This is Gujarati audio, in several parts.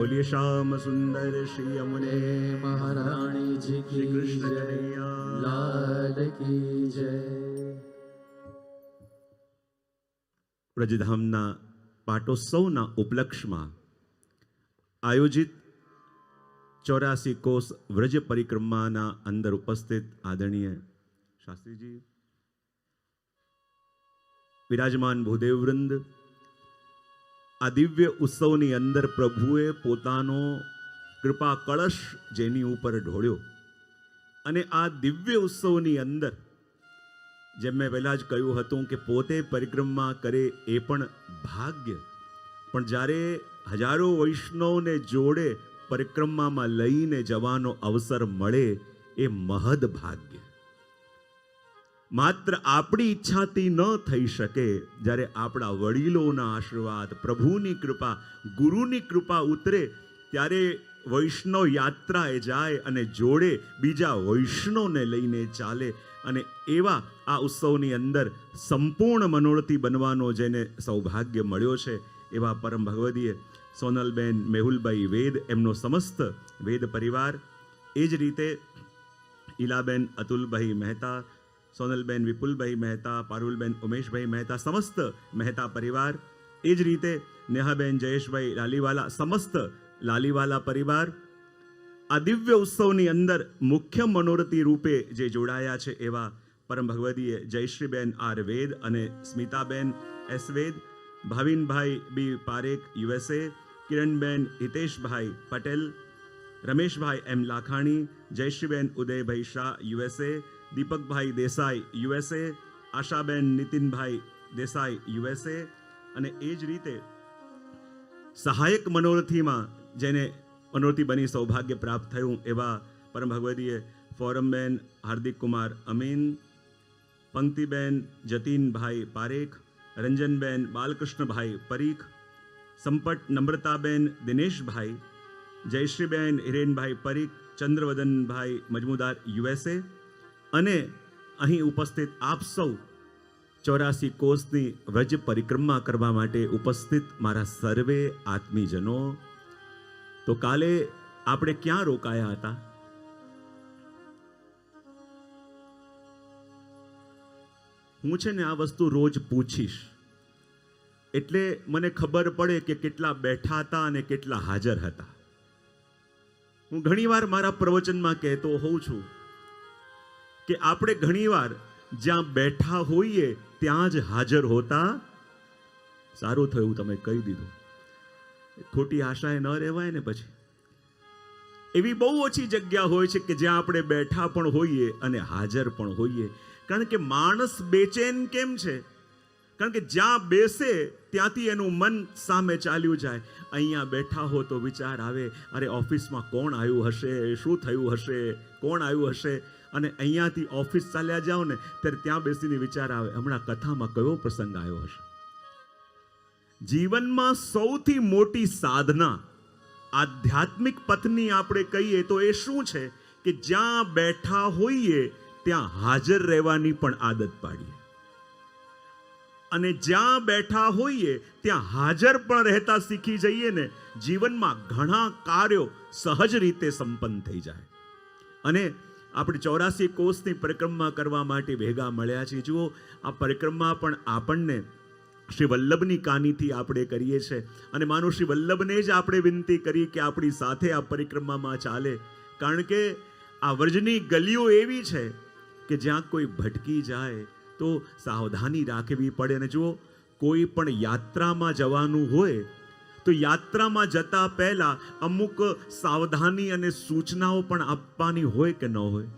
बोलिए श्याम सुंदर श्री यमुने महारानी जी श्री की कृष्ण जय, कन्हैया लाल की जय। વ્રજધામના પાટોત્સવના ઉપલક્ષમાં આયોજિત 84 કોષ વ્રજ પરિક્રમાના અંદર ઉપસ્થિત આદરણીય શાસ્ત્રીજી, વિરાજમાન ભૂદેવવૃંદ, આ દિવ્ય ઉત્સવની અંદર પ્રભુએ પોતાનો કૃપા કળશ જેની ઉપર ઢોળ્યો અને આ દિવ્ય ઉત્સવની અંદર જેમ મેં પહેલાં જ કહ્યું હતું કે પોતે પરિક્રમા કરે એ પણ ભાગ્ય, પણ જ્યારે હજારો વૈષ્ણવને જોડે પરિક્રમામાં લઈને જવાનો અવસર મળે એ મહદ ભાગ્ય. માત્ર આપણી ઈચ્છાથી ન થઈ શકે. જ્યારે આપણા વડીલોના આશીર્વાદ, પ્રભુની કૃપા, ગુરુની કૃપા ઉતરે ત્યારે વૈષ્ણવ યાત્રાએ જાય અને જોડે બીજા વૈષ્ણવને લઈને ચાલે. અને એવા આ ઉત્સવની અંદર સંપૂર્ણ મનોરથી બનવાનો જેને સૌભાગ્ય મળ્યો છે એવા પરમ ભગવદીય સોનલબેન મેહુલભાઈ વેદ, એમનો સમસ્ત વેદ પરિવાર, એ જ રીતે ઈલાબેન અતુલભાઈ મહેતા, સોનલબેન વિપુલભાઈ મહેતા, પારુલબેન ઉમેશભાઈ મહેતા, સમસ્ત મહેતા પરિવાર, એ જ રીતે નેહાબેન જયેશભાઈ લાલીવાલા, સમસ્ત લાલીવાલા પરિવાર આ દિવ્ય ઉત્સવની અંદર મુખ્ય મનોરથી રૂપે જે જોડાયા છે એવા પરમ ભગવદીય જયશ્રીબેન આર વેદ અને સ્મિતાબેન એસ વેદ, ભાવિનભાઈ બી પારેખ યુએસએ, કિરણબેન હિતેશભાઈ પટેલ, રમેશભાઈ એમ લાખાણી, જયશ્રીબેન ઉદયભાઈ શાહ યુએસએ, દીપકભાઈ દેસાઈ યુએસએ, આશાબેન નીતિનભાઈ દેસાઈ યુએસએ, અને એ જ રીતે સહાયક મનોરથીમાં જેને મનોરથી બની સૌભાગ્ય પ્રાપ્ત થયું એવા પરમ ભગવદીય ફોરમબેન હાર્દિક કુમાર અમીન, પંક્તિબેન જતીનભાઈ પારેખ, રંજનબેન બાલકૃષ્ણભાઈ પરીખ, સંપટ નમ્રતાબેન દિનેશભાઈ, જયશ્રીબેન હિરેનભાઈ પરીખ, ચંદ્રવદનભાઈ મજમુદાર યુએસએ, અને અહીં ઉપસ્થિત આપ સૌ 84 કોષની વ્રજ પરિક્રમા કરવા માટે ઉપસ્થિત મારા સર્વે આત્મીજનો. તો કાલે આપણે ક્યાં રોકાયા હતા? હું છે ને આ વસ્તુ રોજ પૂછીશ એટલે મને ખબર પડે કે કેટલા બેઠા હતા અને કેટલા હાજર હતા. હું ઘણીવાર મારા પ્રવચનમાં કહેતો હોઉં છું કે આપણે ઘણીવાર જ્યાં બેઠા હોઈએ ત્યાં જ હાજર હોતા. સારું થયું તમે કહી દીધું, ખોટી આશાએ ન રહેવાય ને. પછી એવી બહુ ઓછી જગ્યા હોય છે કે જ્યાં આપણે બેઠા પણ હોઈએ અને હાજર પણ હોઈએ. કારણ કે માણસ બેચેન કેમ છે? કારણ કે જ્યાં બેસે ત્યાંથી એનું મન સામે ચાલ્યું જાય. અહીંયા બેઠા હો તો વિચાર આવે, અરે ઓફિસમાં કોણ આવ્યું હશે, શું થયું હશે, કોણ આવ્યું હશે. અને અહીંયાથી ઓફિસ ચાલ્યા જાઓ ને ત્યારે ત્યાં બેસીને વિચાર આવે, હમણાં કથામાં કયો પ્રસંગ આવ્યો હશે. જીવનમાં સૌથી મોટી સાધના આધ્યાત્મિક પથની આપણે કહીએ તો એ શું છે કે જ્યાં બેઠા હોઈએ ત્યાં હાજર રહેવાની પણ આદત પાડીએ, અને જ્યાં બેઠા હોઈએ ત્યાં હાજર પણ રહેતા શીખી જઈએ ને જીવનમાં ઘણા કાર્યો સહજ રીતે સંપન્ન થઈ જાય. અને આપણે 84 કોષની પરિક્રમા કરવા માટે ભેગા મળ્યા છીએ. જુઓ, આ પરિક્રમા પણ આપણને શ્રી વલ્લભની કાનીથી આપણે કરીએ છીએ, અને માનો શ્રી વલ્લભને જ આપણે વિનંતી કરી કે આપણી સાથે આ પરિક્રમામાં ચાલે. કારણ કે આ વ્રજની ગલીઓ એવી છે કે જ્યાં કોઈ ભટકી જાય તો સાવધાની રાખવી પડે. અને જુઓ, કોઈ પણ યાત્રામાં જવાનું હોય તો યાત્રામાં જતા પહેલા અમુક સાવધાની અને સૂચનાઓ પણ આપવાની હોય કે ન હોય?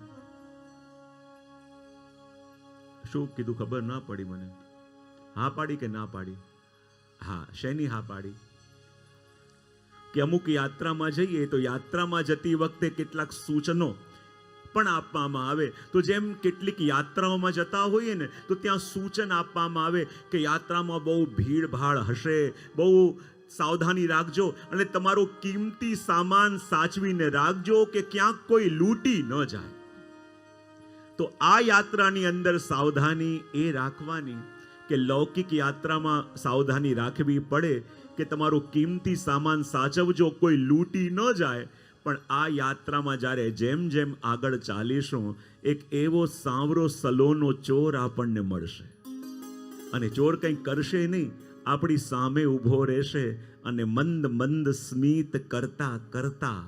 શું કીધું ખબર ના પડી મને. હા પાડી કે ના પાડી? હા, શેની હા પાડી? કે અમુક યાત્રામાં જઈએ તો યાત્રામાં જતી વખતે કેટલાક સૂચનો પણ આપવામાં આવે. તો જેમ કેટલીક યાત્રાઓમાં જતા હોઈએ ને તો ત્યાં સૂચન આપવામાં આવે કે યાત્રામાં બહુ ભીડભાડ હશે, બહુ સાવધાની રાખજો અને તમારો કિંમતી સામાન સાચવીને રાખજો કે ક્યાંક કોઈ લૂંટી ન જાય. તો આ યાત્રાની અંદર સાવધાની એ રાખવાની કે લૌકિક યાત્રામાં સાવધાની રાખવી પડે કે તમારો કિંમતી સામાન સાચવજો, કોઈ લૂંટી ન જાય. પણ આ યાત્રામાં જ્યારે જેમ જેમ આગળ ચાલીશું, એક એવો સાવરો સલોનો ચોર આપણને મળશે. અને ચોર કંઈ કરશે નહીં, આપણી સામે ઊભો રહેશે અને મંદ મંદ સ્મિત કરતા કરતા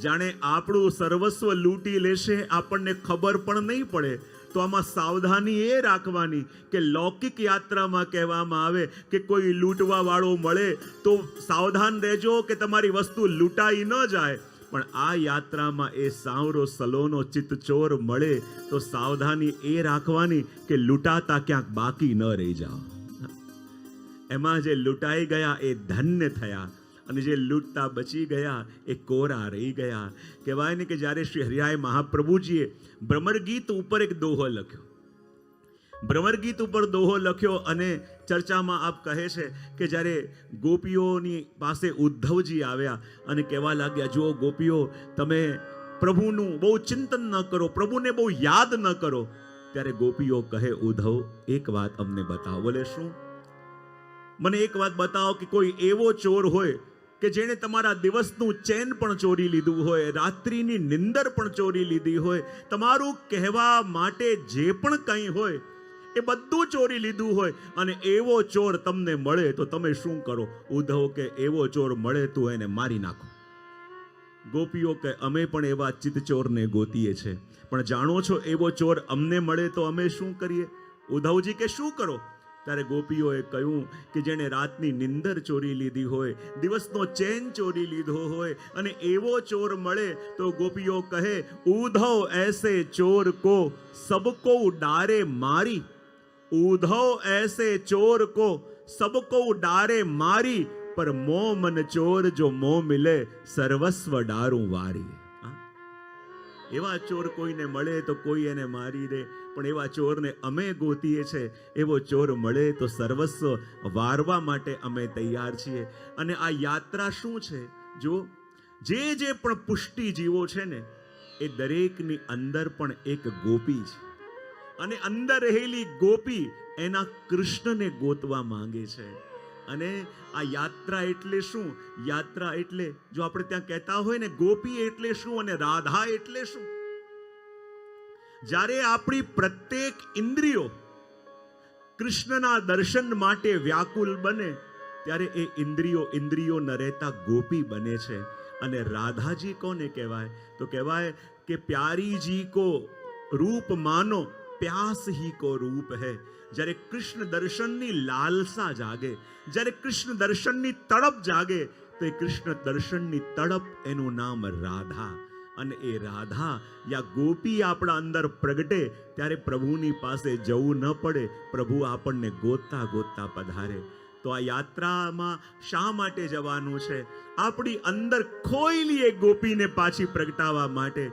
જાણે આપણું સર્વસ્વ લૂંટી લેશે, આપણને ખબર પણ નહીં પડે. તો આમાં સાવધાની એ રાખવાની કે લૌકિક યાત્રામાં કહેવામાં આવે કે કોઈ લૂંટવા વાળો મળે તો સાવધાન રહેજો કે તમારી વસ્તુ લૂંટાઈ ન જાય. પણ આ યાત્રામાં એ સાવરો સલોનો ચિત્તચોર મળે તો સાવધાની એ રાખવાની કે લૂંટાતા ક્યાંક બાકી ન રહી જાઓ. એમાં જે લૂંટાઈ ગયા એ ધન્ય થયા, અને જે લૂંટતા બચી ગયા એ કોરા રહી ગયા. કહેવાય ને કે જ્યારે શ્રી હરિરાય મહાપ્રભુજીએ ભ્રમરગીત ઉપર એક દોહો લખ્યો, ભ્રમરગીત ઉપર દોહો લખ્યો, અને ચર્ચામાં આપ કહે છે કે જ્યારે ગોપીઓની પાસે ઉદ્ધવજી આવ્યા અને કહેવા લાગ્યા, જો ગોપીઓ તમે પ્રભુનું બહુ ચિંતન ન કરો, પ્રભુને બહુ યાદ ન કરો. ત્યારે ગોપીઓ કહે, ઉદ્ધવ એક વાત અમને બતાવો. બોલે શું? મને એક વાત બતાવો કે કોઈ એવો ચોર હોય કે જેણે તમારા દિવસનું ચેન પણ ચોરી લીધું હોય, રાત્રિની નિંદર પણ ચોરી લીધી હોય, તમારું કહેવા માટે જે પણ કંઈ હોય એ બધું ચોરી લીધું હોય, અને એવો ચોર તમને મળે તો તમે શું કરો? ઉદ્ધવ કે એવો ચોર મળે તો એને મારી નાખો. ગોપીઓ કે અમે પણ એવા ચિત્તચોરને ગોતીએ છે, પણ જાણો છો એવો ચોર અમને મળે તો અમે શું કરીએ? ઉદ્ધવજી કે શું કરો? ત્યારે ગોપીઓએ કહ્યું કે જેણે રાતની નિંદર ચોરી લીધી હોય, દિવસનો ચેન ચોરી લીધો હોય, અને એવો ચોર મળે તો ગોપીઓ કહે, ઉદ્ધવ ऐसे ચોર કો સબકો डारे मारी, ઉદ્ધવ ऐसे ચોર કો સબકો डारे मारी, પર મોહ મન ચોર જો મોહ મિલે સર્વસ્વ ડારું વારી. એવા ચોર કોઈને મળે તો કોઈ એને મારી દે, પણ એવા ચોરને અમે ગોતીએ છે. એવો ચોર મળે તો સર્વસ્વ વારવા માટે અમે તૈયાર છીએ. અને આ યાત્રા શું છે? જો જે પણ પુષ્ટિ જીવો છે ને, એ દરેકની અંદર પણ એક ગોપી છે, અને અંદર રહેલી ગોપી એના કૃષ્ણને ગોતવા માંગે છે. અને આ યાત્રા એટલે શું? યાત્રા એટલે જો આપણે ત્યાં કહેતા હોય ને, ગોપી એટલે શું અને રાધા એટલે શું? જ્યારે આપણી પ્રત્યેક ઇન્દ્રિયો કૃષ્ણના દર્શન માટે વ્યાકુલ બને, ત્યારે એ ઇન્દ્રિયો ન રહેતા ગોપી બને છે. અને રાધાજી કોને કહેવાય? તો કહેવાય કે પ્યારીજી કો રૂપ માનો, પ્યાસ હી કો રૂપ હૈ. જ્યારે કૃષ્ણ દર્શનની લાલસા જાગે, જ્યારે કૃષ્ણ દર્શનની તડપ જાગે, તો એ કૃષ્ણ દર્શનની તડપ એનું નામ રાધા. અને એ રાધા યા ગોપી આપણા અંદર પ્રગટે ત્યારે પ્રભુની પાસે જવું ન પડે, પ્રભુ આપણને ગોતતા ગોતતા પધારે. તો આ યાત્રામાં શા માટે જવાનું છે? આપણી અંદર ખોયેલી એ ગોપીને પાછી પ્રગટાવવા માટે,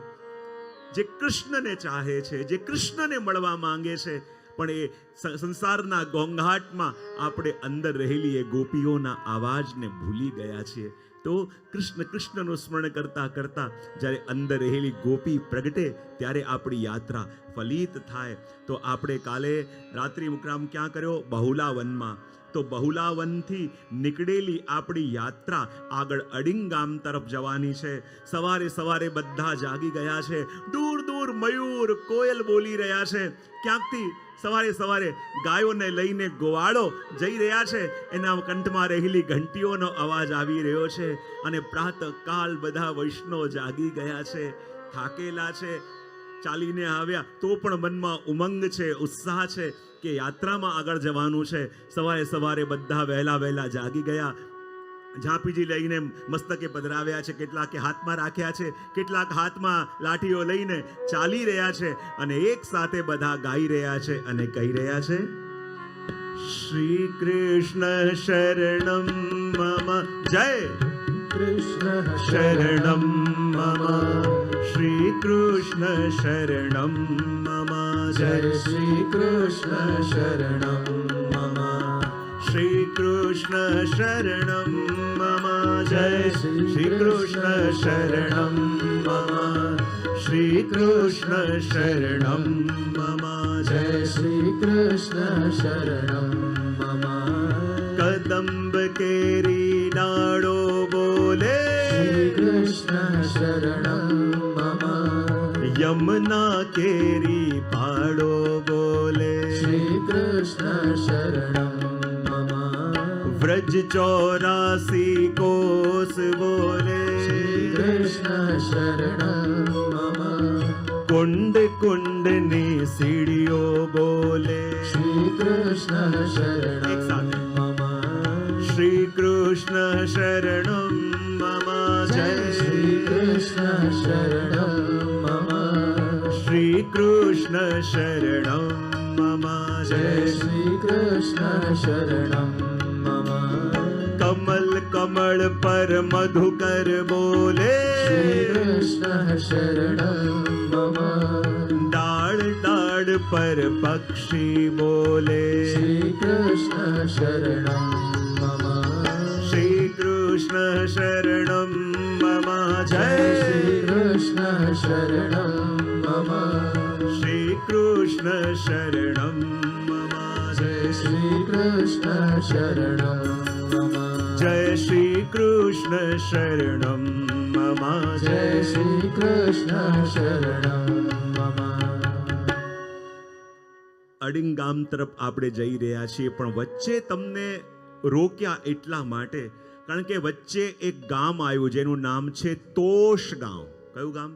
જે કૃષ્ણને ચાહે છે, જે કૃષ્ણને મળવા માંગે છે. પણ એ સંસારના ઘોંઘાટમાં આપણે અંદર રહેલી એ ગોપીઓના અવાજને ભૂલી ગયા છીએ. તો કૃષ્ણનું સ્મરણ કરતા કરતા જ્યારે અંદર રહેલી ગોપી પ્રગટે ત્યારે આપણી યાત્રા ફલિત થાય. તો આપણે કાલે રાત્રિ મુક્રામ ક્યાં કર્યો? બહુલાવનમાં. તો બહુલાવનથી નીકળેલી આપણી યાત્રા આગળ અડિંગ ગામ તરફ જવાની છે. સવારે સવારે બધા જાગી ગયા છે. દૂર દૂર મયુર કોયલ બોલી રહ્યા છે. ક્યાંકથી સવારે સવારે ગાયોને લઈને ગોવાળો જઈ રહ્યા છે. એના કંઠમાં રહેલી ઘંટીઓનો અવાજ આવી રહ્યો છે. અને પ્રાતઃકાલ બધા વૈષ્ણવ જાગી ગયા છે, થાકેલા છે, ચાલીને આવ્યા તો પણ મનમાં ઉમંગ છે, ઉત્સાહ છે કે યાત્રામાં આગળ જવાનું છે. સવારે સવારે બધા વહેલા જાગી ગયા. ઝાંપીજી લઈને મસ્તકે પધરાવ્યા છે, કેટલાકે હાથમાં રાખ્યા છે, કેટલાક હાથમાં લાઠીઓ લઈને ચાલી રહ્યા છે. અને એક સાથે બધા ગાઈ રહ્યા છે અને કહી રહ્યા છે, શ્રી કૃષ્ણ શરણમ મમ, જય કૃષ્ણ શરણમ મમ, શ્રી કૃષ્ણ શરણમ મમ, જય શ્રી કૃષ્ણ શરણમ મમ, શ્રી કૃષ્ણ શરણમ મમ, જય શ્રી કૃષ્ણ શરણમ મમ, શ્રી કૃષ્ણ શરણમ મમ, જય શ્રી કૃષ્ણ શરણમ મમ. કદંબ કેર શરણં મમ યમુના કેરી પાડો બોલે શ્રી કૃષ્ણ શરણં મમ વ્રજ 84 કોસ બોલે શ્રી કૃષ્ણ શરણં મમ કુંડ કુંડની સીડીઓ બોલે શ્રી કૃષ્ણ શરણં મમ શ્રી કૃષ્ણ શરણં મમ જય શ્રી કૃષ્ણ શરણં મમ શ્રી કૃષ્ણ શરણં મમ જય શ્રી કૃષ્ણ શરણં મમ કમલ કમળ પર મધુકર બોલે શ્રી કૃષ્ણ શરણં મમ ડાળ ડાળ પર પક્ષી બોલે શ્રી કૃષ્ણ શરણં મમ શ્રી કૃષ્ણ શરણં મમ જય શ્રી કૃષ્ણ શરણં મમ શ્રી કૃષ્ણ શરણં મમ જય શ્રી કૃષ્ણ શરણં મમ જય શ્રી કૃષ્ણ શરણં મમ જય શ્રી કૃષ્ણ શરણં મમ અડિંગ ગામ તરફ આપણે જઈ રહ્યા છીએ, પણ વચ્ચે તમને રોક્યા એટલા માટે કારણ કે વચ્ચે એક ગામ આવ્યું જેનું નામ છે તોષ ગામ. કયું ગામ?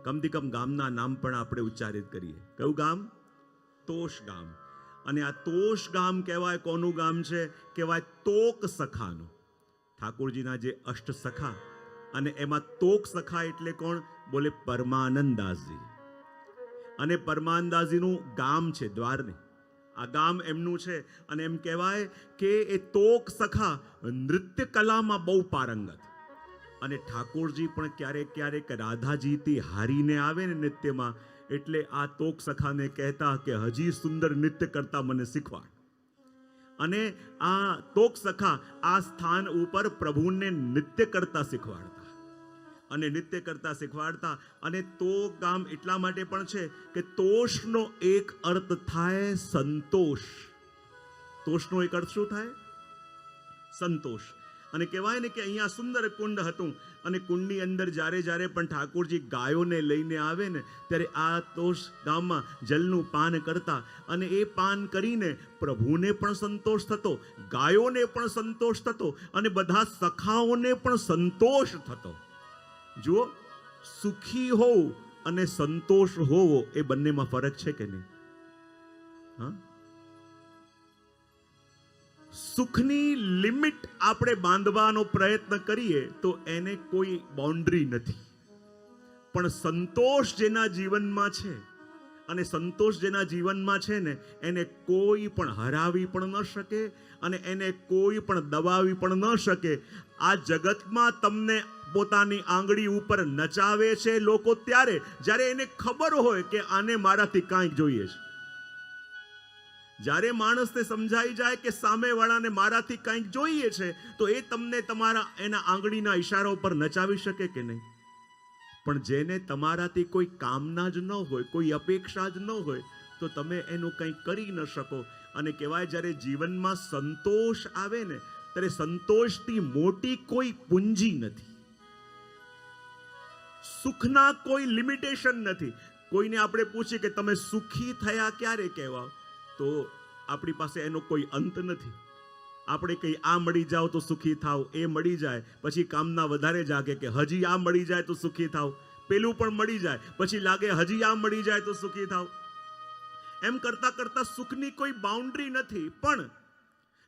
કમથી કમ ગામના નામ પણ આપણે ઉચ્ચારિત કરીએ. કયું ગામ? તોષ ગામ. અને આ તોષ ગામ કહેવાય કોનું ગામ છે? કહેવાય તોક સખાનું. ઠાકોરજીના જે અષ્ટ સખા, અને એમાં તોક સખા એટલે કોણ? બોલે પરમાનંદદાસજી. અને પરમાનંદદાસજીનું ગામ છે દ્વારની. આ ગામ એમનું છે. અને એમ કહેવાય કે એ તોક સખા નૃત્ય કલામાં બહુ પારંગત. અને ઠાકોરજી પણ ક્યારેક ક્યારેક રાધાજીથી હારીને આવે ને નૃત્યમાં, એટલે આ તોક સખાને કહેતા કે હજી સુંદર નૃત્ય કરતા મને શીખવાડ. અને આ તોક સખા આ સ્થાન ઉપર પ્રભુને નૃત્ય કરતા શીખવાડતા. અને નૃત્ય કરતા શીખવાડતા. અને તો ગામ એટલા માટે પણ છે કે તોષનો એક અર્થ થાય સંતોષ. તોષનો એક અર્થ શું થાય? સંતોષ. અને કહેવાય ને કે અહીંયા સુંદર કુંડ હતું, અને કુંડની અંદર જ્યારે જ્યારે પણ ઠાકોરજી ગાયોને લઈને આવે ને ત્યારે આ તોષ ગામમાં જલનું પાન કરતા. અને એ પાન કરીને પ્રભુને પણ સંતોષ થતો, ગાયોને પણ સંતોષ થતો, અને બધા સખાઓને પણ સંતોષ થતો. જુઓ, સુખી હોવું અને સંતોષ હોવો એ બંનેમાં ફરક છે કે નહીં? હા, સુખની લિમિટ આપણે બાંધવાનો પ્રયત્ન કરીએ તો એને કોઈ બાઉન્ડ્રી નથી. પણ સંતોષ જેના જીવનમાં છે, અને સંતોષ જેના જીવનમાં છે ને, એને કોઈ પણ હરાવી પણ ન શકે, અને એને કોઈ પણ દબાવી પણ ન શકે. આ જગતમાં તમને પોતાની આંગળી ઉપર નચાવે છે લોકો ત્યારે જ્યારે એને ખબર હોય કે આને મારાથી કાંઈક જોઈએ છે. જ્યારે માણસને સમજાઈ જાય કે સામેવાળાને મારાથી કંઈક જોઈએ છે, તો એ તમને તમારા એના આંગળીના ઈશારા ઉપર નચાવી શકે કે નહીં? પણ જેને તમારાથી કોઈ કામના જ ન હોય, કોઈ અપેક્ષા જ ન હોય, તો તમે એનું કંઈ કરી ન શકો. અને કહેવાય જ્યારે જીવનમાં સંતોષ આવે ને, ત્યારે સંતોષથી મોટી કોઈ પૂંજી નથી. સુખના કોઈ લિમિટેશન નથી. કોઈને આપણે પૂછીએ કે તમે સુખી થયા ક્યારે કહેવાય, તો આપણી પાસે એનો કોઈ અંત નથી. આપણે કઈ આ મળી જાવ તો સુખી થાવ, એ મળી જાય પછી કામના વધારે જાગે કે હજી આ મળી જાય તો સુખી થાવ, પેલું પણ મળી જાય પછી લાગે હજી આ મળી જાય તો સુખી થાવ. એમ કરતા કરતા સુખની કોઈ બાઉન્ડ્રી નથી. પણ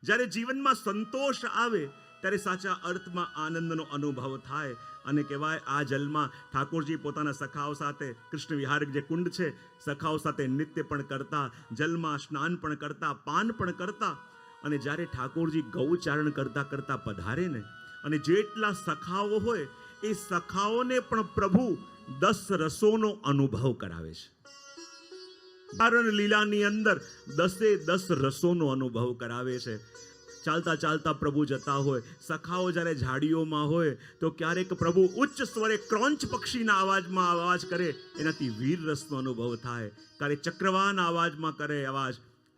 જ્યારે જીવનમાં સંતોષ આવે ત્યારે સાચા અર્થમાં આનંદનો અનુભવ થાય. અને કહેવાય આ જલમાં ઠાકોરજી પોતાના સખાઓ સાથે, કૃષ્ણ વિહાર જે કુંડ છે, સખાઓ સાથે નૃત્ય પણ કરતા, જલમાં સ્નાન પણ કરતા, પાન પણ કરતા. અને જ્યારે ઠાકોરજી ગૌચારણ કરતા કરતા પધારે ને, અને જેટલા સખાઓ હોય એ સખાઓને પણ પ્રભુ 10 રસોનો અનુભવ કરાવે છે. કારણ લીલાની અંદર 10 રસોનો અનુભવ કરાવે છે. ચાલતા ચાલતા પ્રભુ જતા હોય, સખાઓ જ્યારે ઝાડીઓમાં હોય તો ક્યારેક પ્રભુ ઉચ્ચ સ્વરે ક્રોંચ પક્ષીના અવાજમાં અવાજ કરે, એનાથી વીર રસનો અનુભવ થાય. ક્યારેક ચક્રવાન અવાજમાં કરે અવાજ,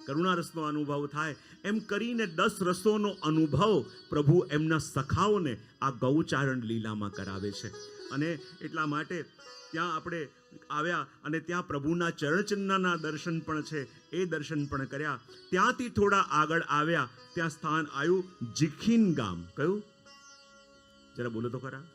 કરુણા રસનો અનુભવ થાય. એમ કરીને 10 રસોનો અનુભવ પ્રભુ એમના સખાઓને આ ગૌચારણ લીલામાં કરાવે છે. અને એટલા માટે ત્યાં આપણે આવ્યા અને ત્યાં પ્રભુના ચરણચિહ્નના દર્શન પણ છે, એ દર્શન પણ કર્યા. ત્યાંથી થોડા આગળ આવ્યા, ત્યાં સ્થાન આવ્યું જીખીન ગામ. કયું? જરા બોલો તો ખરા.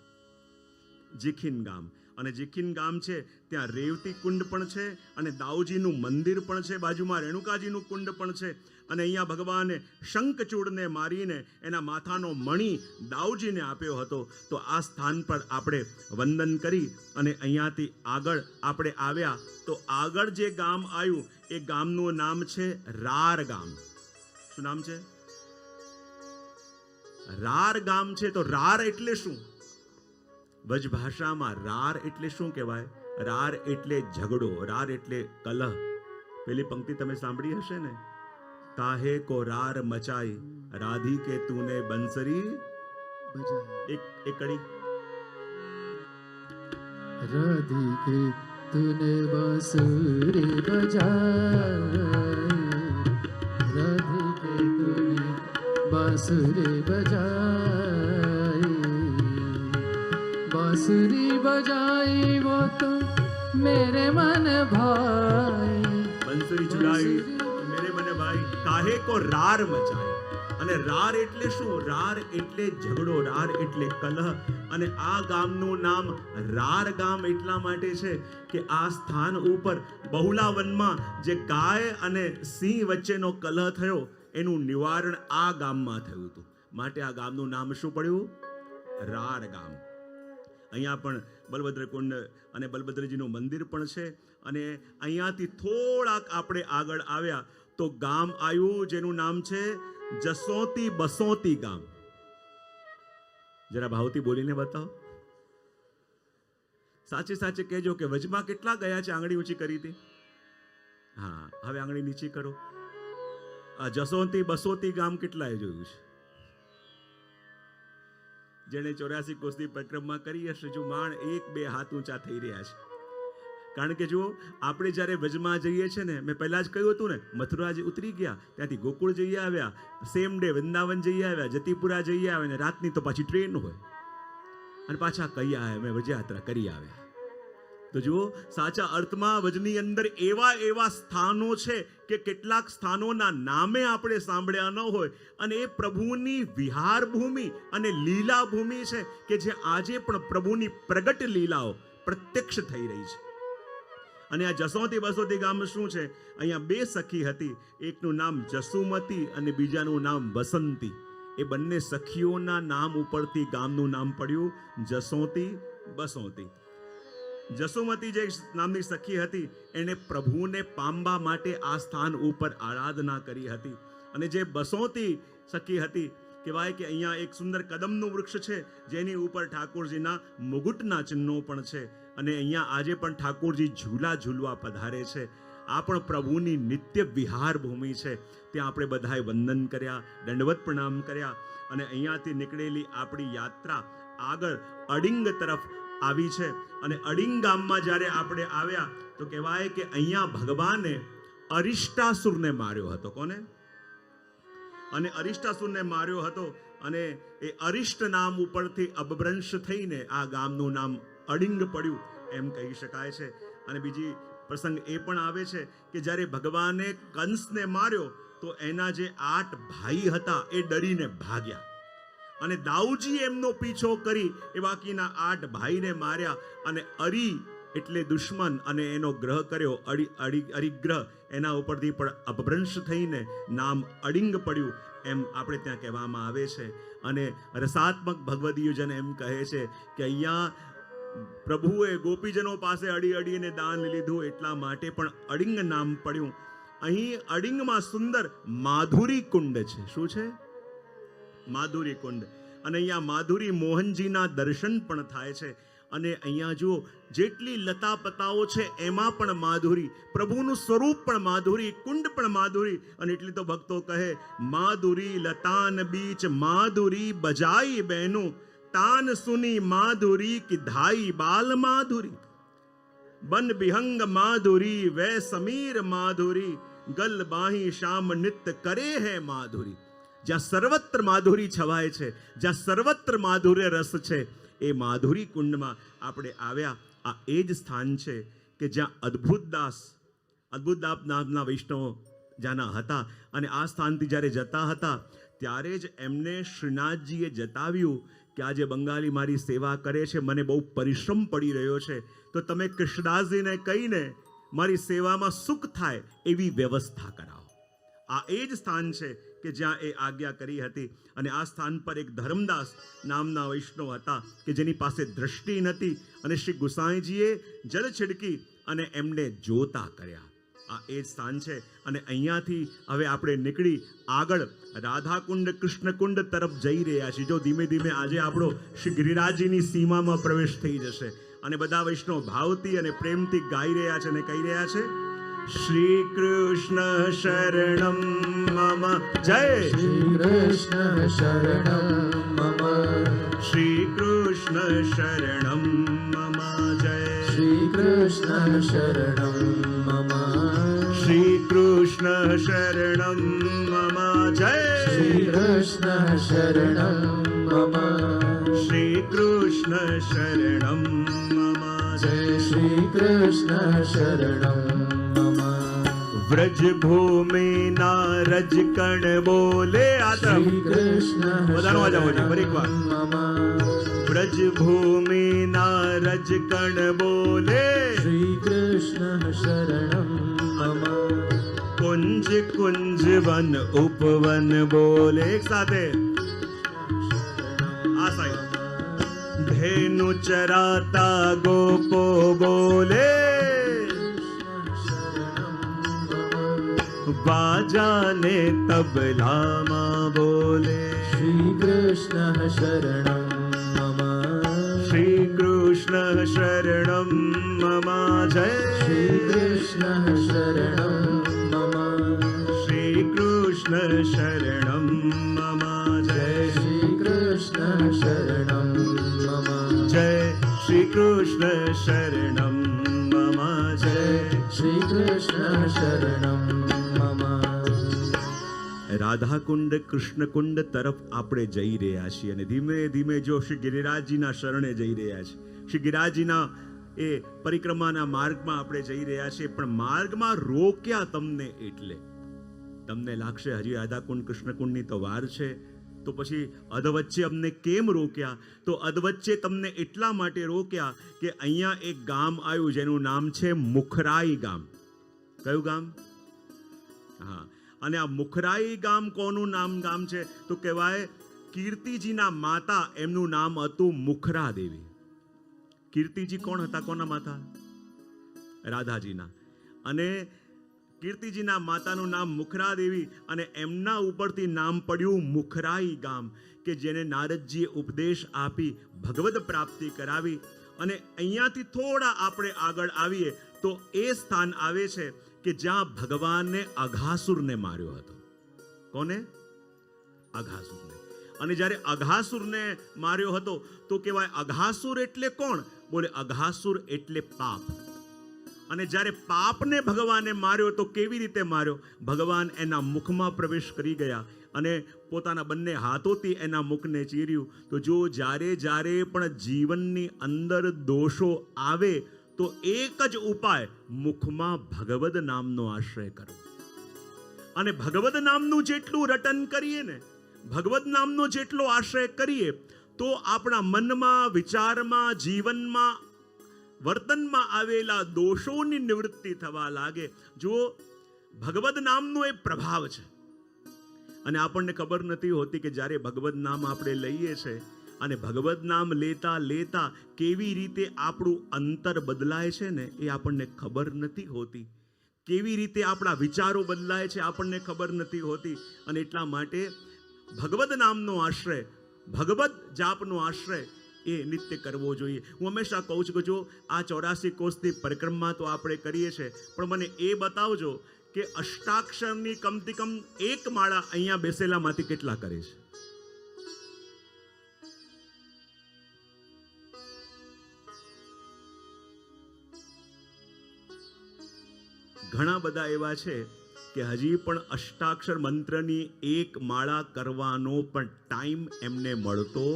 જીખીન ગામ. અને જીખીન ગામ છે ત્યાં રેવતી કુંડ પણ છે અને દાઉજીનું મંદિર પણ છે, બાજુમાં રેણુકાજીનું કુંડ પણ છે. અને અહીંયા ભગવાને શંખચૂડને મારીને એના માથાનો મણી દાઉજીને આપ્યો હતો. તો આ સ્થાન પર આપણે વંદન કરી અને અહીંયાથી આગળ આપણે આવ્યા. તો આગળ જે ગામ આવ્યું એ ગામનું નામ છે રાર ગામ. શું નામ છે? રાર ગામ છે. તો રાર એટલે શું? વ્રજ ભાષામાં રાર એટલે શું કહેવાય? રાર એટલે ઝઘડો, રાર એટલે કલહ. પેલી પંક્તિ તમે સાંભળી હશે ને, કાહે કો રાર મચાઈ રાધી કે તૂને બંસરી એક કડી. राधिके तूने बांसुरी बजाई, राधिके तूने बांसुरी बजाई, बांसुरी बजाई वो तो मेरे मन भाई, બંસરી ચુરાઈ મેરે મને ભાઈ. કાહે કો રાર મચાઈ. અને રાર એટલે શું? રાર એટલે ઝઘડો, રાર એટલે કલહ. અને આ ગામનું નામ રાર ગામ એટલા માટે છે કે આ સ્થાન ઉપર બહુલાવનમાં જે ગાય અને સિંહ વચ્ચેનો કલહ થયો એનું નિવારણ આ ગામમાં થયું હતું. માટે આ ગામનું નામ શું પડ્યું? રાર ગામ. અહીંયા પણ બલભદ્ર કુંડ અને બલભદ્રજીનું મંદિર પણ છે. અને અહીંયાથી થોડાક આપણે આગળ આવ્યા તો ગામ આવ્યું જેનું નામ છે જસોતી બસોતી ગામ. જરા ભાવથી બોલીને બતાવો. સાચે સાચે કહેજો કે વચમાં કેટલા ગયા છે? આંગળી ઊંચી કરી હતી. હા, હવે આંગળી નીચી કરો. આ જસોતી બસોતી ગામ કેટલાએ જોયું છે? જેણે 84 કોસની પરિક્રમા કરી હશે, જો માણ 1-2 હાથ ઊંચા થઈ રહ્યા છે. કારણ કે જુઓ, આપણે જ્યારે વજમાં જઈએ છીએ ને, મેં પહેલાં જ કહ્યું હતું ને, મથુરાજી ઉતરી ગયા, ત્યાંથી ગોકુળ જઈ આવ્યા, સેમ ડે વૃંદાવન જઈ આવ્યા, જતીપુરા જઈ આવ્યા, અને રાતની તો પાછી ટ્રેન હોય અને પાછા કઈ આવ્યા, મેં વજયાત્રા કરી આવ્યા. તો જુઓ, સાચા અર્થમાં વજની અંદર એવા સ્થાનો છે કે કેટલાક સ્થાનોના નામે આપણે સાંભળ્યા ન હોય, અને એ પ્રભુની વિહાર ભૂમિ અને લીલા ભૂમિ છે કે જે આજે પણ પ્રભુની પ્રગટ લીલાઓ પ્રત્યક્ષ થઈ રહી છે. અને આ જસોતી બસોતી ગામ શું છે? અહીંયા 2 સખી હતી, એકનું નામ જસુમતી અને બીજાનું નામ બસંતી. એ બંને સખીઓના નામ ઉપરથી ગામનું નામ પડ્યું જસોતી બસોતી. જસુમતી જે નામની સખી હતી એણે પ્રભુને પામવા માટે આ સ્થાન ઉપર આરાધના કરી હતી. અને જે બસોતી સખી હતી, કહેવાય કે અહીંયા એક સુંદર કદમનું વૃક્ષ છે જેની ઉપર ઠાકોરજીના મુગુટના ચિહ્નો પણ છે. અને અહીંયા આજે પણ ઠાકોરજી ઝૂલા ઝૂલવા પધારે છે. આ પણ પ્રભુની નિત્ય વિહાર ભૂમિ છે. ત્યાં આપણે બધાએ વંદન કર્યા, દંડવત પ્રણામ કર્યા. અને અહીંયાથી નીકળેલી આપણી યાત્રા આગળ અડિંગ તરફ આવી છે. અને અડિંગ ગામમાં જ્યારે આપણે આવ્યા તો કહેવાય કે અહીંયા ભગવાને અરિષ્ટાસુરને માર્યો હતો. કોને? અને અરિષ્ટાસુરને માર્યો હતો. અને એ અરિષ્ટ નામ ઉપરથી અપભ્રંશ થઈને આ ગામનું નામ અડિંગ પડ્યું એમ કહી શકાય છે. અને બીજી પ્રસંગ એ પણ આવે છે કે જ્યારે ભગવાને કંસને માર્યો તો એના જે 8 ભાઈ હતા એ ડરીને ભાગ્યા, અને દાઉજી એમનો પીછો કરી એ બાકીના 8 ભાઈને માર્યા. અને અરી એટલે દુશ્મન, અને એનો ગ્રહ કર્યો અરિગ્રહ, એના ઉપરથી પણ અપભ્રંશ થઈને નામ અડિંગ પડ્યું એમ આપણે ત્યાં કહેવામાં આવે છે. અને રસાત્મક ભગવદીયજન એમ કહે છે કે અહીંયા પ્રભુએ ગોપીજનો પાસે અડીને દાન લીધું એટલા માટે પણ અડિંગ નામ પડ્યું. અહીં અડિંગમાં સુંદર માધુરી કુંડ છે. શું છે? માધુરી કુંડ. અને અહીંયા માધુરી મોહનજીના દર્શન પણ થાય છે. અને અહીંયા જુઓ, જેટલી લતા પતાઓ છે એમાં પણ માધુરી, પ્રભુનું સ્વરૂપ પણ માધુરી, કુંડ પણ માધુરી. અને એટલી તો ભક્તો કહે, માધુરી લતાન બીચ માધુરી બજાઈ બહેનું, તાન સુની માધુરી કી ધાઈ બાલ માધુરી, બન બિહંગ માધુરી વે સમીર માધુરી, ગલ બાહી શ્યામ નિત્ય કરે હે માધુરી. જ્યાં સર્વત્ર માધુરી છવાય છે, જ્યાં સર્વત્ર માધુર્ય રસ છે, એ માધુરી કુંડમાં આપણે આવ્યા. આ એ જ સ્થાન છે કે જ્યાં અદ્ભુત દાસ નામના વૈષ્ણવ જ્યાંના હતા, અને આ સ્થાનથી જ્યારે જતા હતા ત્યારે જ એમને શ્રીનાથજીએ જતાવ્યું કે આ જે બંગાળી મારી સેવા કરે છે, મને બહુ પરિશ્રમ પડી રહ્યો છે, તો તમે કૃષ્ણદાસજીને કહીને મારી સેવામાં સુખ થાય એવી વ્યવસ્થા કરાવો. આ એ જ સ્થાન છે કે જ્યાં એ આજ્ઞા કરી હતી. અને આ સ્થાન પર એક ધર્મદાસ નામના વૈષ્ણવ હતા કે જેની પાસે દ્રષ્ટિ નથી, અને શ્રી ગુસાઈજીએ જળ છિડકી અને એમને જોતા કર્યા. આ એ જ સ્થાન છે. અને અહીંયાથી હવે આપણે નીકળી આગળ રાધાકુંડ કૃષ્ણકુંડ તરફ જઈ રહ્યા છીએ. જો ધીમે ધીમે આજે આપણો શ્રી ગિરિરાજજીની સીમામાં પ્રવેશ થઈ જશે. અને બધા વૈષ્ણવ ભાવથી અને પ્રેમથી ગાઈ રહ્યા છે અને કહી રહ્યા છે, શ્રી કૃષ્ણ શરણમ મમ જય, શ્રી કૃષ્ણ શરણમ મમ, શ્રી કૃષ્ણ શરણમ મમ જય, શ્રી કૃષ્ણ શરણમ મમ, શ્રી કૃષ્ણ શરણમ મમ જય, શ્રી કૃષ્ણ શરણમ મમ, શ્રી કૃષ્ણ શરણમ મમ જય. શ્રી કૃષ્ણ શરણમ મમ. વ્રજ ભૂમિના રજકણ બોલે આ તરફ શ્રી કૃષ્ણ બધાનો અવાજ આવવો જોઈએ. ફરી એક વાર. મમ, વ્રજ ભૂમિના રજકણ બોલે, શ્રી કૃષ્ણ શરણમ મમ, કુંજ કુંજ વન ઉપવન બોલે. એક સાથે આ સાઈડ. ધેનુ ચરાતા ગોપો બોલે, બાજાને તબલામાં બોલે, શ્રી કૃષ્ણ શરણમ મમ, શ્રી કૃષ્ણ શરણમ મમ જય, શ્રી કૃષ્ણ શરણમ મમ, શ્રી કૃષ્ણ શરણમ મમ જય, શ્રી કૃષ્ણ શરણમ મમ, જય શ્રી કૃષ્ણ શરણમ મમ જય. શ્રી કૃષ્ણ શરણમ મમ. રાધાકુંડ કૃષ્ણકુંડ તરફ આપણે જઈ રહ્યા છીએ. અને ધીમે ધીમે જો શ્રી ગિરિરાજજીના શરણે જઈ રહ્યા છીએ, શ્રી ગિરિરાજજીના એ પરિક્રમાના માર્ગમાં આપણે જઈ રહ્યા છીએ. પણ માર્ગમાં રોક્યા તમને એટલે તમને લાગશે હજી રાધાકુંડ કૃષ્ણકુંડની તો વાર છે, તો પછી અધવચ્ચે અમને કેમ રોક્યા? તો અધવચ્ચે તમને એટલા માટે રોક્યા કે અહીંયા એક ગામ આવ્યું જેનું નામ છે મુખરાઈ ગામ. કયું ગામ? હા. અને આ મુખરાઈ ગામ કોનું ગામ છે? તો કહેવાય કીર્તિજીના માતા, એમનું નામ હતું મુખરા દેવી. કીર્તિજી કોણ હતા? કોના માતા? રાધાજીના. અને કીર્તિજીના માતાનું નામ મુખરા દેવી, અને એમના ઉપરથી નામ પડ્યું મુખરાઈ ગામ, કે જેને નારદજીએ ઉપદેશ આપી ભગવદ પ્રાપ્તિ કરાવી. અને અહીંયાથી થોડા આપણે આગળ આવીએ તો એ સ્થાન આવે છે કે જ્યાં ભગવાને અઘાસુરને માર્યો હતો. કોને? અઘાસુરને. અને જ્યારે અઘાસુરને માર્યો હતો તો કહેવાય અઘાસુર એટલે કોણ? બોલે અઘાસુર એટલે પાપ. અને જ્યારે પાપને ભગવાને માર્યો તો કેવી રીતે માર્યો? ભગવાન એના મુખમાં પ્રવેશ કરી ગયા અને પોતાના બંને હાથોથી એના મુખને ચીર્યું. તો જો જ્યારે પણ જીવનની અંદર દોષો આવે તો એક જ ઉપાય, મુખમાં ભગવદ નામનો આશ્રય કરો. અને ભગવદ નામનું જેટલું રટન કરીએ ને, ભગવદ નામનો જેટલો આશ્રય કરીએ, તો આપણા મનમાં, વિચારમાં, જીવનમાં, વર્તનમાં આવેલા દોષોની નિવૃત્તિ થવા લાગે. જો ભગવદ નામનો એ પ્રભાવ છે. અને આપણને ખબર નથી હોતી કે જ્યારે ભગવદ નામ આપણે લઈએ છીએ અને ભગવદ નામ લેતા લેતા કેવી રીતે આપણું અંતર બદલાય છે ને, એ આપણને ખબર નથી હોતી. કેવી રીતે આપણા વિચારો બદલાય છે આપણને ખબર નથી હોતી. અને એટલા માટે ભગવદ નામનો આશ્રય, ભગવદ જાપનો આશ્રય એ નિત્ય કરવો જોઈએ. હું હંમેશા કહું છું કે જો આ 84 કોષની પરિક્રમા તો આપણે કરીએ છીએ, પણ મને એ બતાવજો કે અષ્ટાક્ષરની કમથી કમ એક માળા અહીંયા બેસેલામાંથી કેટલા કરે છે? ઘણા બધા એવા છે કે હજી પણ અષ્ટાક્ષર મંત્રની એક માળા કરવાનો પણ ટાઈમ એમને મળતો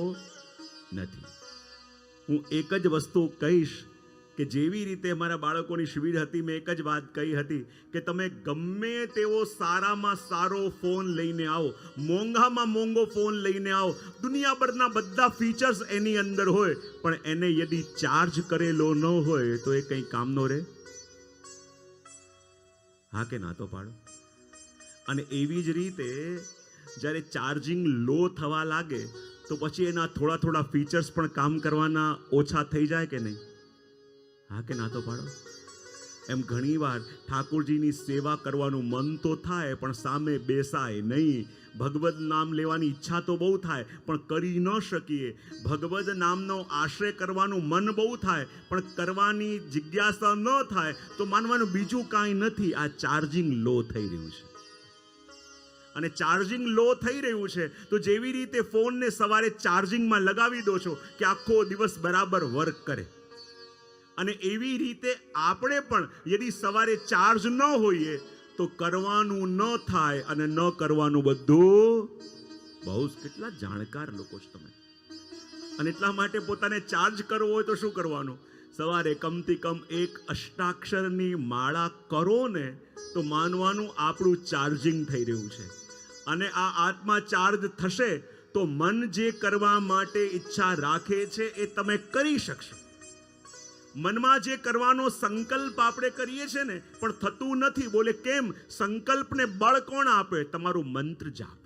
નથી. હું એક જ વસ્તુ કહીશ કે જેવી રીતે મારા બાળકોની શિબિર હતી, મેં એક જ વાત કહી હતી કે તમે ગમે તેવો સારામાં સારો ફોન લઈને આવો, મોંઘામાં મોંઘો ફોન લઈને આવો, દુનિયાભરના બધા ફીચર્સ એની અંદર હોય, પણ એને યદિ ચાર્જ કરેલો ન હોય તો એ કંઈ કામનો રહે? હા કે ના તો પાડો. અને એવી જ રીતે જ્યારે ચાર્જિંગ લો થવા લાગે તો પછી એના થોડા થોડા ફીચર્સ પણ કામ કરવાના ઓછા થઈ જાય કે નહીં? હા કે ના તો પાડો. એમ ઘણીવાર ઠાકોરજીની સેવા કરવાનું મન તો થાય પણ સામે બેસાય નહીં. ભગવદ નામ લેવાની ઈચ્છા તો બહુ થાય પણ કરી ન શકીએ. ભગવદ નામનો આશ્રય કરવાનું મન બહુ થાય પણ કરવાની જિજ્ઞાસા ન થાય તો માનવાનું બીજું કાંઈ નથી, આ ચાર્જિંગ લો થઈ રહ્યું છે. અને ચાર્જિંગ લો થઈ રહ્યું છે તો જેવી રીતે ફોનને સવારે ચાર્જિંગમાં લગાવી દો છો કે આખો દિવસ બરાબર વર્ક કરે, અને એવી રીતે આપણે પણ યદિ સવારે ચાર્જ ન હોઈએ તો કરવાનું ન થાય અને ન કરવાનું બધું બહુ. કેટલા જાણકાર લોકો છો તમે. અને એટલા માટે પોતાને ચાર્જ કરવો હોય તો શું કરવાનું? સવારે કમથી કમ એક અષ્ટાક્ષરની માળા કરો ને તો માનવાનું આપણું ચાર્જિંગ થઈ રહ્યું છે. અને આ આત્મા ચાર્જ થશે તો મન જે કરવા માટે ઈચ્છા રાખે છે એ તમે કરી શકશો. મનમાં જે કરવાનો સંકલ્પ આપણે કરીએ છીએ ને પણ થતું નથી. બોલે કેમ? સંકલ્પને બળ કોણ આપે? તમારું મંત્ર જાપ.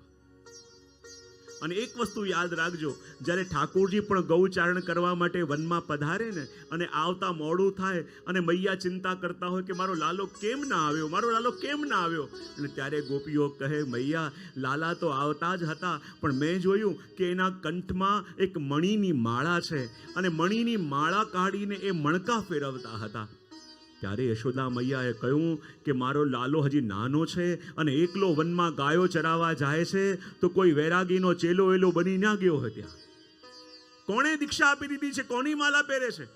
અને એક વસ્તુ યાદ રાખજો, જ્યારે ઠાકોરજી પણ ગૌચારણ કરવા માટે વનમાં પધારે ને અને આવતા મોડું થાય અને મૈયા ચિંતા કરતા હોય કે મારો લાલો કેમ ના આવ્યો, મારો લાલો કેમ ના આવ્યો, અને ત્યારે ગોપીઓ કહે મૈયા લાલા તો આવતા જ હતા પણ મેં જોયું કે એના કંઠમાં એક મણીની માળા છે અને મણીની માળા કાઢીને એ મણકા ફેરવતા હતા. ત્યારે યશોદા મૈયાએ કહ્યું કે મારો લાલો હજી નાનો છે અને એકલો વનમાં ગાયો ચરાવવા જાય છે તો કોઈ વૈરાગીનો ચેલો એલો બની ના ગયો હોય ત્યાં. કોણે દીક્ષા આપી દીધી છે? કોની માળા પહેરે છે?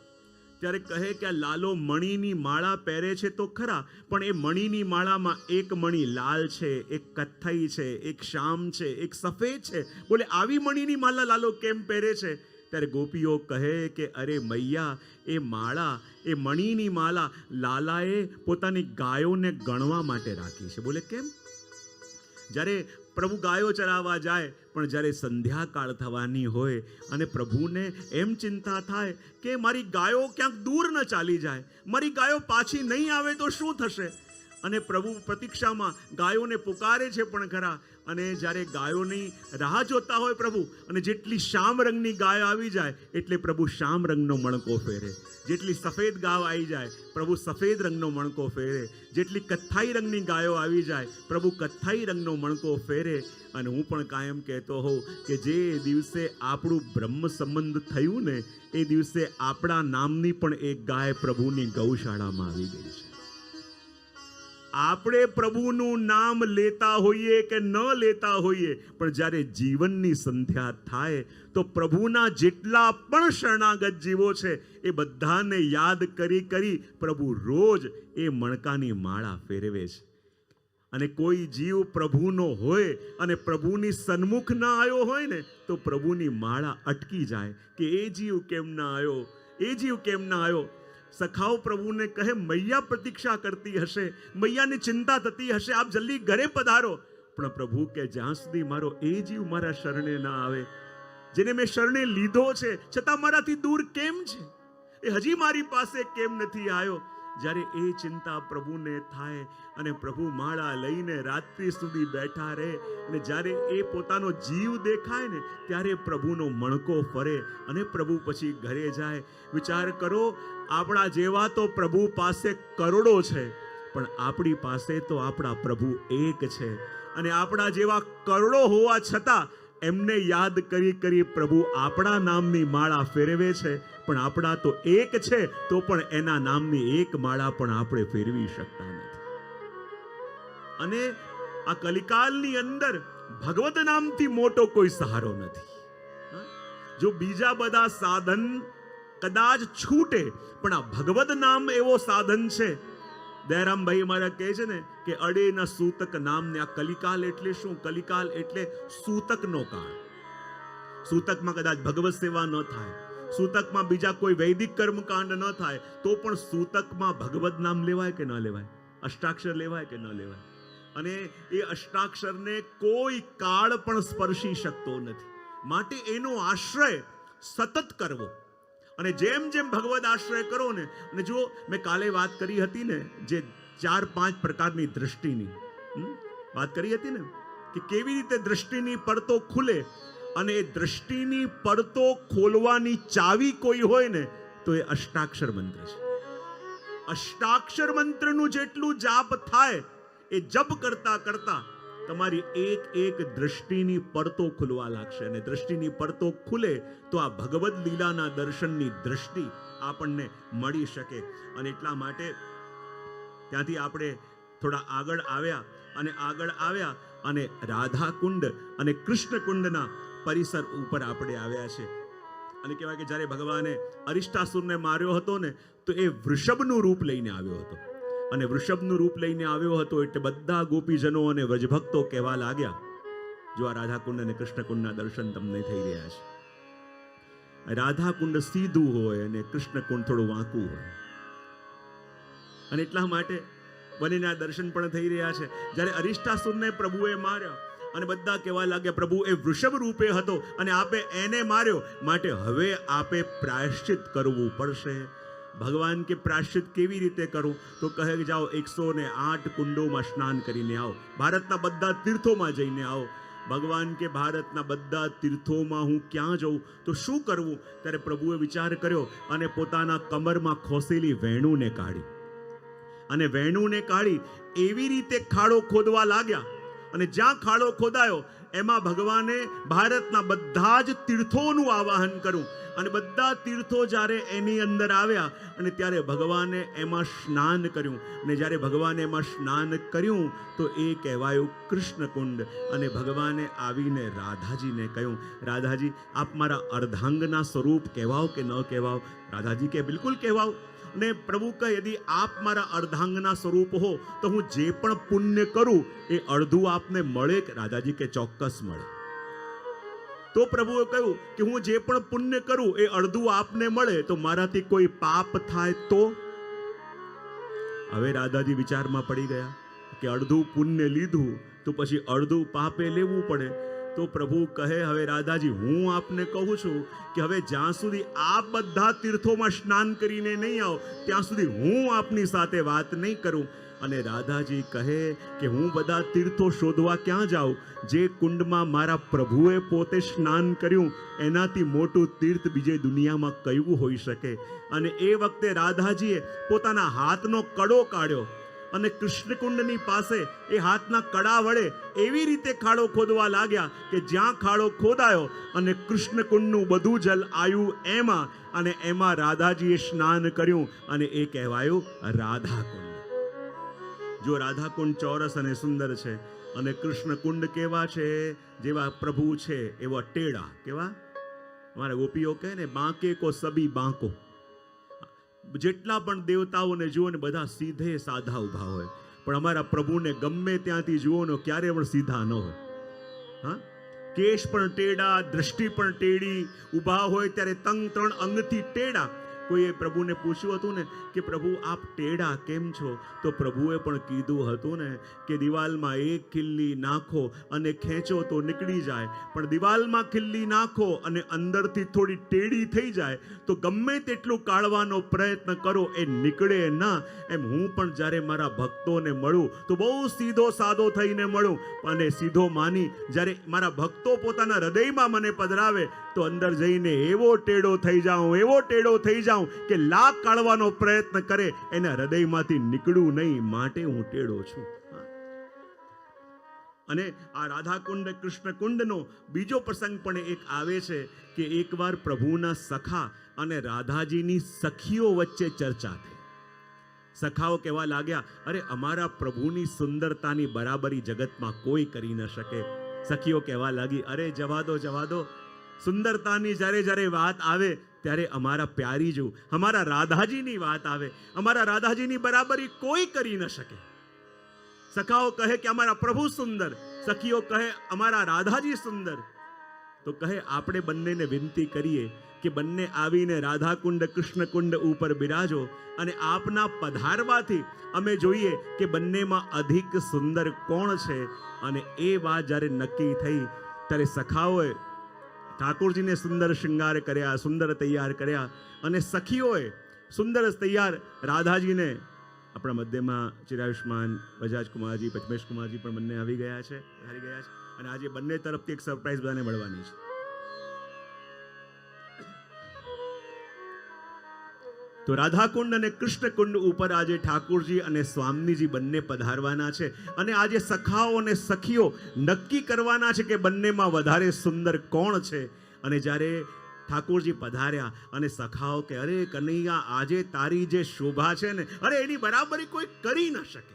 ત્યારે કહે કે આ લાલો મણીની માળા પહેરે છે તો ખરા, પણ એ મણીની માળામાં એક મણી લાલ છે, એક કથ્થઈ છે, એક શ્યામ છે, એક સફેદ છે. બોલે આવી મણીની માળા લાલો કેમ પહેરે છે? ત્યારે ગોપીઓ કહે કે અરે મૈયા, એ માળા, એ મણીની માળા લાલાએ પોતાની ગાયોને ગણવા માટે રાખી છે. બોલે કેમ? જ્યારે પ્રભુ ગાયો ચરાવવા જાય પણ જ્યારે સંધ્યાકાળ થવાની હોય અને પ્રભુને એમ ચિંતા થાય કે મારી ગાયો ક્યાંક દૂર ન ચાલી જાય, મારી ગાયો પાછી નહીં આવે તો શું થશે? અને પ્રભુ પ્રતીક્ષામાં ગાયોને પુકારે છે પણ ખરા. અને જ્યારે ગાયોની રાહ જોતા હોય પ્રભુ, અને જેટલી શ્યામ રંગની ગાય આવી જાય એટલે પ્રભુ શ્યામ રંગનો મણકો ફેરે, જેટલી સફેદ ગાય આવી જાય પ્રભુ સફેદ રંગનો મણકો ફેરે, જેટલી કથ્થાઈ રંગની ગાયો આવી જાય પ્રભુ કથ્થાઈ રંગનો મણકો ફેરે. અને હું પણ કાયમ કહેતો હોઉં કે જે દિવસે આપણું બ્રહ્મ સંબંધ થયું ને એ દિવસે આપણા નામની પણ એક ગાય પ્રભુની ગૌશાળામાં આવી ગઈ છે. આપણે પ્રભુનું નામ લેતા હોઈએ કે ન લેતા હોઈએ પણ જ્યારે જીવનની સંધ્યા થાય તો પ્રભુના જેટલા પણ શરણાગત જીવો છે એ બધાને યાદ કરી કરી પ્રભુ રોજ એ મણકાની માળા ફેરવે છે. અને કોઈ જીવ પ્રભુનો હોય અને પ્રભુની સન્મુખ ના આવ્યો હોય ને તો પ્રભુની માળા અટકી જાય કે એ જીવ કેમ ના આવ્યો, એ જીવ કેમ ના આવ્યો. સખાઓ પ્રભુને કહે મૈયા પ્રતીક્ષા કરતી હશે, મૈયાની ચિંતા થતી હશે, આપ જલ્દી ઘરે પધારો. પણ પ્રભુ કે જ્યાં સુધી મારો એ જીવ મારા શરણે ના આવે, જેને મેં શરણે લીધો છે છતાં મારાથી દૂર કેમ છે, એ હજી મારી પાસે કેમ નથી આવ્યો. જ્યારે એ ચિંતા પ્રભુને થાય અને પ્રભુ માળા લઈને રાત્રિ સુધી બેઠા રહે અને જ્યારે એ પોતાનો જીવ દેખાય ને ત્યારે પ્રભુનો મણકો ફરે અને પ્રભુ પછી ઘરે જાય. વિચાર કરો, આપણા જેવા તો પ્રભુ પાસે કરોડો છે પણ આપણી પાસે તો આપણા પ્રભુ એક છે. અને આપણા જેવા કરોડો હોવા છતાં એમને યાદ કરી કરી પ્રભુ આપણા નામની માળા ફેરવે છે. પણ આપણા તો એક છે તો પણ એના નામની એક માળા પણ આપણે ફેરવી શકતા નથી. અને આ કલિકાલની અંદર ભગવત નામથી મોટો કોઈ સહારો નથી. જો બીજા બધા સાધન કદાચ છૂટે પણ આ ભગવત નામ એવો સાધન છે દયારામભાઈ મારા કહે છે ને કે અડે ન સૂતક નામને. આ કલિકાલ એટલે શું? કલિકાલ એટલે સૂતકનો કાળ. સૂતકમાં કદાચ ભગવત સેવા ન થાય, સૂતકમાં બીજા કોઈ વૈદિક કર્મકાંડ ન થાય, તો પણ સૂતકમાં ભગવત નામ લેવાય કે ન લેવાય? અષ્ટાક્ષર લેવાય કે ન લેવાય? અને એ અષ્ટાક્ષરને કોઈ કાળ પણ સ્પર્શી શકતો નથી. માટે એનો આશ્રય સતત કરવો. અને જેમ જેમ ભગવદ આશ્રય કરો ને, અને જો મેં કાલે વાત કરી હતી ને, જે 4-5 પ્રકારની દ્રષ્ટિની વાત કરી હતી ને, કે કેવી રીતે દ્રષ્ટિની પડતો ખુલે, અને એ દ્રષ્ટિની પડતો ખોલવાની ચાવી કોઈ હોય ને તો એ અષ્ટાક્ષર મંત્ર છે. અષ્ટાક્ષર મંત્રનું જેટલું જાપ થાય, એ જપ કરતા કરતા તમારી એક એક દ્રષ્ટિની પડતો ખુલવા લાગશે. અને દ્રષ્ટિની પડતો ખુલે તો આ ભગવદ લીલાના દર્શનની દ્રષ્ટિ આપણને મળી શકે. અને એટલા માટે ત્યાંથી આપણે થોડા આગળ આવ્યા અને રાધાકુંડ અને કૃષ્ણકુંડના પરિસર ઉપર આપણે આવ્યા છે. અને કહેવાય કે જ્યારે ભગવાને અરિષ્ટાસુરને માર્યો હતો ને, તો એ વૃષભનું રૂપ લઈને આવ્યો હતો. અને વૃષભનું રૂપ લઈને આવ્યો હતો એટલે બધા ગોપીજનો અને વ્રજભક્તો કહેવા લાગ્યા, જો આ રાધાકુંડ અને કૃષ્ણકુંડના દર્શન તમને થઈ રહ્યા છે. રાધાકુંડ સીધું હોય અને કૃષ્ણકુંડ થોડું વાંકું હોય. અને એટલા માટે બંનેના દર્શન પણ થઈ રહ્યા છે. જ્યારે અરિષ્ટાસુરને પ્રભુએ માર્યા અને બધા કહેવા લાગ્યા, પ્રભુ એ વૃષભ રૂપે હતો અને આપે એને માર્યો, માટે હવે આપે પ્રાયશ્ચિત કરવું પડશે. ભગવાન કે પ્રાયશ્ચિત કેવી રીતે કરું? તો કહે કે જાઓ 108 કુંડોમાં સ્નાન કરીને આવો, ભારતના બધા તીર્થોમાં જઈને આવો. ભગવાન કે ભારતના બધા તીર્થોમાં હું ક્યાં જઉં, તો શું કરવું? ત્યારે પ્રભુએ વિચાર કર્યો અને પોતાના કમરમાં ખોસેલી વેણુને કાઢી, અને વેણુને કાઢી એવી રીતે ખાડો ખોદવા લાગ્યા. અને જ્યાં ખાડો ખોદાયો એમાં ભગવાને ભારતના બધા જ તીર્થોનું આવાહન કર્યું. અને બધા તીર્થો જ્યારે એની અંદર આવ્યા અને ત્યારે ભગવાને એમાં સ્નાન કર્યું. અને જ્યારે ભગવાને એમાં સ્નાન કર્યું તો એ કહેવાયું કૃષ્ણકુંડ. અને ભગવાને આવીને રાધાજીને કહ્યું, રાધાજી આપ મારા અર્ધાંગના સ્વરૂપ કહેવાઓ કે ન કહેવાઓ? રાધાજી કે બિલકુલ કહેવાઓ. ને પ્રભુ કહે, યદિ આપ મારા અર્ધાંગના સ્વરૂપ હો તો હું જે પણ પુણ્ય કરું એ અડધું આપને મળે કે? રાધાજી કે ચોક્કસ મળે. તો પ્રભુએ કહ્યું કે હું જે પણ પુણ્ય કરું એ અડધું આપને મળે, તો મારાથી કોઈ પાપ થાય તો? હવે રાધાજી વિચારમાં પડી ગયા કે અડધું પુણ્ય લીધું તો પછી અડધું પાપે લેવું પડે. તો પ્રભુ કહે, હવે રાધાજી હું આપને કહું છું કે હવે જ્યાં સુધી આપ બધા તીર્થોમાં સ્નાન કરીને નહીં આવો ત્યાં સુધી હું આપની સાથે વાત નહીં કરું. અને રાધાજી કહે કે હું બધા તીર્થો શોધવા ક્યાં જાઉં? જે કુંડમાં મારા પ્રભુએ પોતે સ્નાન કર્યું એનાથી મોટું તીર્થ બીજે દુનિયામાં કયું હોઈ શકે? અને એ વખતે રાધાજીએ પોતાના હાથનો કડો કાઢ્યો અને કૃષ્ણકુંડની પાસે એ હાથના કડા વડે એવી રીતે ખાડો ખોદવા લાગ્યા કે જ્યાં ખાડો ખોદાયો અને કૃષ્ણકુંડનું બધું જલ આવ્યું એમાં, અને એમાં રાધાજીએ સ્નાન કર્યું અને એ કહેવાયું રાધાકુંડ. જો રાધાકુંડ ચોરસ અને સુંદર છે અને કૃષ્ણકુંડ કેવા છે? જેવા પ્રભુ છે એવા ટેડા. કેવા? અમારા ગોપીઓ કહે ને, બાંકે કો સબી બાંકો. જેટલા પણ દેવતાઓને જુઓ ને બધા સીધે સાધા ઊભા હોય, પણ અમારા પ્રભુને ગમે ત્યાંથી જુઓ ને ક્યારે પણ સીધા ન હોય. હા, કેશ પણ ટેડા, દ્રષ્ટિ પણ ટેડી, ઊભા હોય ત્યારે તંગ 3 અંગથી ટેડા. કોઈએ પ્રભુને પૂછ્યું હતું ને કે પ્રભુ આપ ટેડા કેમ છો? તો પ્રભુએ પણ કીધું હતું ને કે દિવાલમાં એક ખિલ્લી નાખો અને ખેંચો તો નીકળી જાય, પણ દિવાલમાં ખિલ્લી નાખો અને અંદરથી થોડી ટેડી થઈ જાય તો ગમે તેટલું કાઢવાનો પ્રયત્ન કરો એ નીકળે ના. એમ હું પણ જ્યારે મારા ભક્તોને મળું તો બહુ સીધો સાદો થઈને મળું, અને સીધો માની જ્યારે મારા ભક્તો પોતાના હૃદયમાં મને પધરાવે તો અંદર જઈને એવો ટેડો થઈ જાઉં કે લાખ કાઢવાનો પ્રયત્ન કરે એના હૃદયમાંથી નીકળવું નહીં, માટે હું ટેડો છું. અને આ રાધાકુંડ કૃષ્ણકુંડનો બીજો પ્રસંગ પણ એક આવે છે કે એકવાર પ્રભુના સખા અને રાધાજીની સખીઓ વચ્ચે ચર્ચા થઈ. સખાઓ કહેવા લાગ્યા, અરે અમારા પ્રભુની સુંદરતાની બરાબરી જગતમાં કોઈ કરી ન શકે. સખીઓ કહેવા લાગી, અરે જવા દો, સુંદરતાની જ્યારે જ્યારે વાત આવે ત્યારે અમારા પ્યારીજુ, અમારા રાધાજીની વાત આવે, અમારા રાધાજીની બરાબરી કોઈ કરી ન શકે. સખાઓ કહે કે અમારા પ્રભુ સુંદર, સખીઓ કહે અમારા રાધાજી સુંદર. તો કહે આપણે બંનેને વિનંતી કરીએ કે બંને આવીને રાધાકુંડ કૃષ્ણકુંડ ઉપર બિરાજો, અને આપના પધારવાથી અમે જોઈએ કે બંનેમાં અધિક સુંદર કોણ છે. અને એ વાત જ્યારે નક્કી થઈ ત્યારે સખાઓએ ઠાકોરજીને સુંદર શૃંગાર કર્યા, સુંદર તૈયાર કર્યા, અને સખીઓએ સુંદર તૈયાર રાધાજીને. આપણા મધ્યમાં ચિરાયુષ્માન બજાજ કુમારજી, પચમેશ કુમારજી પણ બંને આવી ગયા છે, હારી ગયા છે. અને આજે બંને તરફથી એક સરપ્રાઈઝ બધાને મળવાની છે. તો રાધાકુંડ અને કૃષ્ણકુંડ ઉપર આજે ઠાકોરજી અને સ્વામીજી બંને પધારવાના છે. અને આજે સખાઓ અને સખીઓ નક્કી કરવાના છે કે બંનેમાં વધારે સુંદર કોણ છે. અને જ્યારે ઠાકોરજી પધાર્યા અને સખાઓ કે અરે કનૈયા, આજે તારી જે શોભા છે ને, અરે એની બરાબરી કોઈ કરી ન શકે.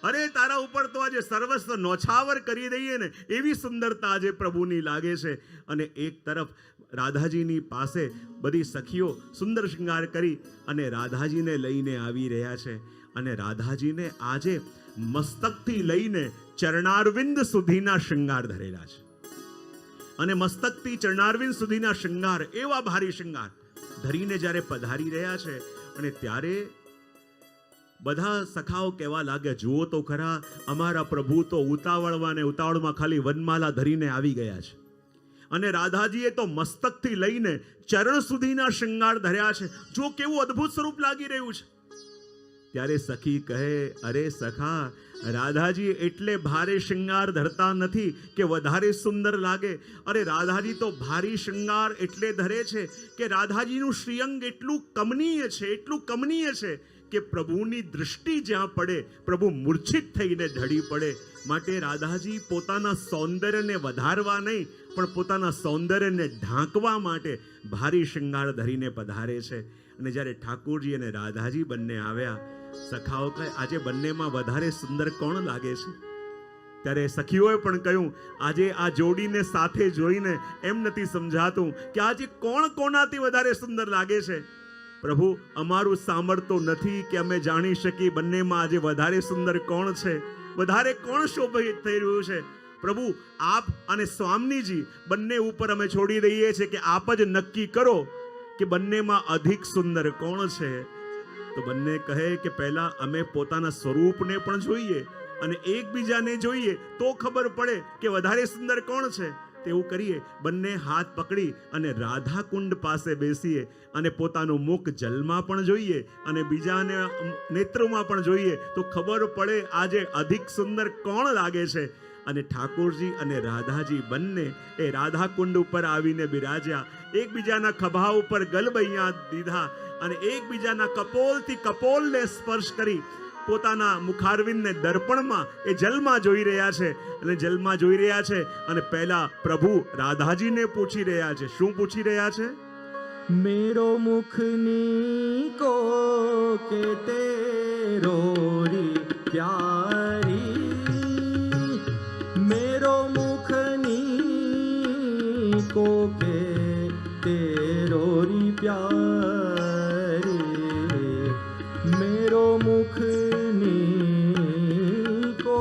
અરે તારા ઉપર તો આજે સર્વસ્વ નોછાવર કરી દઈએ ને એવી સુંદરતા આજે પ્રભુની લાગે છે. અને એક તરફ રાધાજીની પાસે બધી સખીઓ સુંદર શૃંગાર કરી અને રાધાજીને લઈને આવી રહ્યા છે. અને રાધાજીને આજે મસ્તકથી લઈને ચરણારવિંદ સુધીના શૃંગાર ધરેલા છે. અને મસ્તકથી ચરણારવિંદ સુધીના શૃંગાર, એવા ભારી શૃંગાર ધરીને જ્યારે પધારી રહ્યા છે. અને ત્યારે બધા સખાઓ કહેવા લાગ્યા, જુઓ તો ખરા, અમારા પ્રભુ તો ઉતાવળમાં ખાલી વનમાલા ધરીને આવી ગયા છે. અને રાધાજીએ તો મસ્તકથી લઈને ચરણ સુધીના શૃંગાર ધર્યા છે. જો કેવું અદ્ભુત સ્વરૂપ લાગી રહ્યું છે. ત્યારે સખી કહે, અરે સખા, રાધાજી એટલે ભારે શૃંગાર ધરતા નથી કે વધારે સુંદર લાગે. અરે રાધાજી તો ભારી શૃંગાર એટલે ધરે છે કે રાધાજીનું શ્રીઅંગ એટલું કમનીય છે, એટલું કમનીય છે કે પ્રભુની દૃષ્ટિ જ્યાં પડે પ્રભુ મૂર્છિત થઈને ઢળી પડે. માટે રાધાજી પોતાના સૌંદર્યને વધારવા નહીં, પણ પોતાના સૌંદર્યને ઢાંકવા માટે ભારી શૃંગાર ધરીને પધારે છે. અને જ્યારે ઠાકોરજી અને રાધાજી બંને આવ્યા, સખાઓ કહે, આજે બંનેમાં વધારે સુંદર કોણ લાગે છે? ત્યારે સખીઓએ પણ કહ્યું, આજે આ જોડીને સાથે જોઈને એમ નથી સમજાતું કે આજે કોણ કોનાથી વધારે સુંદર લાગે છે. પ્રભુ, અમારું સામર્થ્ય નથી કે અમે જાણી શકીએ બંનેમાં આજે વધારે સુંદર કોણ છે, વધારે કોણ શોભિત થઈ રહ્યું છે. પ્રભુ, આપ અને સ્વામીજી બંને ઉપર અમે છોડી દઈએ છીએ કે આપ જ નક્કી કરો કે બંનેમાં અધિક સુંદર કોણ છે. તો બંને કહે કે પહેલા અમે પોતાના સ્વરૂપને પણ જોઈએ અને એકબીજાને જોઈએ તો ખબર પડે કે વધારે સુંદર કોણ છે. તેવું કરીએ, બંને હાથ પકડી અને રાધાકુંડ પાસે બેસીએ અને પોતાનું મુખ જલમાં પણ જોઈએ અને બીજાને નેત્રોમાં પણ જોઈએ તો ખબર પડે આજે અધિક સુંદર કોણ લાગે છે. અને ઠાકોરજી અને રાધાજી બંને એ રાધાકુંડ ઉપર આવીને બિરાજ્યા. એકબીજાના ખભા ઉપર ગલબૈયા દીધા અને એકબીજાના કપોલથી કપોલને સ્પર્શ કરી પોતાના મુખારવિંદને દર્પણમાં એ જલમાં જોઈ રહ્યા છે. અને જલમાં જોઈ રહ્યા છે અને પહેલા પ્રભુ રાધાજીને પૂછી રહ્યા છે. શું પૂછી રહ્યા છે? मेरो मुखनी को के तेरो री प्यारी, मेरो मुखनी को के तेरो री प्यारी, मेरो मुखनी को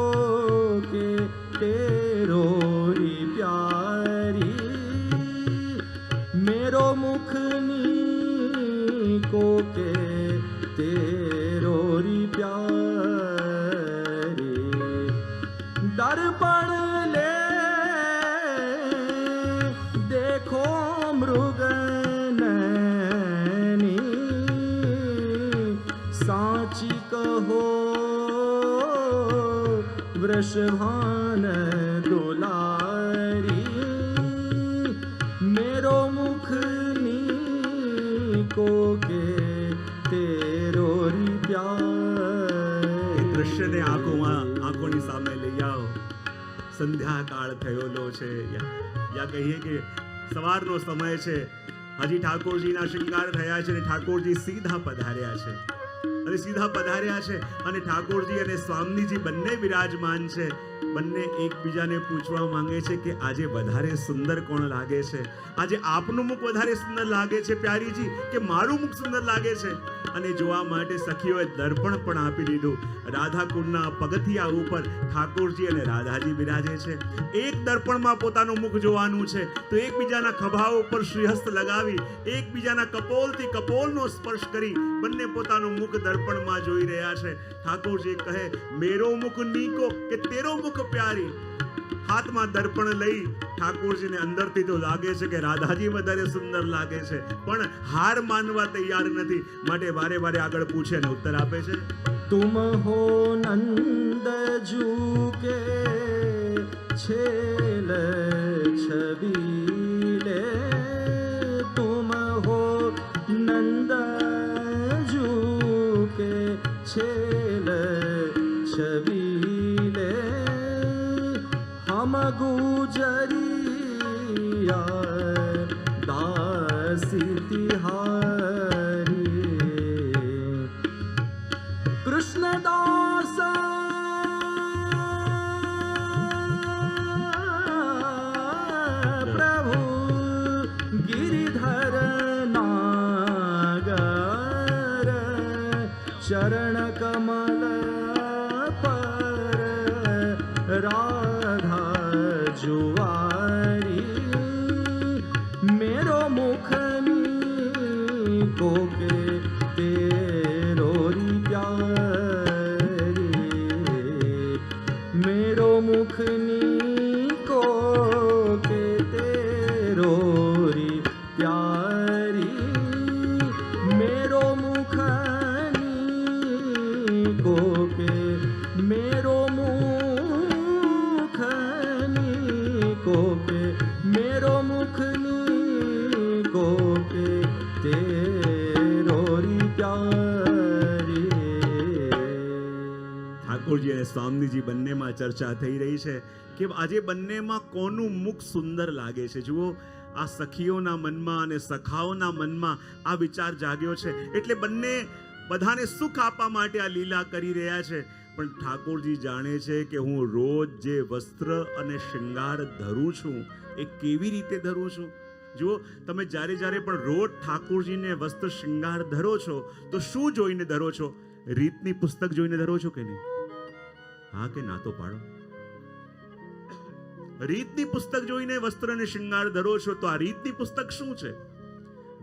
के तेरो री प्यारी, मेरो मुखनी को के तेरो री प्यारी, दर्पण ले देखो मृगनयनी, साची कहो वृषभान दुलारी, मेरो मुखनी को के तेरो री प्यारी. દૃશ્યને આંખોની સામે લઈ આવો. સંધ્યાકાળ થયેલો છે, યા કહીએ કે સવારનો સમય છે. હજી ઠાકોરજીના શૃંગાર થયા છે અને ઠાકોરજી સીધા પધાર્યા છે. અને સીધા પધાર્યા છે અને ઠાકોરજી અને સ્વામીજી બંને વિરાજમાન છે. બંને એકબીજાને પૂછવા માંગે છે કે આજે વધારે સુંદર કોણ લાગે છે? આજે આપનું મુખ વધારે સુંદર લાગે છે પ્યારીજી કે મારું મુખ સુંદર લાગે છે? અને જોવા માટે સખીઓએ દર્પણ પણ આપી દીધું. રાધા કુંડના પગથિયા ઉપર ઠાકોરજી અને રાધાજી બિરાજે છે. એક દર્પણમાં પોતાનું મુખ જોવાનું છે તો એકબીજાના ખભા ઉપર શ્રીહસ્ત લગાવી એકબીજાના કપોલથી કપોલનો સ્પર્શ કરી બંને પોતાનું મુખ દર્પણમાં જોઈ રહ્યા છે. ઠાકોરજી કહે, મેરો મુખ નીકો કે તેરો મુખ પ્યારી. હાથમાં દર્પણ લઈ ઠાકોરજીને અંદરથી તો લાગે છે કે રાધાજી વધારે સુંદર લાગે છે, પણ હાર માનવા તૈયાર નથી. માટે વારે વારે આગળ પૂછે અને ઉત્તર આપે છે. तुम हो नंद जू के छेल छबीले, तुम हो नंद जू के छेल छबीले, हम गुजरिया दासी तिहारी, कृष्णदास प्रभु गिरिधर नागर, चरण कमल पर राधा जुआरी, मेरो मुख को के तेरो री प्यारी, मेरो मुख को के तेरो री प्यारी, मेरो मुख को के मेरो मुख को के मेरो मुख को के तेरो री प्यारी. ઠાકોરજી અને સ્વામીજી બંનેમાં ચર્ચા થઈ રહી છે કે આજે બંનેમાં કોનું મુખ સુંદર લાગે છે. જુઓ, આ સખીઓના મનમાં અને સખાઓના મનમાં આ વિચાર જાગ્યો છે. એટલે બંને બધાને સુખ આપવા માટે આ લીલા કરી રહ્યા છે. પણ ઠાકોરજી જાણે છે કે હું રોજ જે વસ્ત્ર અને શૃંગાર ધરું છું એ કેવી રીતે ધરું છું. જુઓ, તમે જ્યારે જ્યારે પણ રોજ ઠાકોરજીને વસ્ત્ર શૃંગાર ધરો છો તો શું જોઈને ધરો છો? રીતની પુસ્તક જોઈને ધરો છો કે નહીં? હા કે ના તો પાડો. રીતની પુસ્તક જોઈને વસ્ત્ર અને શૃંગાર ધરો છો તો આ રીતની પુસ્તક શું છે?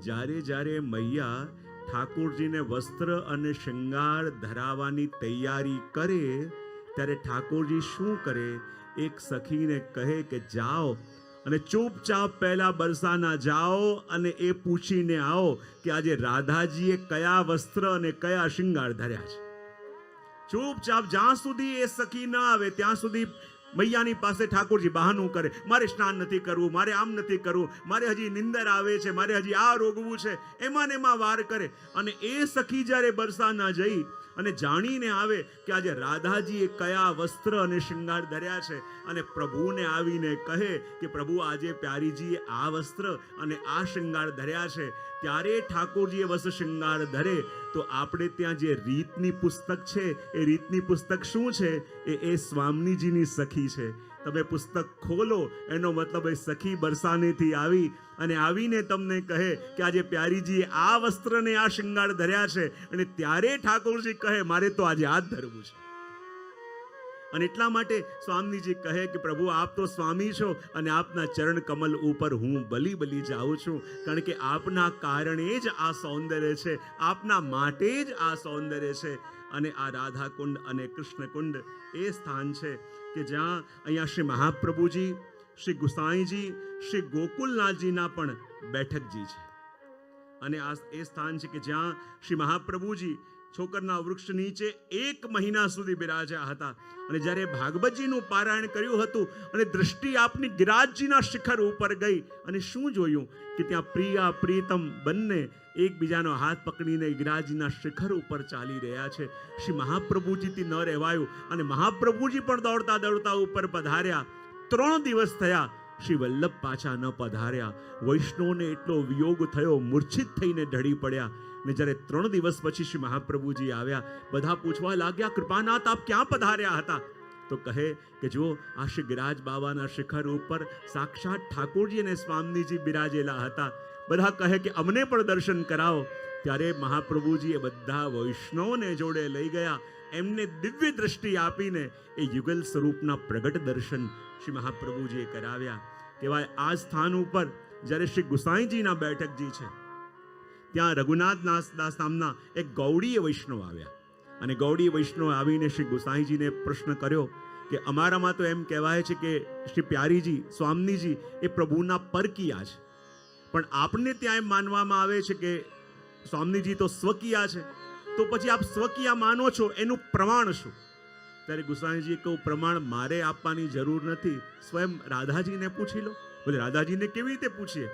જ્યારે જ્યારે મૈયા ઠાકોરજીને વસ્ત્ર અને શૃંગાર ધરાવવાની તૈયારી કરે ત્યારે ઠાકોરજી શું કરે? એક સખીને કહે કે જાઓ અને ચૂપચાપ પહેલા બરસાના જાઓ અને એ પૂછીને આવો કે આજે રાધાજીએ કયા વસ્ત્ર અને કયા શૃંગાર ધર્યા છે. ચૂપચાપ જ્યાં સુધી એ સખી ન આવે ત્યાં સુધી મૈયાની પાસે ઠાકોરજી બહાનું કરે, મારે સ્નાન નથી કરવું, મારે આમ નથી કરવું, મારે હજી નિંદર આવે છે, મારે હજી આ રોગવું છે, એમાં ને એમાં વાર કરે. અને એ સખી જ્યારે બરસાના જઈ અને જાણીને આવે કે આજે રાધાજીએ કયા વસ્ત્ર અને શૃંગાર ધર્યા છે અને પ્રભુને આવીને કહે કે પ્રભુ આજે પ્યારીજીએ આ વસ્ત્ર અને આ શૃંગાર ધર્યા છે, ત્યારે ઠાકોરજીએ વસ્ત્ર શૃંગાર ધરે તો આપણે ત્યાં જે રીતની પુસ્તક છે એ રીતની પુસ્તક શું છે? એ સ્વામીજીની સખી છે. તમે પુસ્તક ખોલો એનો મતલબ એ સખી બરસાનેથી આવી અને આવીને તમને કહે કે આજે પ્યારીજીએ આ વસ્ત્ર ને આ શૃંગાર ધર્યા છે અને ત્યારે ઠાકોરજી કહે મારે તો આજે આ જ ધરવું છે. અને એટલા માટે સ્વામીજી કહે કે પ્રભુ આપ તો સ્વામી છો અને આપના ચરણ કમલ ઉપર હું બલી બલી જાઉં છું, કારણ કે આપના કારણે જ આ સૌંદર્ય છે, આપના માટે જ આ સૌંદર્ય છે. અને આ રાધાકુંડ અને કૃષ્ણકુંડ એ સ્થાન છે કે જ્યાં અહીંયા શ્રી મહાપ્રભુજી, શ્રી ગુસાઈજી, શ્રી ગોકુલનાથજીના પણ બેઠકજી છે. અને આ એ સ્થાન છે કે જ્યાં શ્રી મહાપ્રભુજી છોકરના વૃક્ષ નીચે 1 મહિના સુધી બિરાજ્યા હતા. અને જ્યારે ભાગવતજીનું પારાયણ કર્યું હતું અને દૃષ્ટિ આપની ગિરાજજીના શિખર ઉપર ગઈ અને શું જોયું કે ત્યાં પ્રિયા પ્રીતમ બંને એકબીજાનો હાથ પકડીને ગિરાજજીના શિખર ઉપર ચાલી રહ્યા છે. શ્રી મહાપ્રભુજીથી ન રહેવાયું અને મહાપ્રભુજી પણ દોડતા દોડતા ઉપર પધાર્યા. 3 દિવસ થયા, શ્રી વલ્લભ પાછા ન પધાર્યા. વૈષ્ણવને એટલો વિયોગ થયો, મૂર્છિત થઈને ઢળી પડ્યા. ને જ્યારે 3 દિવસ પછી શ્રી મહાપ્રભુજી આવ્યા, બધા પૂછવા લાગ્યા કૃપાનાથ આપ ક્યાં પધાર્યા હતા? તો તો કહે કે જો આ શ્રી ગિરાજ બાબાના શિખર ઉપર સાક્ષાત ઠાકોરજી અને સ્વામીજી બિરાજેલા હતા. બધા કહે કે અમને પણ દર્શન કરાવો. ત્યારે મહાપ્રભુજી એ બધા વૈષ્ણવને જોડે લઈ ગયા. એમને દિવ્ય દ્રષ્ટિ આપીને એ યુગલ સ્વરૂપના પ્રગટ દર્શન શ્રી મહાપ્રભુજીએ કરાવ્યા. કહેવાય આ સ્થાન ઉપર જ્યારે શ્રી ગુસાઈજીના બેઠકજી છે, ત્યાં રઘુનાથ દાસ નામના એક ગૌડીય વૈષ્ણવ આવ્યા. અને ગૌડી વૈષ્ણવ આવીને શ્રી ગુસાઈજીને પ્રશ્ન કર્યો કે અમારામાં તો એમ કહેવાય છે કે શ્રી પ્યારીજી સ્વામીજી એ પ્રભુના પરકિયા છે, પણ આપને ત્યાં એમ માનવામાં આવે છે કે સ્વામીજી તો સ્વકિયા છે, તો પછી આપ સ્વકિયા માનો છો, એનું પ્રમાણ શું? ત્યારે ગુસાઈજીએ કહ્યું પ્રમાણ મારે આપવાની જરૂર નથી, સ્વયં રાધાજીને પૂછી લો. બોલે રાધાજીને કેવી રીતે પૂછીએ?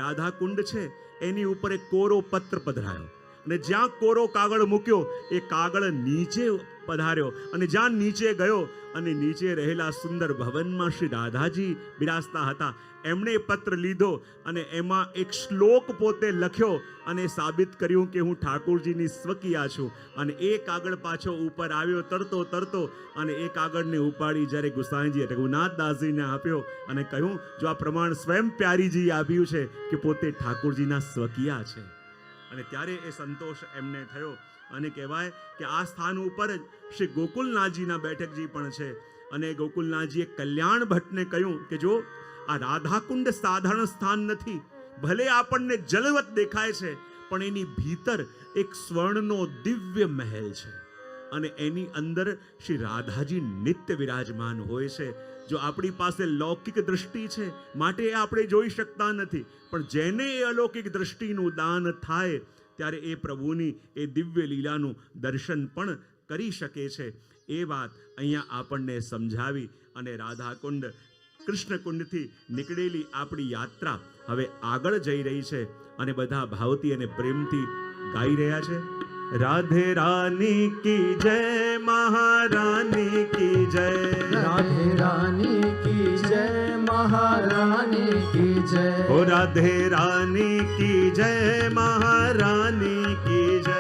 રાધા કુંડ છે, એની ઉપર એક કોરો પત્ર પધરાયો અને જ્યાં કોરો કાગળ મૂક્યો એ કાગળ નીચે પધાર્યો અને જ્યાં નીચે ગયો અને નીચે રહેલા સુંદર ભવનમાં શ્રી રાધાજી બિરાજતા હતા. એમણે પત્ર લીધો અને એમાં એક શ્લોક પોતે લખ્યો અને સાબિત કર્યું કે હું ઠાકોરજીની સ્વકિયા છું. અને એ કાગળ પાછો ઉપર આવ્યો તરતો અને એ કાગળને ઉપાડી જ્યારે ગુસાઈજી રઘુનાથ દાસજીને આપ્યો અને કહ્યું જો આ પ્રમાણ સ્વયં પ્યારીજી આપ્યું છે કે પોતે ઠાકોરજીના સ્વકિયા છે. અને ત્યારે એ સંતોષ એમને થયો. અને કહેવાય કે આ સ્થાન ઉપર જ શ્રી ગોકુલનાથજીના બેઠકજી પણ છે. અને ગોકુલનાથજીએ કલ્યાણ ભટ્ટને કહ્યું કે જો આ રાધાકુંડ સાધારણ સ્થાન નથી, ભલે આપણને જલવત દેખાય છે, પણ એની ભીતર એક સ્વર્ણનો દિવ્ય મહેલ છે અને એની અંદર શ્રી રાધાજી નિત્ય વિરાજમાન હોય છે. જો આપણી પાસે લૌકિક દ્રષ્ટિ છે માટે આપણે જોઈ શકતા નથી, પણ જેને એ અલૌકિક દ્રષ્ટિનું દાન થાય ત્યારે એ પ્રભુની એ દિવ્ય લીલાનું દર્શન પણ કરી શકે છે. એ વાત અહીંયા આપણને સમજાવી અને રાધાકુંડ કૃષ્ણકુંડથી નીકળેલી આપણી યાત્રા હવે આગળ જઈ રહી છે અને બધા ભાવથી અને પ્રેમથી ગાઈ રહ્યા છે. રાધે રાની કી જય, મહારાની કી જય. રાધે રાની કી જય, મહારાની કી જય. ઓ રાધે રાની કી જય, મહારાની કી જય.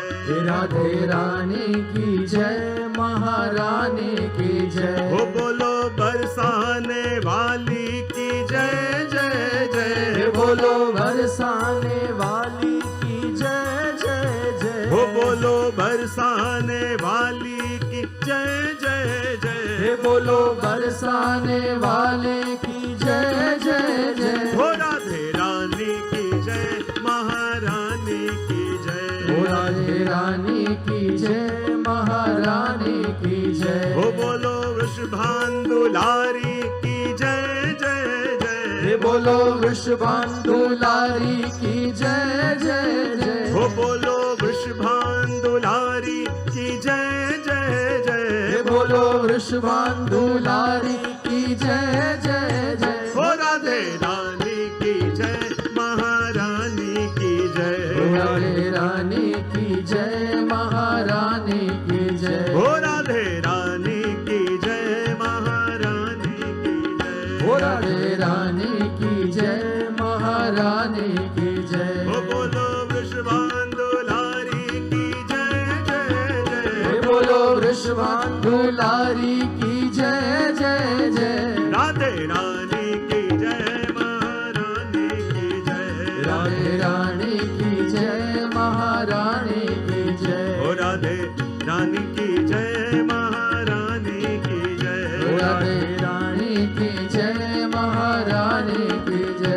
રાધે રાની કી જય, મહારાની કી જય. ઓ બોલો બરસાને વાલી કી જય જય જય. બોલો બરસાને વાલી કી જય જય જય. ઓ બોલો બરસાને વાલી કી જય જય જય. બોલો બરસાને વાલે કી જય જય જય. ઓ રાધે રાની કી જય, મહારાની કી જય. ઓ રાધે રાની કી જય, મહારાની કી જય. ઓ બોલો વૃષભાંદુલારી કી જય જય જય. બોલો વૃષભાંદુલારી કી જય જય જય. ઓ બોલો વૃષભાંદુલારી કી જય જય જય. બોલો વૃષભાંદુલારી કી જય જય જય. ઓ રાધે રાની કી જય, મહારાની કી જય. રાધે રાની કી જય, મહારાની કી જય. ઓ રાધે રાની કી જય, મહારાની કી જય. ઓ રાધે રાની કી જય, મહારાની કી જય. ઓ બોલો વૃષભાંદુલારી કી જય જય જય. બોલો વૃષભાંદુલારી કી જય જય જય. રાધે રાની કી જય, મહારાની કી જય. રાધે રાની કી જય, મહારાની કી જય. ઓ રાધે રાની કી જય, મહારાની કી જય. રાધે રાની કી જય, મહારાની કી જય.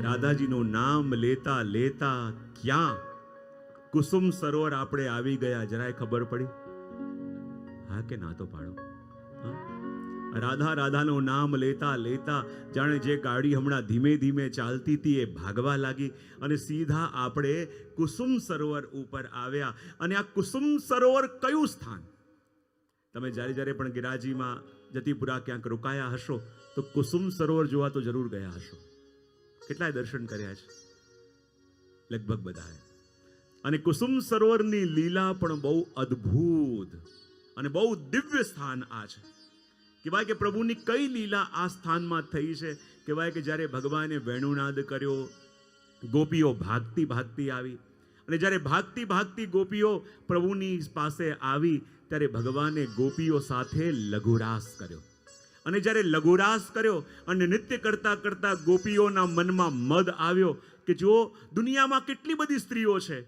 રાધાજીનું નામ લેતા લેતા ક્યાં કુસુમ સરોવર આપણે આવી ગયા, જરાય ખબર પડી? હા કે ના તો પાડો. હા? રાધા રાધાનું નામ લેતા લેતા જાણે જે ગાડી હમણાં ધીમે ધીમે ચાલતી હતી એ ભાગવા લાગી અને સીધા આપણે કુસુમ સરોવર ઉપર આવ્યા. અને આ કુસુમ સરોવર કયું સ્થાન? તમે જ્યારે જ્યારે પણ ગિરાજીમાં જતીપુરા ક્યાંક રોકાયા હશો તો કુસુમ સરોવર જોવા તો જરૂર ગયા હશો. કેટલાય દર્શન કર્યા છે? લગભગ બધાએ. અને કુસુમ સરોવરની લીલા પણ બહુ અદ્ભુત અને બહુ દિવ્ય સ્થાન આ છે. કહેવાય કે પ્રભુની કઈ લીલા આ સ્થાનમાં થઈ છે? કહેવાય કે જ્યારે ભગવાને વેણુનાદ કર્યો, ગોપીઓ ભાગતી ભાગતી આવી અને જ્યારે ભાગતી ભાગતી ગોપીઓ પ્રભુની પાસે આવી ત્યારે ભગવાને ગોપીઓ સાથે લઘુરાસ કર્યો. અને જ્યારે લઘુરાસ કર્યો અને નૃત્ય કરતા કરતા ગોપીઓના મનમાં મદ આવ્યો કે જો દુનિયામાં કેટલી બધી સ્ત્રીઓ છે,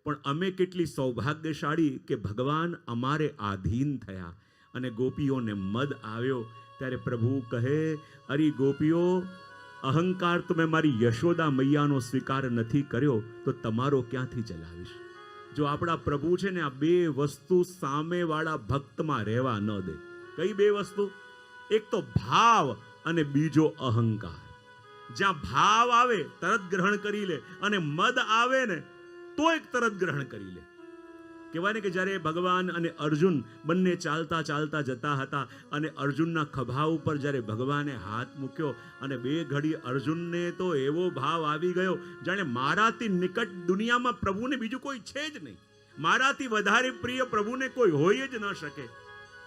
પણ અમે કેટલી સૌભાગ્યશાળી કે ભગવાન અમારે આધીન થયા. અને ગોપીઓને મદ આવ્યો ત્યારે પ્રભુ કહે, અરે ગોપીઓ, અહંકાર તો મેં મારી યશોદા મૈયાનો સ્વીકાર નથી કર્યો તો તમારો ક્યાંથી ચલાવીશ. જો આપણા પ્રભુ છે ને, આ બે વસ્તુ સામેવાળા ભક્તમાં રહેવા ન દે. કઈ બે વસ્તુ? એક તો ભાવ અને બીજો અહંકાર. જ્યાં ભાવ આવે તરત ગ્રહણ કરી લે, અને મદ આવે ને તો એક તરત ગ્રહણ કરી લે. કહેવાય ને કે જ્યારે ભગવાન અને અર્જુન બંને ચાલતા ચાલતા જતા હતા અને અર્જુનના ખભા ઉપર જ્યારે ભગવાને હાથ મૂક્યો અને બે ઘડી અર્જુનને તો એવો ભાવ આવી ગયો જાણે મારાથી નિકટ દુનિયામાં પ્રભુને બીજું કોઈ છે જ નહીં. મારાથી વધારે પ્રિય પ્રભુને કોઈ હોય જ ન શકે.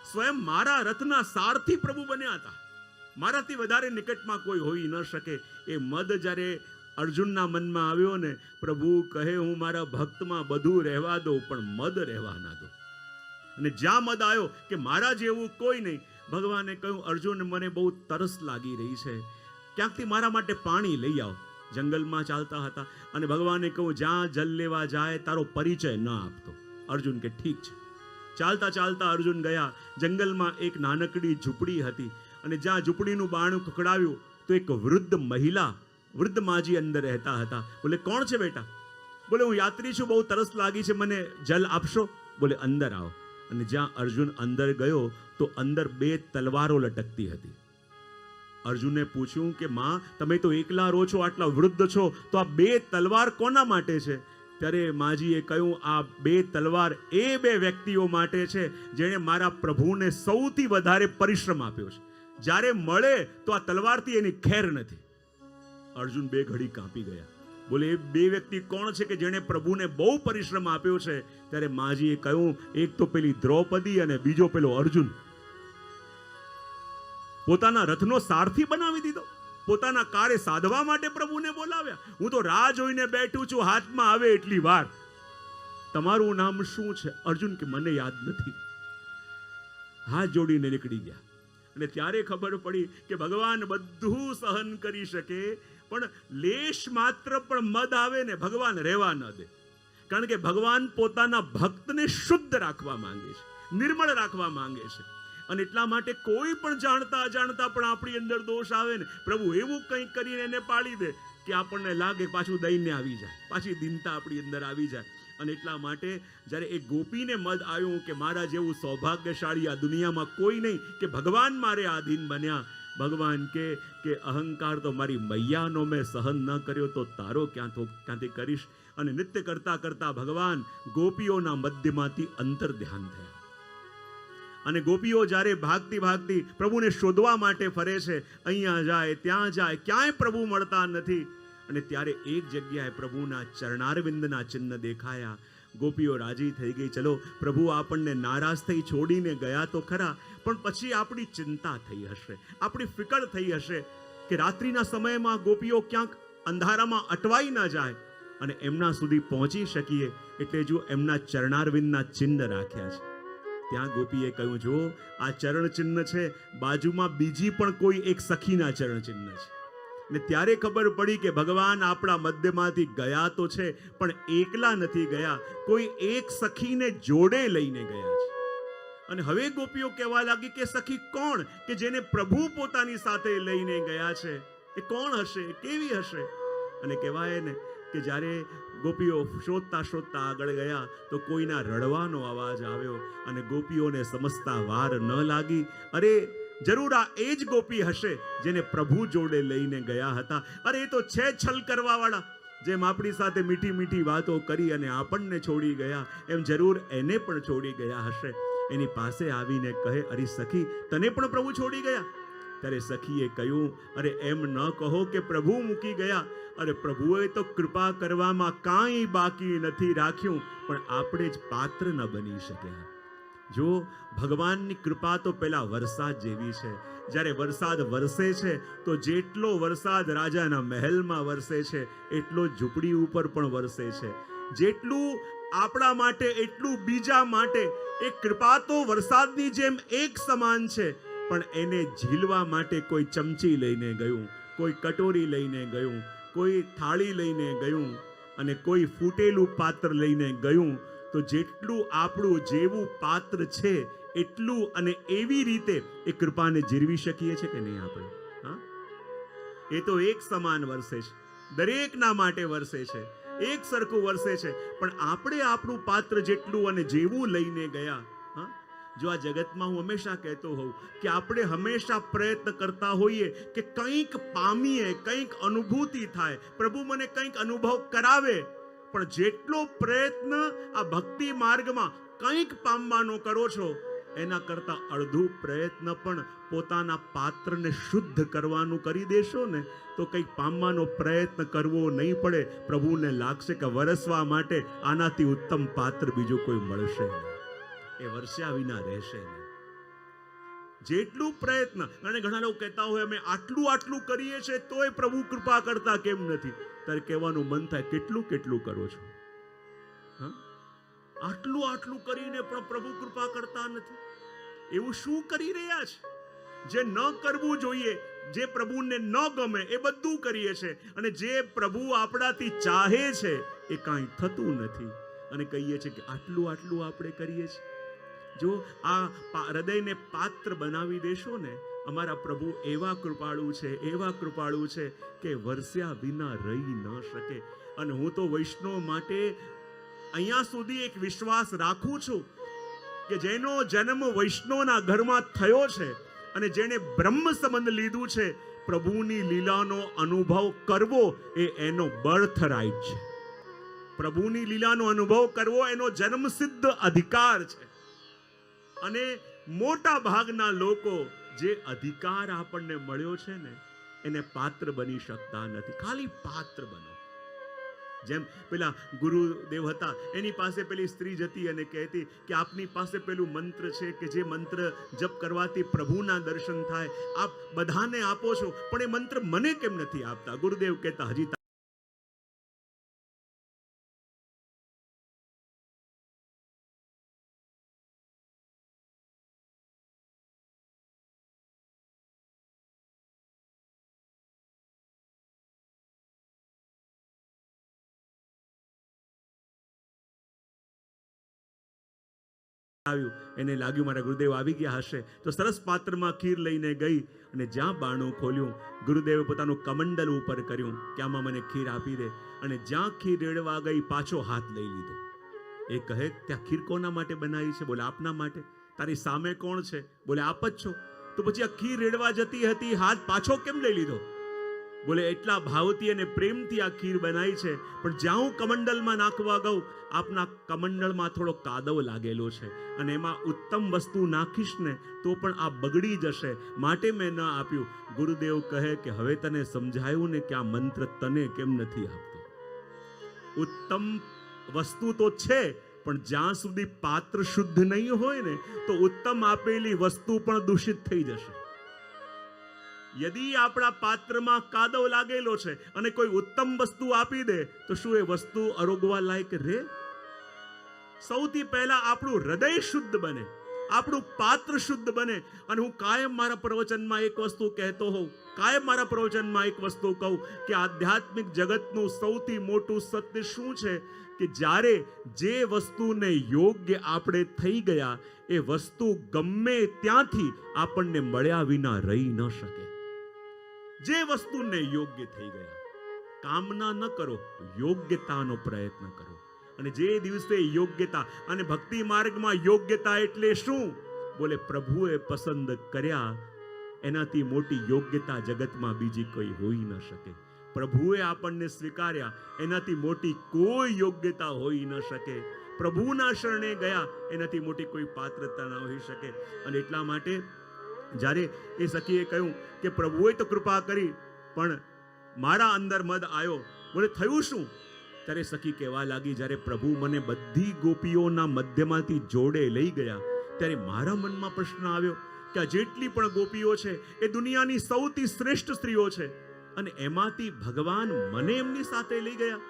સ્વયં મારા રથના સારથી પ્રભુ બન્યા હતા. મારાથી વધારે નિકટમાં કોઈ હોઈ ન શકે. એ મદ જ્યારે અર્જુનના મનમાં આવ્યો ને, પ્રભુ કહે, હું મારા ભક્તમાં બધું રહેવા દઉં પણ મદ રહેવા ના દઉં. અને જ્યાં મદ આવ્યો કે મારા જેવું કોઈ નહીં, ભગવાને કહ્યું, અર્જુન, મને બહુ તરસ લાગી રહી છે, ક્યાંકથી મારા માટે પાણી લઈ આવો. જંગલમાં ચાલતા હતા અને ભગવાને કહ્યું, જ્યાં જલ લેવા જાય તારો પરિચય ન આપતો. અર્જુન કે ઠીક છે. ચાલતા ચાલતા અર્જુન ગયા. જંગલમાં એક નાનકડી ઝૂંપડી હતી અને જ્યાં ઝૂંપડીનું બારણું ખખડાવ્યું તો એક વૃદ્ધ મહિલા, વૃદ્ધ માજી અંદર રહેતા હતા. બોલે, કોણ છે બેટા? બોલે, હું યાત્રી છું, બહુ તરસ લાગી છે, મને જલ આપશો? બોલે, અંદર આવો. અને જ્યાં અર્જુન અંદર ગયો તો અંદર બે તલવારો લટકતી હતી. અર્જુને પૂછ્યું કે માં, તમે તો એકલા રહો છો, આટલા વૃદ્ધ છો, તો આ બે તલવાર કોના માટે છે? ત્યારે માજીએ કહ્યું, આ બે તલવાર એ બે વ્યક્તિઓ માટે છે જેણે મારા પ્રભુને સૌથી વધારે પરિશ્રમ આપ્યો છે. જ્યારે મળે તો આ તલવારથી એની ખેર નથી. અર્જુન બે ઘડી કાંપી ગયા. બોલે, એ બે વ્યક્તિ કોણ છે કે જેણે પ્રભુને બહુ પરિશ્રમ આપ્યો છે? ત્યારે માજીએ કહ્યું, એક તો પેલી દ્રૌપદી અને બીજો પેલો અર્જુન. પોતાના રથનો સારથી બનાવી દીધો, પોતાના કાર્ય સાધવા માટે પ્રભુને બોલાવ્યા. હું તો રાહ જોઈને બેઠું છું, હાથમાં આવે એટલી વાર. તમારું નામ શું છે? અર્જુન કે મને યાદ નથી. હાથ જોડીને નીકળી ગયા. અને ત્યારે ખબર પડી કે ભગવાન બધું સહન કરી શકે, પણ લેશ માત્ર પણ મદ આવે ને ભગવાન રહેવા ન દે. કારણ કે ભગવાન પોતાના ભક્તને શુદ્ધ રાખવા માંગે છે, નિર્મળ રાખવા માંગે છે. અને એટલા માટે કોઈ પણ જાણતા અજાણતા પણ આપણી અંદર દોષ આવે ને, પ્રભુ એવું કંઈક કરીને એને પાડી દે કે આપણને લાગે પાછું દઈને આવી જાય, પાછી દીનતા આપણી અંદર આવી જાય. અને એટલા માટે જ્યારે એ ગોપીને મદ આવ્યું કે મારા જેવું સૌભાગ્યશાળી આ દુનિયામાં કોઈ નહીં કે ભગવાન મારે આધીન બન્યા. ભગવાન કે અહંકાર તો મારી મૈયાનો મેં સહન ન કર્યો તો તારો ક્યાંથી કરીશ. અને નૃત્ય કરતા કરતા ભગવાન ગોપીઓના મધ્યમાંથી અંતર ધ્યાન થયા. અને ગોપીઓ જ્યારે ભાગતી ભાગતી પ્રભુને શોધવા માટે ફરે છે, અહીંયા જાય ત્યાં જાય, ક્યાંય પ્રભુ મળતા નથી. અને ત્યારે એક જગ્યાએ પ્રભુના ચરણારવિંદના ચિહ્ન દેખાયા. ગોપીઓ રાજી થઈ ગઈ, ચલો પ્રભુ આપણને નારાજ થઈ છોડીને ગયા તો ખરા, પણ પછી આપણી ચિંતા થઈ હશે, આપણી ફિકર થઈ હશે કે રાત્રિના સમયમાં ગોપીઓ ક્યાંક અંધારામાં અટવાઈ ન જાય અને એમના સુધી પહોંચી શકીએ. એટલે જો એમના ચરણારવિંદના ચિહ્ન રાખ્યા છે. ત્યાં ગોપીએ કહ્યું, જો આ ચરણ ચિહ્ન છે, બાજુમાં બીજી પણ કોઈ એક સખીના ચરણ ચિહ્ન છે. ને ત્યારે ખબર પડી કે ભગવાન આપણા મધ્યમાંથી ગયા તો છે, પણ એકલા નથી ગયા, કોઈ એક સખીને જોડે લઈને ગયા છે. અને હવે ગોપીઓ કહેવા લાગી કે સખી કોણ કે જેને પ્રભુ પોતાની સાથે લઈને ગયા છે? એ કોણ હશે? કેવી હશે? અને કહેવાય ને કે જ્યારે ગોપીઓ શોધતા શોધતા આગળ ગયા તો કોઈના રડવાનો અવાજ આવ્યો અને ગોપીઓને સમજતા વાર ન લાગી. અરે જરૂર આ એ જ ગોપી હશે જેને પ્રભુ જોડે લઈને ગયા હતા. અરે એ તો છે છલ કરવા વાળા, જેમ આપણી સાથે મીઠી મીઠી વાતો કરી અને આપણને છોડી ગયા, એમ જરૂર એને પણ છોડી ગયા હશે. એની પાસે આવીને કહે, અરે સખી, તને પણ પ્રભુ છોડી ગયા? ત્યારે સખીએ કહ્યું, અરે એમ ન કહો કે પ્રભુ મૂકી ગયા. અરે પ્રભુએ તો કૃપા કરવામાં કાંઈ બાકી નથી રાખ્યું, પણ આપણે જ પાત્ર ન બની શક્યા. જો ભગવાનની કૃપા તો પેલા વરસાદ જેવી છે. જ્યારે વરસાદ વરસે છે તો જેટલો વરસાદ રાજાના મહેલમાં વરસે છે એટલો ઝૂંપડી ઉપર પણ વરસે છે. જેટલું આપણા માટે એટલું બીજા માટે. એ કૃપા તો વરસાદની જેમ એક સમાન છે, પણ એને ઝીલવા માટે કોઈ ચમચી લઈને ગયું, કોઈ કટોરી લઈને ગયું, કોઈ થાળી લઈને ગયું અને કોઈ ફૂટેલું પાત્ર લઈને ગયું. તો જેટલું આપણું જેવું પાત્ર છે એટલું અને એવી રીતે એ કૃપાને જીરવી શકીએ છીએ કે નહીં આપણે? હા, એ તો એક સમાન વરસે છે, દરેકના માટે વરસે છે, એક સરખું વરસે છે. પણ આપણે આપણું પાત્ર જેટલું અને જેવું લઈને ગયા. હા, જો આ જગતમાં હું હંમેશા કહેતો હોઉં કે આપણે હંમેશા પ્રયત્ન કરતા હોઈએ કે કંઈક પામીએ, કંઈક અનુભૂતિ થાય, પ્રભુ મને કંઈક અનુભવ કરાવે. પણ જેટલો પ્રયત્ન આ ભક્તિ માર્ગમાં કંઈક પામવાનો કરો છો, એના કરતા અડધું પ્રયત્ન પણ પોતાના પાત્રને શુદ્ધ કરવાનું કરી દેશો ને, તો કંઈક પામવાનો પ્રયત્ન કરવો નહીં પડે. પ્રભુને લાગશે કે વરસવા માટે આનાથી ઉત્તમ પાત્ર બીજું કોઈ મળશે નહીં, એ વરસ્યા વિના રહેશે નહીં. જેટલું પ્રયત્ન, અને ઘણા લોકો કહેતા હોય અમે આટલું કરીએ છીએ તોય પ્રભુ કૃપા કરતા કેમ નથી? ત્યારે કહેવાનું મન થાય કેટલું કરો છો? હા, આટલું કરીને પણ પ્રભુ કૃપા કરતા નથી. એવું શું કરી રહ્યા છે? જે ન કરવું જોઈએ, જે પ્રભુને ન ગમે એ બધું કરીએ છે, અને જે પ્રભુ આપણાથી ચાહે છે એ કાંઈ થતું નથી. અને કહીએ છીએ કે આટલું આપણે કરીએ છીએ. જો આ હૃદયને પાત્ર બનાવી દેશો ને, અમારા પ્રભુ એવા કૃપાળુ છે કે વરસ્યા વિના રહી ન શકે. અને હું તો વૈષ્ણવ માટે અહીંયા સુધી એક વિશ્વાસ રાખું છું કે જેનો જન્મ વૈષ્ણવના ઘરમાં થયો છે અને જેને બ્રહ્મ સંબંધ લીધું છે, પ્રભુની લીલાનો અનુભવ કરવો એ એનો બર્થ રાઈટ છે. પ્રભુની લીલાનો અનુભવ કરવો એનો જન્મસિદ્ધ અધિકાર છે. અને મોટા ભાગના લોકો જે અધિકાર આપણને મળ્યો છે ને, એને પાત્ર બની શકતા નથી. ખાલી પાત્ર બનો. જેમ પેલા ગુરુદેવ હતા, એની પાસે પેલી સ્ત્રી જતી અને કહેતી કે આપની પાસે પેલું મંત્ર છે કે જે મંત્ર જપ કરવાથી પ્રભુના દર્શન થાય, આપ બધાને આપો છો, પણ એ મંત્ર મને કેમ નથી આપતા? ગુરુદેવ કહેતા હજી એને લાગ્યું મારા ગુરુદેવ આવી ગયા હશે, તો સરસ પાત્રમાં ખીર લઈને ગઈ અને જ્યાં બારણું ખોલ્યું, ગુરુદેવે પોતાનું કમંડલ ઉપર કર્યું કે આમાં મને ખીર આપી દે. અને જ્યાં ખીર રેડવા ગઈ પાછો હાથ લઈ લીધો. એ કહે ત્યાં ખીર કોના માટે બનાવી છે? બોલે આપના માટે. તારી સામે કોણ છે? બોલે આપ જ છો. તો પછી આ ખીર રેડવા જતી હતી, હાથ પાછો કેમ લઈ લીધો? બોલે એટલા ભાવથી અને પ્રેમથી આ ખીર બનાવી છે, પણ જ્યાં હું કમંડલમાં નાખવા ગઉં, આપના કમંડળમાં થોડો કાદવ લાગેલો છે અને એમાં ઉત્તમ વસ્તુ નાખીશ ને તો પણ આ બગડી જશે, માટે મેં ન આપ્યું. ગુરુદેવ કહે કે હવે તને સમજાયું ને કે આ મંત્ર તને કેમ નથી આપતો? ઉત્તમ વસ્તુ તો છે, પણ જ્યાં સુધી પાત્ર શુદ્ધ નહીં હોય ને, તો ઉત્તમ આપેલી વસ્તુ પણ દૂષિત થઈ જશે. યદિ આપણા પાત્રમાં કાદવ લાગેલો છે અને કોઈ ઉત્તમ વસ્તુ આપી દે, તો શું એ વસ્તુ આરોગવા લાયક રહે? સૌથી પહેલા આપણું હૃદય શુદ્ધ બને, આપણું પાત્ર શુદ્ધ બને. અને હું કાયમ મારા પ્રવચનમાં એક વસ્તુ કહેતો હોઉં, કહું કે આધ્યાત્મિક જગતનું સૌથી મોટું સત્ય શું છે કે જ્યારે જે વસ્તુને યોગ્ય આપણે થઈ ગયા, એ વસ્તુ ગમે ત્યાંથી આપણને મળ્યા વિના રહી ન શકે. જે વસ્તુને યોગ્ય થઈ ગયા, કામના ન કરો, યોગ્યતાનો પ્રયત્ન કરો. અને જે દિવસે યોગ્યતા, અને ભક્તિ માર્ગમાં યોગ્યતા એટલે શું? બોલે પ્રભુએ પસંદ કર્યા, એનાથી મોટી યોગ્યતા જગતમાં બીજી કોઈ હોઈ ન શકે. પ્રભુએ આપણને સ્વીકાર્યા, એનાથી મોટી કોઈ યોગ્યતા હોઈ ન શકે. પ્રભુના શરણે ગયા, એનાથી મોટી કોઈ પાત્રતા ન હોઈ શકે. અને એટલા માટે જ્યારે એ સખીએ કહ્યું કે પ્રભુએ તો કૃપા કરી, પણ મારા અંદર મદ આવ્યો. બોલે થયું શું? ત્યારે સખી કહેવા લાગી, જ્યારે પ્રભુ મને બધી ગોપીઓના મધ્યમાંથી જોડે લઈ ગયા, ત્યારે મારા મનમાં પ્રશ્ન આવ્યો કે આ જેટલી પણ ગોપીઓ છે એ દુનિયાની સૌથી શ્રેષ્ઠ સ્ત્રીઓ છે, અને એમાંથી ભગવાન મને એમની સાથે લઈ ગયા.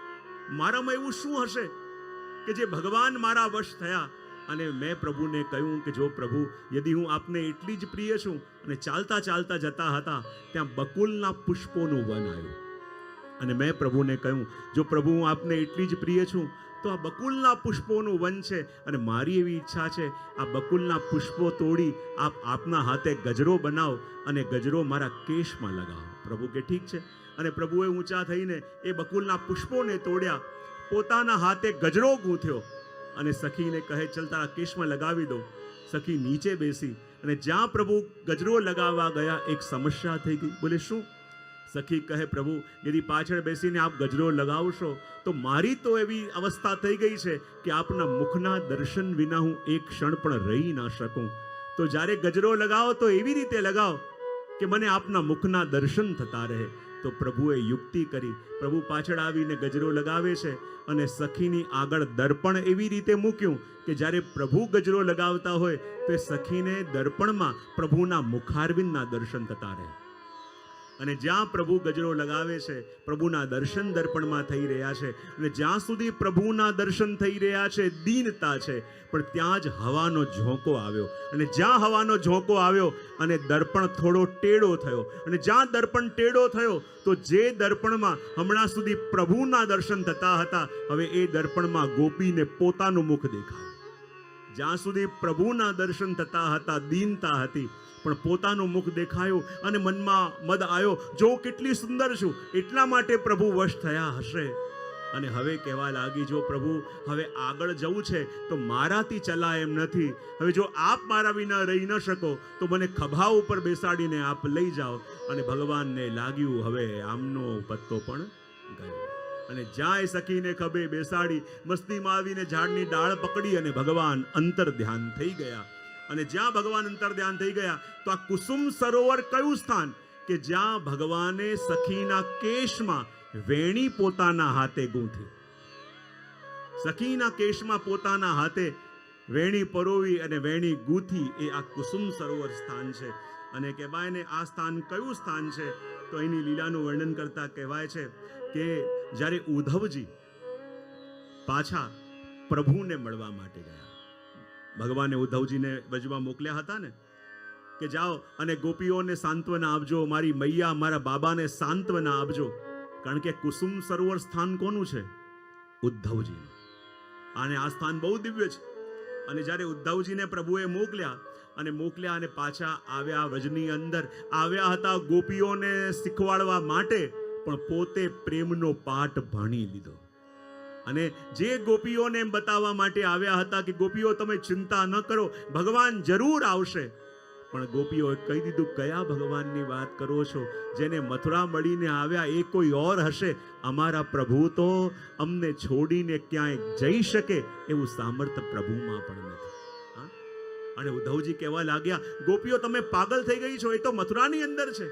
મારામાં એવું શું હશે કે જે ભગવાન મારા વશ થયા. અને મેં પ્રભુને કહ્યું કે જો પ્રભુ, યદિ હું આપને એટલી જ પ્રિય છું. અને ચાલતા ચાલતા જતા હતા ત્યાં બકુલના પુષ્પોનું વન આવ્યું. અને મેં પ્રભુને કહ્યું, જો પ્રભુ હું આપને એટલી જ પ્રિય છું તો આ બકુલના પુષ્પોનું વન છે અને મારી એવી ઈચ્છા છે આ બકુલના પુષ્પો તોડી આપના હાથે ગજરો બનાવો અને ગજરો મારા કેશમાં લગાવો. પ્રભુ કે ઠીક છે. અને પ્રભુએ ઊંચા થઈને એ બકુલના પુષ્પોને તોડ્યા, પોતાના હાથે ગજરો ગૂંથ્યો અને સખીને કહે, ચલ તારા કેશમાં લગાવી દો. સખી નીચે બેસી અને જ્યાં પ્રભુ ગજરો લગાવવા ગયા એક સમસ્યા થઈ ગઈ. બોલે શું? સખી કહે, પ્રભુ યદિ પાછળ બેસીને આપ ગજરો લગાવશો તો મારી તો એવી અવસ્થા થઈ ગઈ છે કે આપના મુખના દર્શન વિના હું એક ક્ષણ પણ રહી ના શકું. તો જ્યારે ગજરો લગાવો તો એવી રીતે લગાવો કે મને આપના મુખના દર્શન થતા રહે. તો પ્રભુએ યુક્તિ કરી. પ્રભુ પાછળ આવીને ગજરો લગાવે છે અને સખીની આગળ દર્પણ એવી રીતે મૂક્યું કે જ્યારે પ્રભુ ગજરો લગાવતા હોય તો એ સખીને દર્પણમાં પ્રભુના મુખારવિંદના દર્શન થતા રહે. અને જ્યાં પ્રભુ ગજરો લગાવે છે પ્રભુના દર્શન દર્પણમાં થઈ રહ્યા છે. અને જ્યાં સુધી પ્રભુના દર્શન થઈ રહ્યા છે દીનતા છે, પણ ત્યાં જ હવાનો ઝોંકો આવ્યો. અને જ્યાં હવાનો ઝોંકો આવ્યો અને દર્પણ થોડો ટેઢો થયો. અને જ્યાં દર્પણ ટેઢો થયો તો જે દર્પણમાં હમણાં સુધી પ્રભુના દર્શન થતા હતા હવે એ દર્પણમાં ગોપીને પોતાનું મુખ દેખાયું. જ્યાં સુધી પ્રભુના દર્શન થતા હતા દીનતા હતી, પણ પોતાનું મુખ દેખાયું અને મનમાં મદ આવ્યો, જો કેટલી સુંદર છું એટલા માટે પ્રભુ વશ થયા હશે. અને હવે કહેવા લાગી, જો પ્રભુ હવે આગળ જવું છે તો મારાથી ચલાય એમ નથી. હવે જો આપ મારા વિના રહી ન શકો તો મને ખભા ઉપર બેસાડીને આપ લઈ જાઓ. અને ભગવાનને લાગ્યું હવે આમનો પત્તો પણ ગયો. અને જ્યાં એ સખીને ખભે બેસાડી મસ્તીમાં આવીને ઝાડની ડાળ પકડી અને ભગવાન અંતર ધ્યાન થઈ ગયા. અને જ્યાં ભગવાન અંતર ધ્યાન થઈ ગયા તો આ કુસુમ સરોવર કયું સ્થાન કે જ્યાં ભગવાને સખીના કેશમાં વેણી પોતાના હાથે ગૂંથી. સખીના કેશમાં પોતાના હાથે વેણી પરોવી અને વેણી ગૂંથી એ આ કુસુમ સરોવર સ્થાન છે. અને કહેવાય ને આ સ્થાન કયું સ્થાન છે તો એની લીલાનું વર્ણન કરતા કહેવાય છે કે જ્યારે ઉદ્ધવજી પાછા પ્રભુને મળવા માટે ગયા, ભગવાને ઉદ્ધવજીને વજવા મોકલ્યા હતા ને કે જાઓ અને ગોપીઓને સાંત્વના આપજો, મારી મૈયા મારા બાબાને સાંત્વના આપજો. કારણ કે કુસુમ સરોવર સ્થાન કોનું છે? ઉદ્ધવજીનું. અને આ સ્થાન બહુ દિવ્ય છે. અને જ્યારે ઉદ્ધવજીને પ્રભુએ મોકલ્યા અને પાછા આવ્યા, વ્રજની અંદર આવ્યા હતા ગોપીઓને શીખવાડવા માટે, પણ પોતે પ્રેમનો પાઠ ભણી લીધો. અને જે ગોપીઓને એમ બતાવવા માટે આવ્યા હતા કે ગોપીઓ તમે ચિંતા ન કરો, ભગવાન જરૂર આવશે. પણ ગોપીઓએ કહી દીધું, કયા ભગવાનની વાત કરો છો? જેને મથુરા મળીને આવ્યા એ કોઈ ઓર હશે. અમારા પ્રભુ તો અમને છોડીને ક્યાંય જઈ શકે એવું સામર્થ્ય પ્રભુમાં પણ નથી. અને ઉદ્ધવજી કહેવા લાગ્યા, ગોપીઓ તમે પાગલ થઈ ગઈ છો, એ તો મથુરાની અંદર છે.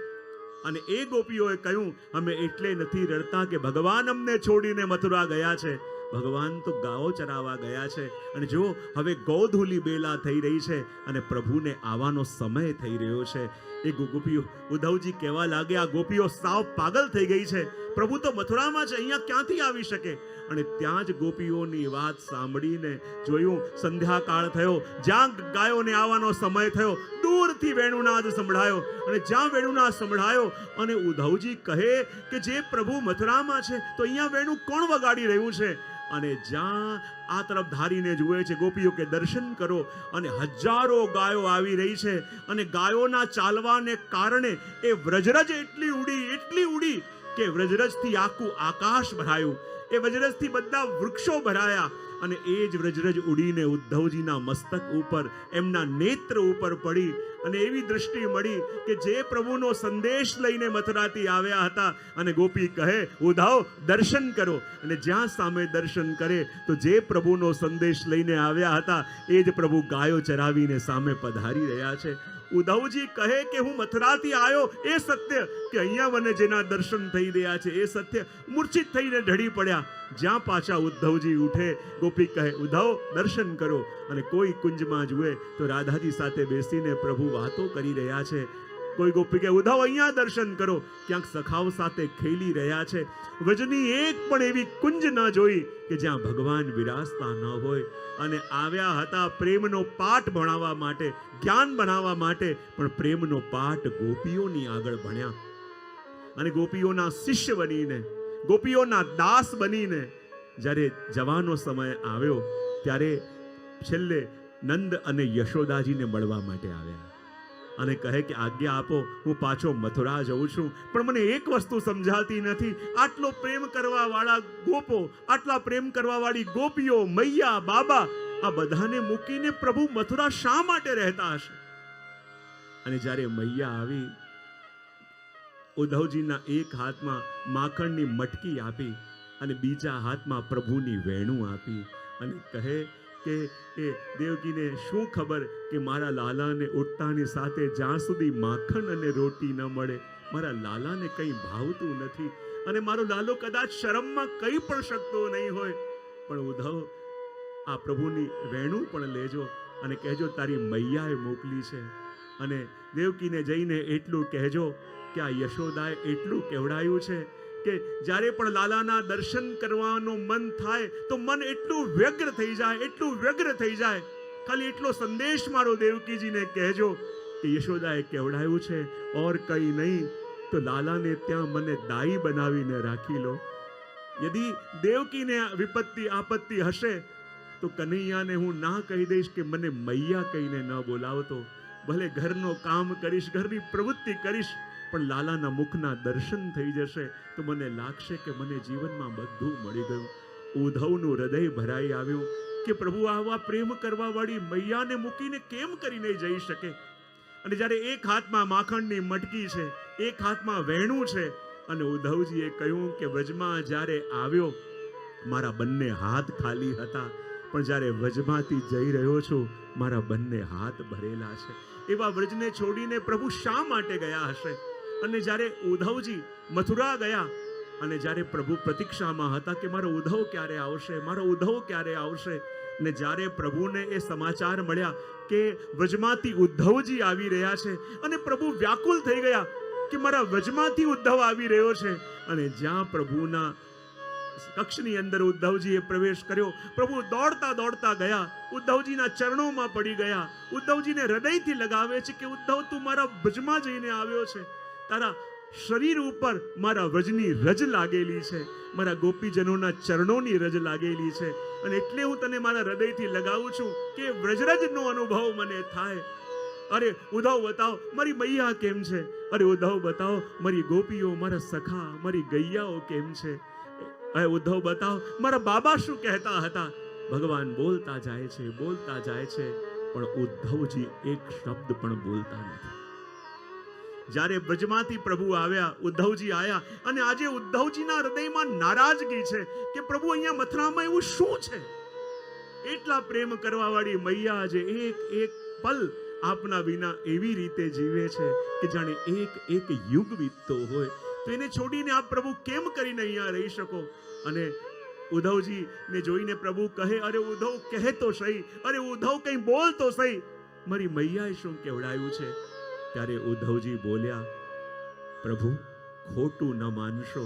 અને એ ગોપીઓએ કહ્યું, અમે એટલે નથી રડતા કે ભગવાન અમને છોડીને મથુરા ગયા છે. ભગવાન તો ગાયો ચરાવવા ગયા છે. અને જો હવે ગોધૂલી બેલા થઈ રહી છે અને પ્રભુને આવવાનો સમય થઈ રહ્યો છે. એ ગોપીઓ ઉદ્ધવજી કહેવા લાગ્યા, ગોપીઓ સાવ પાગલ થઈ ગઈ છે. પ્રભુ તો મથુરામાં છે, અહીંયા ક્યાંથી આવી શકે? અને ત્યાં જ ગોપીઓની વાત સાંભળીને જોયું સંધ્યાકાળ થયો, જ્યાં ગાયોને આવવાનો સમય થયો, દૂરથી વેણુનાદ સંભળાયો. અને જ્યાં વેણુનાદ સંભળાયો અને ઉદ્ધવજી કહે કે જે પ્રભુ મથુરામાં છે તો અહીંયા વેણુ કોણ વગાડી રહ્યું છે? અને જ્યાં આ તરફ ધારીને જુએ છે ગોપીઓ કે દર્શન કરો, અને હજારો ગાયો આવી રહી છે. અને ગાયોના ચાલવાને કારણે એ વ્રજરજ એટલી ઉડી કે વ્રજરજથી આખું આકાશ ભરાયું. એ વ્રજરજથી બધા વૃક્ષો ભરાયા. અને એ જ વ્રજરજ ઉડીને ઉદ્ધવજીના મસ્તક ઉપર, એમના નેત્ર ઉપર પડી. અને એવી દૃષ્ટિ મળી કે જે પ્રભુનો સંદેશ લઈને મથુરાથી આવ્યા હતા. અને ગોપી કહે, ઉદ્ધવ દર્શન કરો. અને જ્યાં સામે દર્શન કરે તો જે પ્રભુનો સંદેશ લઈને આવ્યા હતા એ જ પ્રભુ ગાયો ચરાવીને સામે પધારી રહ્યા છે. ઉદ્ધવજી કહે કે હું મથુરાથી આવ્યો એ સત્ય, કે અહીંયા મને જેના દર્શન થઈ રહ્યા છે એ સત્ય. મૂર્છિત થઈને ઢળી પડ્યા. જ્યાં પાછા ઉદ્ધવજી ઉઠે, ગોપી કહે, ઉદ્ધવ દર્શન કરો. અને કોઈ કુંજમાં જુએ તો રાધાજી સાથે બેસીને પ્રભુ વાતો કરી રહ્યા છે. કોઈ ગોપી કે ઉદ્ધવ અહીંયા દર્શન કરો, ક્યાંક સખાઓ સાથે ખેલી રહ્યા છે. વ્રજની એક પણ એવી કુંજ ન જોઈ કે જ્યાં ભગવાન વિરાજતા ન હોય. અને આવ્યા હતા પ્રેમનો પાઠ ભણાવવા માટે, જ્ઞાન બનાવવા માટે, પણ પ્રેમનો પાઠ ગોપીઓની આગળ ભણ્યા. અને ગોપીઓના શિષ્ય બનીને, ગોપીઓના દાસ બનીને જ્યારે જવાનો સમય આવ્યો ત્યારે છેલ્લે નંદ અને યશોદાજીને મળવા માટે આવ્યા અને કહે કે આજ્ઞા આપો, હું પાછો મથુરા જઉં છું, પણ મને એક વસ્તુ સમજાતી નથી. આટલો પ્રેમ કરવા વાળા ગોપો, આટલા પ્રેમ કરવા વાળી ગોપીઓ, મૈયા, બાબા, આ બધાને મૂકીને પ્રભુ મથુરા શા માટે રહેતા હશે? અને જ્યારે મૈયા આવી, ઉદ્ધવજીના એક હાથમાં માખણની મટકી આપી અને બીજા હાથમાં પ્રભુની વેણુ આપી અને કહે કે એ દેવકીને શું ખબર કે મારા લાલાને ઉઠતાની સાથે જ્યાં સુધી માખણ અને રોટી ન મળે, મારા લાલાને કંઈ ભાવતું નથી અને મારો લાલો કદાચ શરમમાં કંઈ પણ શકતો નહીં હોય. પણ ઉદ્ધવ, આ પ્રભુની વેણુ પણ લેજો અને કહેજો તારી મૈયાએ મોકલી છે. અને દેવકીને જઈને એટલું કહેજો કે આ યશોદાએ એટલું કહેવડાયું છે કે જ્યારે પણ લાલાના દર્શન કરવાનું મન થાય તો મન એટલું વ્યગ્ર થઈ જાય, એટલું વ્યગ્ર થઈ જાય. ખાલી એટલો સંદેશ મારો દેવકીજીને કહેજો કે યશોદાએ કહેવડાયું છે, ઓર કંઈ નહીં તો લાલાને ત્યાં મને દાઈ બનાવીને રાખી લો. યદિ દેવકીને વિપત્તિ આપત્તિ હશે તો કનૈયાને હું ના કહી દઈશ કે મને મૈયા કહીને ન બોલાવતો. ભલે ઘરનો કામ કરીશ, ઘરની પ્રવૃત્તિ કરીશ, પણ લાલાના મુખના દર્શન થઈ જશે તો મને લાગશે કે મને જીવનમાં બધું મળી ગયું. ઉદ્ધવનું હૃદય ભરાઈ આવ્યું કે પ્રભુ આવા પ્રેમ કરવા વાળી મૈયાને મૂકીને કેમ કરીને જઈ શકે? અને જ્યારે એક હાથમાં માખણની મટકી છે, એક હાથમાં વેણું છે, અને ઉદ્ધવજીએ કહ્યું કે વ્રજમાં જ્યારે આવ્યો મારા બંને હાથ ખાલી હતા, પણ જ્યારે વ્રજમાંથી જઈ રહ્યો છું મારા બંને હાથ ભરેલા છે. એવા વ્રજને છોડીને પ્રભુ શા માટે ગયા હશે? અને જ્યારે ઉદ્ધવજી મથુરા ગયા અને જ્યારે પ્રભુ પ્રતીક્ષામાં હતા કે મારો ઉદ્ધવ ક્યારે આવશે, મારો ઉદ્ધવ ક્યારે આવશે, અને જ્યારે પ્રભુને એ સમાચાર મળ્યા કે વ્રજમાંથી ઉદ્ધવજી આવી રહ્યા છે અને પ્રભુ વ્યાકુલ થઈ ગયા કે મારા વ્રજમાંથી ઉદ્ધવ આવી રહ્યો છે. અને જ્યાં પ્રભુના કક્ષની અંદર ઉદ્ધવજીએ પ્રવેશ કર્યો, પ્રભુ દોડતા દોડતા ગયા, ઉદ્ધવજીના ચરણોમાં પડી ગયા, ઉદ્ધવજીને હૃદયથી લગાવે છે કે ઉદ્ધવ તું મારા વ્રજમાં જઈને આવ્યો છે, તારા શરીર ઉપર મારા વ્રજની રજ લાગેલી છે, મારા ગોપીજનોના ચરણોની રજ લાગેલી છે, અને એટલે હું તને મારા હૃદયથી લગાવું છું કે વ્રજરજનો અનુભવ મને થાય. અરે ઉદ્ધવ બતાવો મારી મૈયા કેમ છે? અરે ઉદ્ધવ બતાવો મારી ગોપીઓ, મારા સખા, મારી ગૈયાઓ કેમ છે? અરે ઉદ્ધવ બતાવો મારા બાબા શું કહેતા હતા? ભગવાન બોલતા જાય છે, બોલતા જાય છે, પણ ઉદ્ધવજી એક શબ્દ પણ બોલતા નથી. જ્યારે બ્રજમાંથી પ્રભુ આવ્યા, ઉદ્ધવજી આવ્યા, અને આજે ઉદ્ધવજીના હૃદયમાં નારાજગી છે કે પ્રભુ અહીંયા મથુરામાં એવું શું છે? એટલા પ્રેમ કરવા વાળી મૈયા આજે એક એક પલ આપના વિના એવી રીતે જીવે છે કે જાણે એક એક યુગ વીતતો હોય. તો એને છોડીને આપ પ્રભુ કેમ કરીને અહીંયા રહી શકો? અને ઉદ્ધવજીને જોઈને પ્રભુ કહે, અરે ઉદ્ધવ કહે તો સહી, અરે ઉદ્ધવ કંઈ બોલ તો સહી, મારી મૈયાએ શું કહેવડાયું છે? ત્યારે ઉદ્ધવજી બોલ્યા, પ્રભુ ખોટું ન માનશો,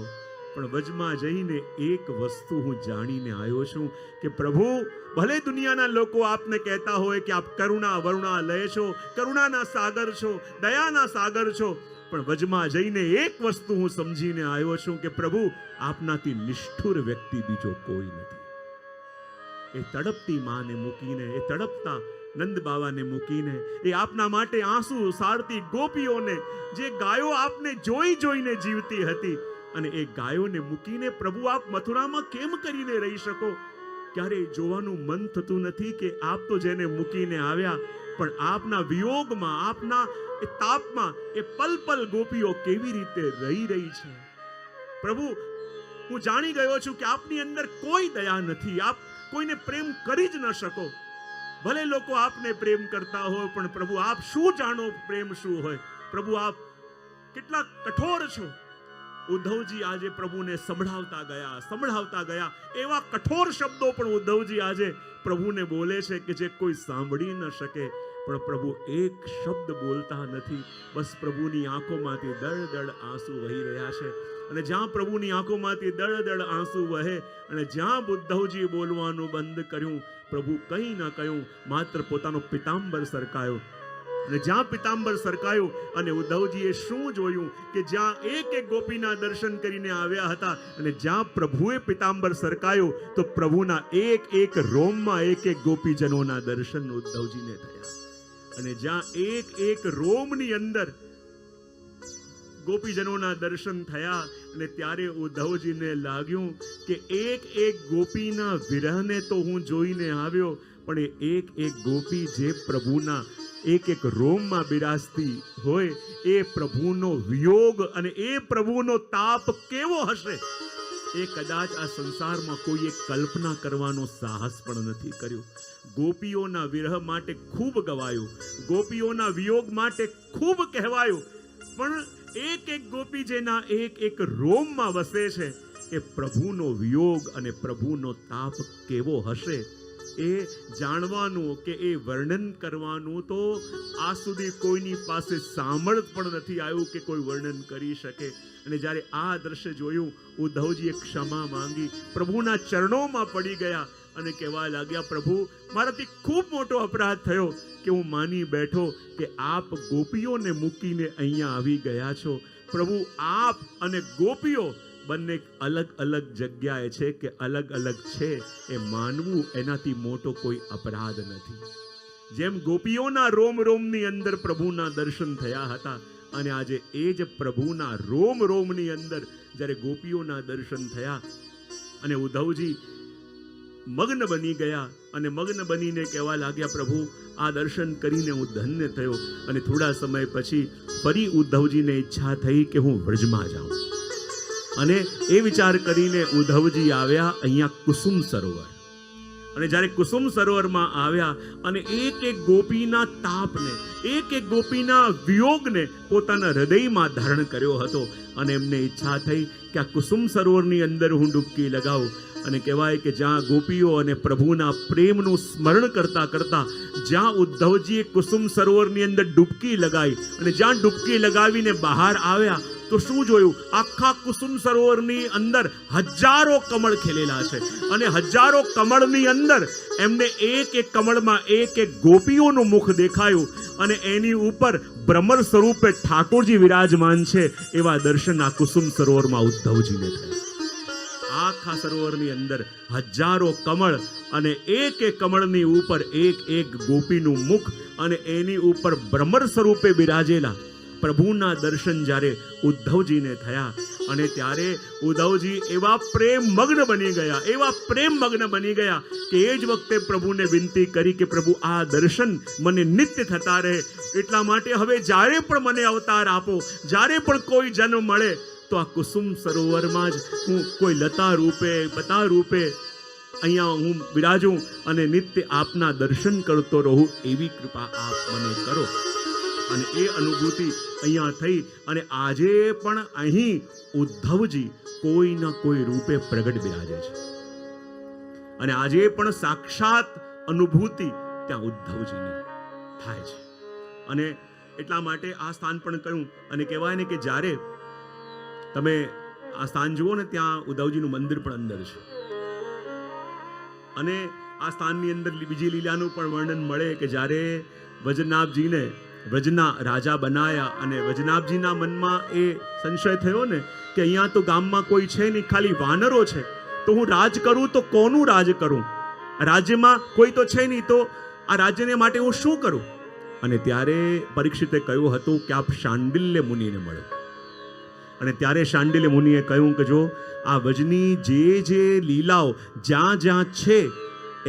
પણ વચમાં જઈને એક વસ્તુ હું જાણીને આવ્યો છું કે પ્રભુ ભલે દુનિયાના લોકો આપને કહેતા હોય કે આપ કરુણા વરુણા લે છો, કરુણાના સાગર છો, દયાના સાગર છો, પણ વચમાં જઈને એક વસ્તુ હું સમજીને આવ્યો છું કે પ્રભુ આપનાથી નિષ્ઠુર વ્યક્તિ બીજો કોઈ નથી. એ તડપતી માને મૂકીને, એ તડપતા નંદ બાવાને મૂકીને, એ આપના માટે આંસુ સારતી ગોપીઓને, જે ગાયો આપને જોઈ જોઈને જીવતી હતી, અને એ ગાયોને મૂકીને પ્રભુ આપ મથુરામાં કેમ કરીને રહી શકો? ક્યારેય જોવાનું મન થતું નથી કે આપ તો જેને મૂકીને આવ્યા, પણ આપના વિયોગમાં, આપના એ તાપમાં એ પલ પલ ગોપીઓ કેવી રીતે રહી રહી છે? પ્રભુ હું જાણી ગયો છું કે આપની અંદર કોઈ દયા નથી, આપ કોઈને પ્રેમ કરી જ ન શકો. ભલે લોકો આપને પ્રેમ કરતા હોય, પણ પ્રભુ આપ શું જાણો પ્રેમ શું હોય? પ્રભુ આપ કેટલા કઠોર છો. ઉદ્ધવજી આજે પ્રભુને સંભળાવતા ગયા, એવા કઠોર શબ્દો પણ ઉદ્ધવજી આજે પ્રભુને બોલે છે કે જે કોઈ સાંભળી ન શકે. પણ પ્રભુ એક શબ્દ બોલતા નથી. બસ પ્રભુની આંખોમાંથી દળ દળ આંસુ વહી રહ્યા છે. અને જ્યાં પ્રભુની આંખોમાંથી દળ દળ આંસુ વહે અને જ્યાં ઉદ્ધવજીએ બોલવાનું બંધ કર્યું, પ્રભુ કંઈ ન કહ્યું, માત્ર પોતાનો પિતાંબર સરકાયો. અને જ્યાં પિતાંબર સરકાયું અને ઉદ્ધવજીએ શું જોયું કે જ્યાં એક એક ગોપીના દર્શન કરીને આવ્યા હતા અને જ્યાં પ્રભુએ પિતાંબર સરકાયું તો પ્રભુના એક એક રોમમાં એક એક ગોપીજનોના દર્શન ઉદ્ધવજીને થયા. અને જ્યાં એક એક રોમની અંદર ગોપીજનોના દર્શન થયા અને ત્યારે ઉદ્ધવજીને લાગ્યું કે એક એક ગોપીના વિરહને તો હું જોઈને આવ્યો, પણ એક એક ગોપી જે પ્રભુના એક એક રોમમાં બિરાજતી હોય એ પ્રભુનો વિયોગ અને એ પ્રભુનો તાપ કેવો હશે એ કદાચ આ સંસારમાં કોઈએ કલ્પના કરવાનો સાહસ પણ નથી કર્યો. ગોપીઓના વિરહ માટે ખૂબ ગવાયું, ગોપીઓના વિયોગ માટે ખૂબ કહેવાયું, પણ એક એક ગોપી જેના એક એક રોમમાં વસે છે એ પ્રભુનો વિયોગ અને પ્રભુનો તાપ કેવો હશે એ જાણવાનું કે એ વર્ણન કરવાનું તો આ સુધી કોઈની પાસે સામર્થ પણ નથી આવ્યું કે કોઈ વર્ણન કરી શકે. અને જ્યારે આ દ્રશ્ય જોયું, ઉદ્ધવજીએ ક્ષમા માંગી, પ્રભુના ચરણોમાં પડી ગયા અને કહેવા લાગ્યા, પ્રભુ મારાથી ખૂબ મોટો અપરાધ થયો કે હું માની બેઠો કે આપ ગોપીઓને મૂકીને અહીંયા આવી ગયા છો. પ્રભુ આપ અને ગોપીઓ બંને અલગ અલગ જગ્યાએ છે કે અલગ અલગ છે એ માનવું એનાથી મોટો કોઈ અપરાધ નથી. જેમ ગોપીઓના રોમ રોમની અંદર પ્રભુના દર્શન થયા હતા અને આજે એ જ પ્રભુના રોમ રોમની અંદર જ્યારે ગોપીઓના દર્શન થયા અને ઉદ્ધવજી મગ્ન બની ગયા અને મગ્ન બનીને કહેવા લાગ્યા, પ્રભુ આ દર્શન કરીને હું ધન્ય થયો. અને થોડા સમય પછી ફરી ઉદ્ધવજીને ઈચ્છા થઈ કે હું વ્રજમાં જાઉં અને એ વિચાર કરીને ઉદ્ધવજી આવ્યા અહીંયા કુસુમ સરોવર. અને જ્યારે કુસુમ સરોવરમાં આવ્યા અને એક એક ગોપીના તાપને, એક એક ગોપીના વિયોગને પોતાના હૃદયમાં ધારણ કર્યો હતો અને એમને ઈચ્છા થઈ કે આ કુસુમ સરોવરની અંદર હું ડૂબકી લગાવું. અને કહેવાય કે જ્યાં ગોપીઓ અને પ્રભુના પ્રેમનું સ્મરણ કરતા કરતા જ્યાં ઉદ્ધવજીએ કુસુમ સરોવરની અંદર ડૂબકી લગાવી અને જ્યાં ડૂબકી લગાવીને બહાર આવ્યા તો શું જોયું? આખા કુસુમ સરોવરની અંદર હજારો કમળ ખીલેલા છે અને હજારો કમળની અંદર એમને એક એક કમળમાં એક એક ગોપીઓનું મુખ દેખાયું અને એની ઉપર ભ્રમર સ્વરૂપે ઠાકોરજી વિરાજમાન છે એવા દર્શન આ કુસુમ સરોવરમાં ઉદ્ધવજીને થયા. આખા સરોવરની અંદર હજારો કમળ અને એક એક કમળની ઉપર એક એક ગોપીનું મુખ અને એની ઉપર ભ્રમર સ્વરૂપે બિરાજેલા પ્રભુના દર્શન જ્યારે ઉદ્ધવજીને થયા અને ત્યારે ઉદ્ધવજી એવા પ્રેમ મગ્ન બની ગયા, એવા પ્રેમ મગ્ન બની ગયા કે એ જ વખતે પ્રભુને વિનંતી કરી કે પ્રભુ આ દર્શન મને નિત્ય થતા રહે, એટલા માટે હવે જ્યારે પણ મને અવતાર આપો, જ્યારે પણ કોઈ જન્મ મળે તો આ કુસુમ સરોવરમાં જ હું કોઈ લતા રૂપે, પતા રૂપે અહીંયા હું બિરાજું અને નિત્ય આપના દર્શન કરતો રહું, એવી કૃપા આપ મને કરો. અને એ અનુભૂતિ અહીંયા થઈ અને આજે પણ અહીં ઉદ્ધવજી કોઈના કોઈ રૂપે પ્રગટ બિરાજે છે અને આજે પણ સાક્ષાત અનુભૂતિ ત્યાં ઉદ્ધવજીની થાય છે. અને એટલા માટે આ સ્થાન પણ કહ્યું અને કહેવાય ને કે જ્યારે તમે આ સ્થાન જુઓ ને ત્યાં ઉદ્ધવજીનું મંદિર પણ અંદર છે અને આ સ્થાનની અંદર બીજી લીલાનું પણ વર્ણન મળે કે જ્યારે વજનાભજીને વ્રજના રાજા બનાયા અને વજનાભજીના મનમાં એ સંશય થયો ને કે અહીંયા તો ગામમાં કોઈ છે નહીં, ખાલી વાનરો છે, તો હું રાજ કરું તો કોનું રાજ કરું? રાજ્યમાં કોઈ તો છે નહીં, તો આ રાજ્યને માટે હું શું કરું? અને ત્યારે પરીક્ષિતે કહ્યું હતું કે આપ શાંડિલ્ય મુનિને મળો. અને ત્યારે શાંડિલ્ય મુનિએ કહ્યું કે જો આ વજની જે લીલાઓ જ્યાં જ્યાં છે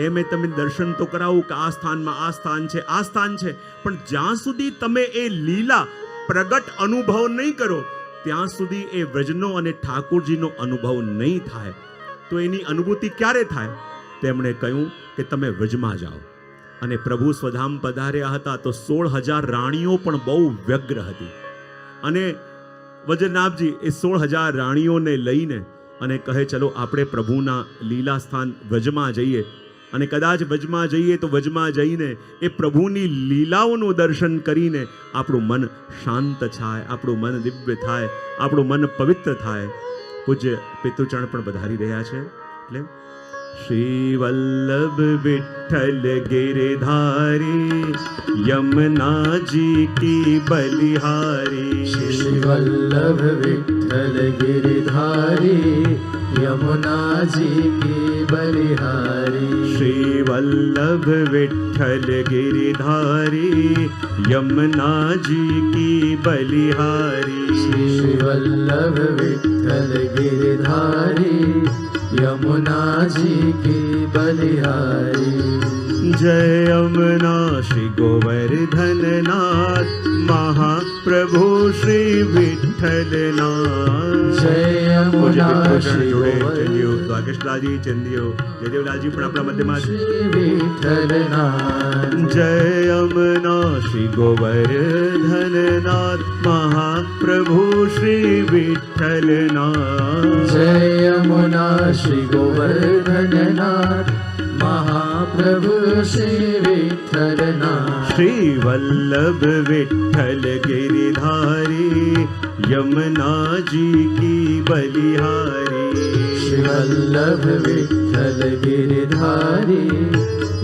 એ મેં તમને દર્શન તો કરાવું કે આ સ્થાનમાં આ સ્થાન છે, આ સ્થાન છે, પણ જ્યાં સુધી તમે એ લીલા પ્રગટ અનુભવ નહીં કરો ત્યાં સુધી એ વ્રજનો અને ઠાકોરજીનો અનુભવ નહીં થાય. તો એની અનુભૂતિ ક્યારે થાય? તેમણે કહ્યું કે તમે વ્રજમાં જાઓ. અને પ્રભુ સ્વધામ પધાર્યા હતા તો 16,000 રાણીઓ પણ બહુ વ્યગ્ર હતી અને વજનાભજી એ 16,000 રાણીઓને લઈને અને કહે ચલો આપણે પ્રભુના લીલા સ્થાન વ્રજમાં જઈએ. અને કદાચ વજમાં જઈએ તો વજમાં જઈને એ પ્રભુની લીલાઓનું દર્શન કરીને આપણું મન શાંત થાય, આપણું મન દિવ્ય થાય, આપણું મન પવિત્ર થાય. પૂજ્ય પિતૃચરણ પણ પધારી રહ્યા છે. એટલે શ્રી વલ્લભ વિઠ્ઠલ ગિરધારી યમુનાજી કી બલિહારી. શ્રી વલ્લભ વિઠ્ઠલ ગિરધારી યમુનાજી કી બલિહારી. શ્રી વલ્લભ વિઠ્ઠલ ગિરધારી યમુનાજી કી બલિહારી. શ્રી વલ્લભ વિઠ્ઠલ ગિરધારી યમુનાજી કી બલિહારી. જય યમુના શ્રી ગોવર્ધનનાથ મહાપ્રભુ શ્રી વિઠ્ઠલનાથ. જય યમુના શ્રી ચંદીઓ દ્વારકેશલાજી ચંદીઓ જયદેવલાલજી પણ આપણા મધ્યમાં છે. શ્રી વિઠ્ઠલનાથ. જય યમુના શ્રી ગોવર્ધનનાથ મહાપ્રભુ શ્રી વિઠ્ઠલનાથ. જય યમુના શ્રી ગોવર્ધનનાથ મહાપ્રભુ શ્રી વિઠ્ઠલનાથ. શ્રી વલ્લભ વિઠ્ઠલ ગિરધારી યમુનાજી કી બલિહારી. શ્રી વલ્લભ વિઠ્ઠલ ગિરધારી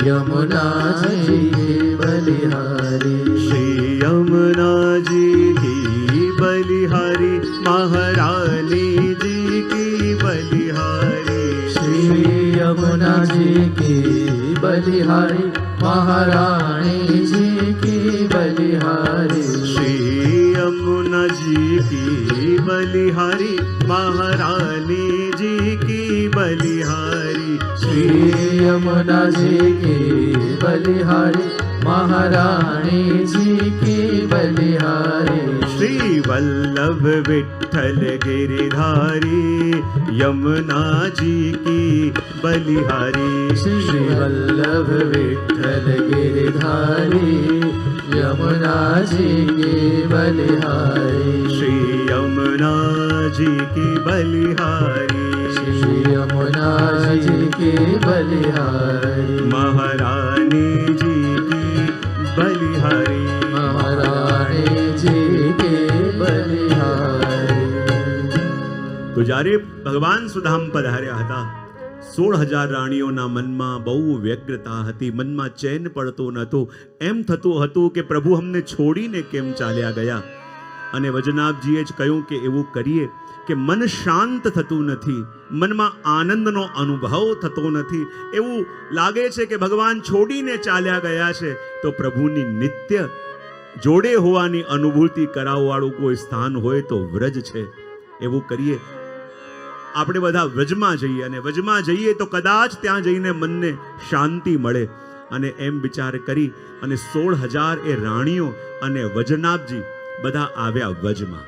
યમુનાજી કી બલિહારી. શ્રી યમુનાજી કી બલિહારી મહારાનીજી કી બલિહારી. શ્રી યમુનાજી કી બલિહારી મહારાણીજી કી બલિહારી. શ્રી યમુનાજી કી બલિહારી મહારાનીજી કી બલિહારી. શ્રી યમુનાજી કી બલિહારી મહારાણીજી કી બલિહારી. શ્રી વલ્લભ વિઠ્ઠલ ગિરધારી યમુનાજી કી બલિહારી. શ્રી વલ્લભ વિઠ્ઠલ ગિરધારી યમુનાજી કી બલિહારી. શ્રી યમુનાજી કી બલિહારી. શ્રી યમુનાજી કી બલિહારી મહારાનીજી કી બલિહારી. મહારાણીજી કી બલિહારી. તો જ્યારે ભગવાન સુધામ પધાર્યા હતા, 16,000 રાણીઓના મનમાં બહુ વ્યગ્રતા હતી, મનમાં ચેન પડતો નહોતો. એમ થતું હતું કે પ્રભુ અમને છોડીને કેમ ચાલ્યા ગયા. અને વજનાભજીએ જ કહ્યું કે એવું કરીએ કે મન શાંત થતું નથી, મનમાં આનંદનો અનુભવ થતો નથી. એવું લાગે છે કે ભગવાન છોડીને ચાલ્યા ગયા છે. તો પ્રભુની નિત્ય જોડે હોવાની અનુભૂતિ કરાવવાળું કોઈ સ્થાન હોય તો વ્રજ છે. એવું કરીએ, આપણે બધા વ્રજમાં જઈએ, અને વ્રજમાં જઈએ તો કદાચ ત્યાં જઈને મનને શાંતિ મળે. અને એમ વિચાર કરી અને 16,000 એ રાણીઓ અને વજનાભજી બધા આવ્યા વ્રજમાં.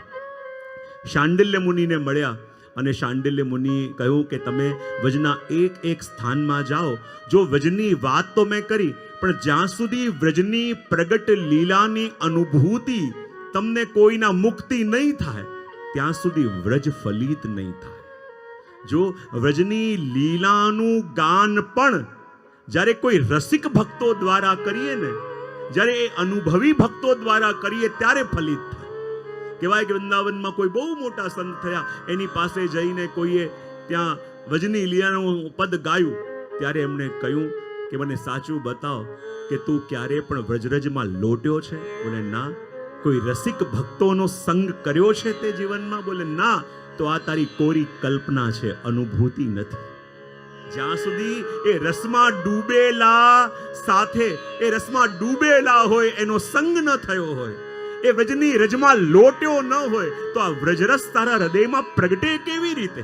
શાંડિલ્ય મુનિને મળ્યા અને શાંડિલ્ય મુનિએ કહ્યું કે તમે વ્રજના એક સ્થાનમાં જાઓ. જો વ્રજની વાત તો મેં કરી, પણ જ્યાં સુધી વ્રજની પ્રગટ લીલાની અનુભૂતિ તમને કોઈના મુક્તિ નહીં થાય ત્યાં સુધી વ્રજ ફલિત નહીં થાય. જો વ્રજની લીલાનું ગાન પણ જ્યારે કોઈ રસિક ભક્તો દ્વારા કરીએ ને, જ્યારે એ અનુભવી ભક્તો દ્વારા કરીએ ત્યારે ફલિત થાય. કહેવાય કે વૃંદાવનમાં કોઈ બહુ મોટા સંત થયા, એની પાસે જઈને કોઈએ ત્યાં વ્રજની લીલાનું પદ ગાયું, ત્યારે એમણે કહ્યું કે મને સાચું બતાવ કે તું ક્યારે પણ વ્રજરજમાં લોટ્યો છે? બોલે ના. કોઈ રસિક ભક્તોનો સંગ કર્યો છે તે જીવનમાં? બોલે ના. તો આ તારી કોરી કલ્પના છે, અનુભૂતિ નથી. જ્યાં સુધી એ રસમાં ડૂબેલા સાથે એ રસમાં ડૂબેલા હોય, એનો સંગ ન થયો હોય, એ વ્રજની રજમાં લોટ્યો ન હોય, તો આ વ્રજરસ તારા હૃદયમાં પ્રગટે કેવી રીતે?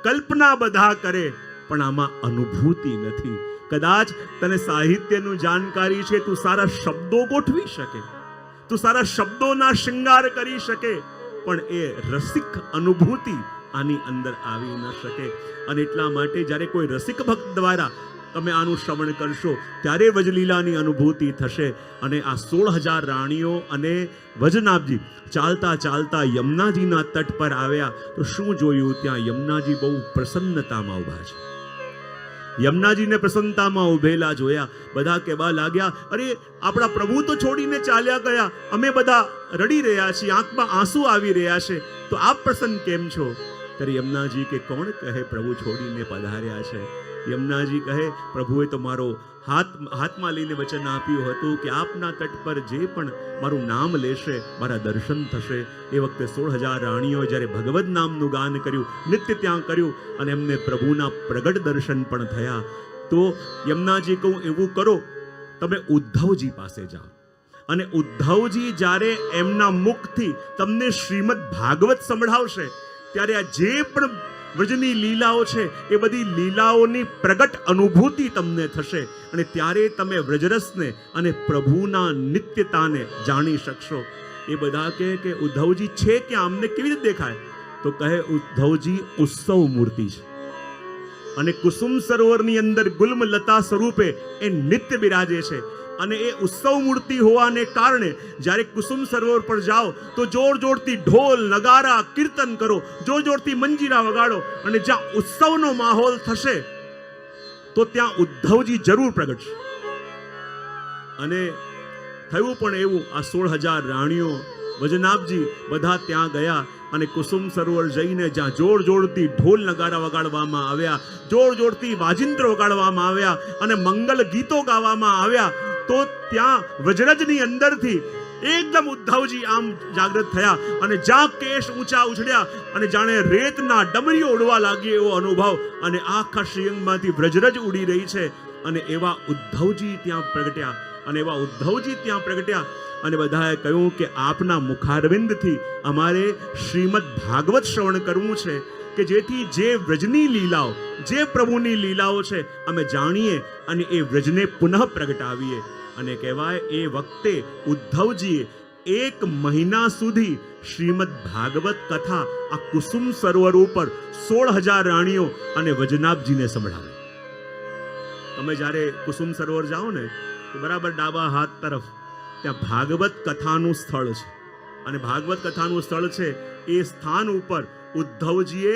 કલ્પના બધા કરે પણ આમાં અનુભૂતિ નથી. કદાચ તને સાહિત્યનું જાણકારી છે, તું સારા શબ્દો ગોઠવી શકે, તું સારા શબ્દોના શૃંગાર કરી શકે, પણ એ રસિક અનુભૂતિ આની અંદર આવી ન શકે. અને એટલા માટે જ્યારે કોઈ રસિક ભક્ત દ્વારા તમે આનું શ્રવણ કરશો ત્યારે વ્રજલીલાની અનુભૂતિ થશે. અને આ 16,000 રાણીઓ અને વજનાભજી ચાલતા ચાલતા યમુનાજીના તટ પર આવ્યા તો શું જોયું? ત્યાં યમુનાજી બહુ પ્રસન્નતામાં ઊભા છે. યમુનાજીને પ્રસન્નતામાં ઉભેલા જોયા. બધા કહેવા લાગ્યા, અરે આપણા પ્રભુ તો છોડીને ચાલ્યા ગયા, અમે બધા રડી રહ્યા છીએ, આંખમાં આંસુ આવી રહ્યા છે, તો આપ પ્રસન્ન કેમ છો? ત્યારે યમુનાજી કે કોણ કહે પ્રભુ છોડીને પધાર્યા છે? યમુનાજી કહે, પ્રભુએ તો મારો હાથમાં લઈને વચન આપ્યું હતું કે આપના તટ પર જે પણ મારું નામ લેશે મારા દર્શન થશે. એ વખતે 16,000 રાણીઓએ જ્યારે ભગવદ નામનું ગાન કર્યું, નિત્ય ત્યાં કર્યું, અને એમને પ્રભુના પ્રગટ દર્શન પણ થયા. તો યમુનાજી કહું, એવું કરો, તમે ઉદ્ધવજી પાસે જાઓ, અને ઉદ્ધવજી જ્યારે એમના મુખથી તમને શ્રીમદ ભાગવત સંભળાવશે ત્યારે આ જે પણ વ્રજની લીલાઓ છે એ બધી લીલાઓની પ્રગટ અનુભૂતિ તમને થશે, અને ત્યારે તમે વ્રજરસને અને પ્રભુના નિત્યતાને જાણી શકશો. એ બધા કહે કે ઉદ્ધવજી છે કે અમને કેવી રીતે દેખાય? તો કહે, ઉદ્ધવજી ઉત્સવ મૂર્તિ છે, અને કુસુમ સરોવરની અંદર ગુલ્મલતા સ્વરૂપે એ નિત્ય બિરાજે છે. અને એ ઉત્સવ મૂર્તિ હોવાને કારણે જ્યારે કુસુમ સરોવર પર જાઓ તો જોર જોરથી ઢોલ નગારા કીર્તન કરો, જોર જોરથી મંજીરા વગાડો, અને જ્યાં ઉત્સવનો માહોલ થશે તો ત્યાં ઉદ્ધવજી જરૂર પ્રગટશે. અને થયું પણ એવું, આ 16,000 રાણીઓ વજનાભજી બધા ત્યાં ગયા, અને કુસુમ સરોવર જઈને જ્યાં જોર જોરથી ઢોલ નગારા વગાડવામાં આવ્યા, જોર જોરથી વાજિંત્ર વગાડવામાં આવ્યા, અને મંગલ ગીતો ગાવામાં આવ્યા, તો ત્યાં વ્રજરજની અંદરથી એકદમ ઉદ્ધવજી આમ જાગૃત થયા, અને જ્યાં કેશ ઊંચા ઉછળ્યા અને જાણે રેતના ડમરીઓ ઉડવા લાગી એવો અનુભવ, અને આખા શ્રીઅંગમાંથી વ્રજરજ ઉડી રહી છે. અને એવા ઉદ્ધવજી ત્યાં પ્રગટ્યા, અને એવા ઉદ્ધવજી ત્યાં પ્રગટ્યા, અને બધાએ કહ્યું કે આપના મુખારવિંદથી અમારે શ્રીમદ ભાગવત શ્રવણ કરવું છે, કે જેથી જે વ્રજની લીલાઓ, જે પ્રભુની લીલાઓ છે અમે જાણીએ અને એ વ્રજને પુનઃ પ્રગટાવીએ. અને કહેવાય એ વખતે ઉદ્ધવજીએ 1 મહિના સુધી શ્રીમદ ભાગવત કથા આ કુસુમ સરોવર ઉપર 16,000 રાણીઓ અને વજનાભજીને સંભળાવી. તમે જ્યારે કુસુમ સરોવર જાઓ ને તો બરાબર ડાબા હાથ તરફ ત્યાં ભાગવત કથાનું સ્થળ છે, અને ભાગવત કથાનું સ્થળ છે એ સ્થાન ઉપર ઉદ્ધવજીએ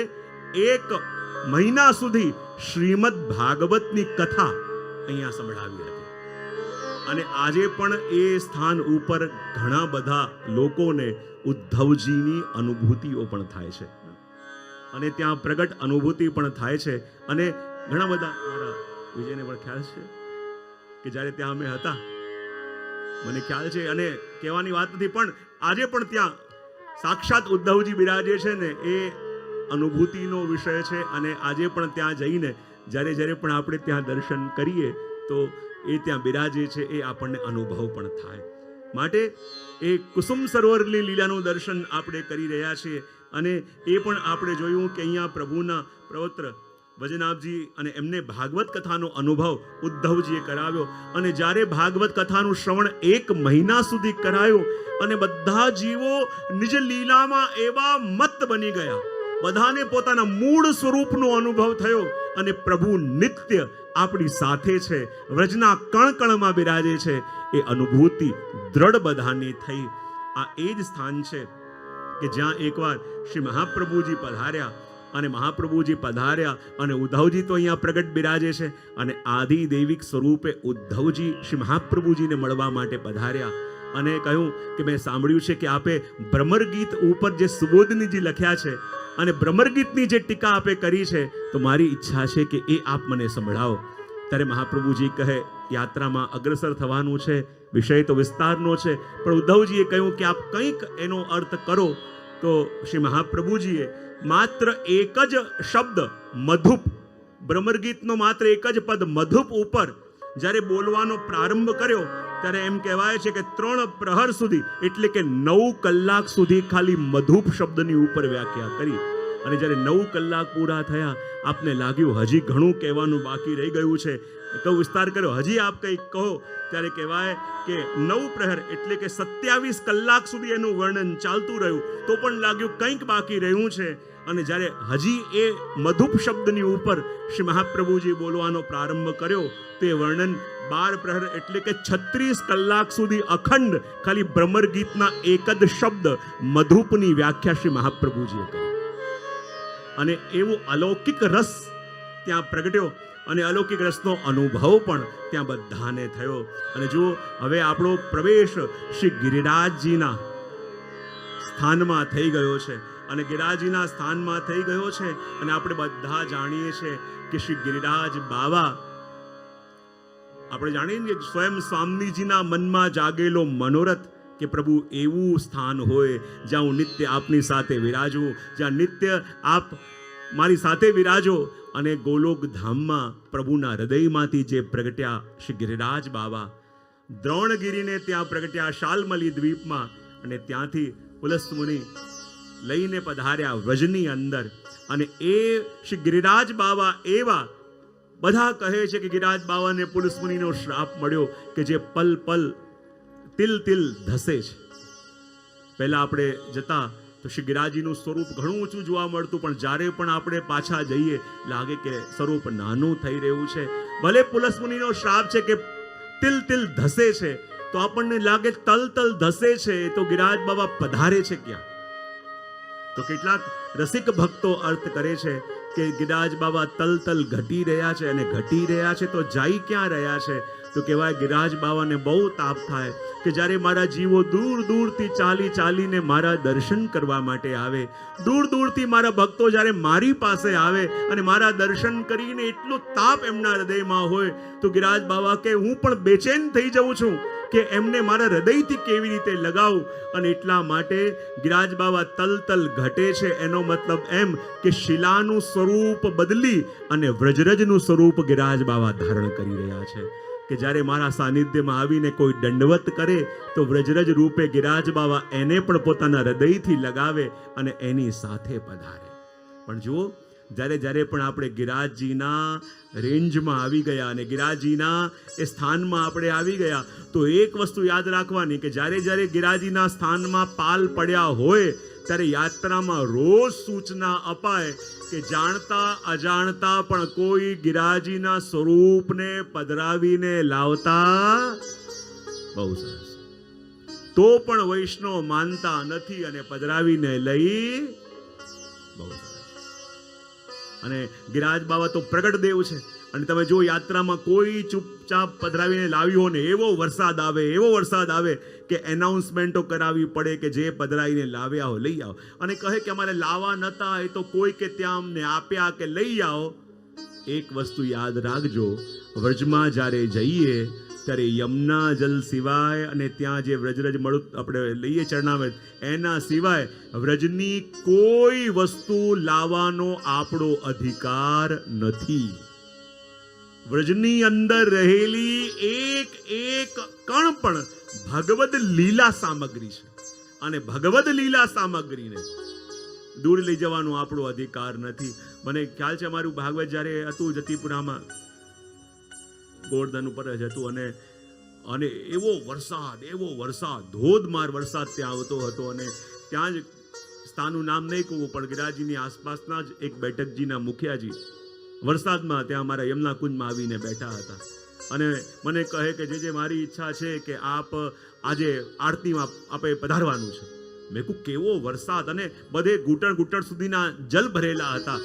1 મહિના સુધી શ્રીમદ ભાગવતની કથા અહીંયા સંભળાવી હતી. અને આજે પણ એ સ્થાન ઉપર ઘણા બધા લોકોને ઉદ્ધવજીની અનુભૂતિઓ પણ થાય છે, અને ત્યાં પ્રગટ અનુભૂતિ પણ થાય છે. અને ઘણા બધા, મારા વિજયને પણ ખ્યાલ છે કે જ્યારે ત્યાં અમે હતા, મને ખ્યાલ છે, અને કહેવાની વાત નથી, પણ આજે પણ ત્યાં સાક્ષાત ઉદ્ધવજી બિરાજે છે ને, એ અનુભૂતિનો વિષય છે. અને આજે પણ ત્યાં જઈને જ્યારે પણ આપણે ત્યાં દર્શન કરીએ તો એ ત્યાં બિરાજે છે, એ આપણને અનુભવ પણ થાય. માટે એ કુસુમ સરોવરની લીલાનું દર્શન આપણે કરી રહ્યા છીએ. અને એ પણ આપણે જોયું કે અહીંયા પ્રભુના પ્રવત્ર વજનાભજી અને એમને ભાગવત કથાનો અનુભવ ઉદ્ધવજીએ કરાવ્યો. અને જ્યારે ભાગવત કથાનું શ્રવણ 1 મહિના સુધી કરાયું, અને બધા જીવો નિજ લીલામાં એવા મત બની ગયા, બધાને પોતાના મૂળ સ્વરૂપનો અનુભવ થયો, અને પ્રભુ નિત્ય આપણી સાથે છે, વ્રજના કણકણમાં બિરાજે છે, એ અનુભૂતિ દ્રઢ બધાની થઈ. આ એ જ સ્થાન છે કે જ્યાં એકવાર શ્રી મહાપ્રભુજી પધાર્યા, અને મહાપ્રભુજી પધાર્યા અને ઉદ્ધવજી તો અહીંયા પ્રગટ બિરાજે છે, અને આદિ દૈવિક સ્વરૂપે ઉદ્ધવજી શ્રી મહાપ્રભુજીને મળવા માટે પધાર્યા. અને કહ્યું કે મેં સાંભળ્યું છે કે આપે ભ્રમર ગીત ઉપર જે સુબોધનીજી લખ્યા છે, અને ભ્રમર ગીતની જે ટીકા આપે કરી છે, તો મારી ઈચ્છા છે કે એ આપ મને સંભળાવો. ત્યારે મહાપ્રભુજી કહે, યાત્રામાં અગ્રસર થવાનું છે, વિષય તો વિસ્તારનો છે, પણ ઉદ્ધવજીએ કહ્યું કે આપ કંઈક એનો અર્થ કરો. તો શ્રી મહાપ્રભુજીએ માત્ર એક જ શબ્દ મધુપ, ભ્રમર ગીતનો માત્ર એક જ પદ મધુપ ઉપર જ્યારે બોલવાનો પ્રારંભ કર્યો, ત્યારે એમ કહેવાય છે કે 3 પ્રહર સુધી, એટલે કે 9 કલાક સુધી ખાલી મધુપ શબ્દની ઉપર વ્યાખ્યા કરી. અને જ્યારે 9 કલાક પૂરા થયા, આપને લાગ્યું હજી ઘણું કહેવાનું બાકી રહી ગયું છે, કહું વિસ્તાર કર્યો, હજી આપ કંઈક કહો. ત્યારે કહેવાય કે 9 પ્રહર એટલે કે 27 કલાક સુધી એનું વર્ણન ચાલતું રહ્યું, તો પણ લાગ્યું કંઈક બાકી રહ્યું છે. અને જ્યારે હજી એ મધુપ શબ્દની ઉપર શ્રી મહાપ્રભુજી બોલવાનો પ્રારંભ કર્યો, તે વર્ણન 12 પ્રહર એટલે કે 36 કલાક સુધી અખંડ ખાલી ભ્રમર ગીતના એક જ શબ્દ મધુપની વ્યાખ્યા શ્રી મહાપ્રભુજીએ કરી. અને એવો અલૌકિક રસ ત્યાં પ્રગટ્યો. અને અલૌકિક રસનો અનુભવ પણ ત્યાં બધાને થયો. અને જો હવે આપણો પ્રવેશ શ્રી ગિરિરાજજીના સ્થાનમાં થઈ ગયો છે, અને ગિરિરાજજીના સ્થાનમાં થઈ ગયો છે, અને આપણે બધા જાણીએ છીએ કે શ્રી ગિરિરાજ બાવા, આપણે જાણીએ કે સ્વયં સ્વામીજીના મનમાં જાગેલો મનોરથ કે પ્રભુ એવું સ્થાન હોય જ્યાં હું નિત્ય આપની સાથે વિરાજું, જ્યાં નિત્ય આપ મારી સાથે વિરાજો. અને ગોલોક ધામમાં પ્રભુના હૃદયમાંથી જે પ્રગટ્યા શ્રી ગિરિરાજ બાવા, દ્રોણગીરીને ત્યાં પ્રગટ્યા શાલમલી દ્વીપમાં, અને ત્યાંથી પુલસ્ત મુનિ લઈને પધાર્યા વ્રજની અંદર. અને એ શ્રી ગિરિરાજ બાવા એવા, બધા કહે છે કે ગિરિરાજ બાવાને પુલસ્ત મુનિનો શ્રાપ મળ્યો કે જે પલ પલ તિલ તિલ ધસે છે. પહેલા આપણે જતા તો શ્રી ગિરિરાજજીનું સ્વરૂપ ઘણું ઊંચું જોવા મળતું, પણ જ્યારે પણ આપણે પાછા જઈએ લાગે કે સ્વરૂપ નાનું થઈ રહ્યું છે. ભલે પુલસ્ત મુનિનો શ્રાપ છે કે તિલ તિલ ધસે છે, તો આપણને લાગે તલ તલ ધસે છે, તો ગિરિરાજ બાબા પધારે છે ક્યાં? તો કેટલાક રસિક ભક્તો અર્થ કરે છે કે ગિરિરાજ બાબા તલ તલ ઘટી રહ્યા છે, અને ઘટી રહ્યા છે તો જઈ ક્યાં રહ્યા છે? તો કહેવાય ગિરિરાજ બાવાને બહુ તાપ થાય કે જ્યારે મારા જીવો દૂર દૂરથી ચાલી ચાલીને મારા દર્શન કરવા માટે આવે, દૂર દૂરથી મારા ભક્તો જ્યારે મારી પાસે આવે અને મારા દર્શન કરીને એટલો તાપ એમના હૃદયમાં હોય, તો ગિરિરાજ બાવા કે હું પણ બેચેન થઈ જાઉં છું કે એમને મારા હૃદયથી કેવી રીતે લગાવું. અને એટલા માટે ગિરિરાજ બાવા તલ તલ ઘટે છે, એનો મતલબ એમ કે શિલાનું સ્વરૂપ બદલી અને વ્રજરજનું સ્વરૂપ ગિરિરાજ બાવા ધારણ કરી રહ્યા છે. કે જ્યારે મારા સાનિધ્યમાં આવીને કોઈ દંડવત કરે તો વ્રજરજ રૂપે ગિરિરાજ બાવા એને પણ પોતાના હૃદયથી લગાવે અને એની સાથે પધારે. પણ જુઓ, જ્યારે જ્યારે પણ આપણે ગિરિરાજજીના રેન્જમાં આવી ગયા અને ગિરિરાજજીના એ સ્થાનમાં આપણે આવી ગયા, તો એક વસ્તુ યાદ રાખવાની કે જ્યારે જ્યારે ગિરિરાજજીના સ્થાનમાં પાલ પડ્યા હોય ત્યારે યાત્રામાં રોજ સૂચના અપાય કે જાણતા અજાણતા પણ કોઈ ગિરિરાજજીના સ્વરૂપને પધરાવીને લાવતા. બહુ સરસ. તો પણ વૈષ્ણવ માનતા નથી અને પધરાવીને લઈ. બહુ સરસ. અને ગિરિરાજ બાવા તો પ્રગટ દેવ છે, અને તમે જો યાત્રામાં કોઈ ચૂપચાપ પધરાવીને લાવ્યો ને એવો વરસાદ આવે કે એનાઉન્સમેન્ટો કરાવવી પડે કે જે પધરાવીને લાવ્યા હો લઈ આવો. અને કહે કે અમારે લાવવા નતા એ તો કોઈ કે ત્યાં અમને આપ્યા કે લઈ આવો. એક વસ્તુ યાદ રાખજો, વ્રજમાં જ્યારે જઈએ ત્યારે યમુના જલ સિવાય અને ત્યાં જે વ્રજરજ મળું આપણે લઈએ ચરણામૃત, એના સિવાય વ્રજની કોઈ વસ્તુ લાવવાનો આપણો અધિકાર નથી. વ્રજની અંદર રહેલી એક એક કણ પણ ભગવદ લીલા સામગ્રી છે, અને ભગવદ લીલા સામગ્રીને દૂર લઈ જવાનો આપણો અધિકાર નથી. મને ખ્યાલ છે અમારું ભાગવત જ્યારે હતું જતીપુરામાં, ગોવર્ધન ઉપર જ હતું, અને એવો વરસાદ ધોધમાર વરસાદ ત્યાં આવતો હતો. અને ત્યાં જ સ્થાનનું નામ નહીં કહું, પણ ગિરિરાજજીની આસપાસના જ એક બેઠકજીના મુખિયાજી વરસાદમાં ત્યાં અમારા યમુના કુંજમાં આવીને બેઠા હતા. અને મને કહે કે જે મારી ઈચ્છા છે કે આપ આજે આરતીમાં આપે પધારવાનું છે. મેં કહું કેવો વરસાદ, અને બધે ઘૂંટણ સુધીના જલ ભરેલા હતા.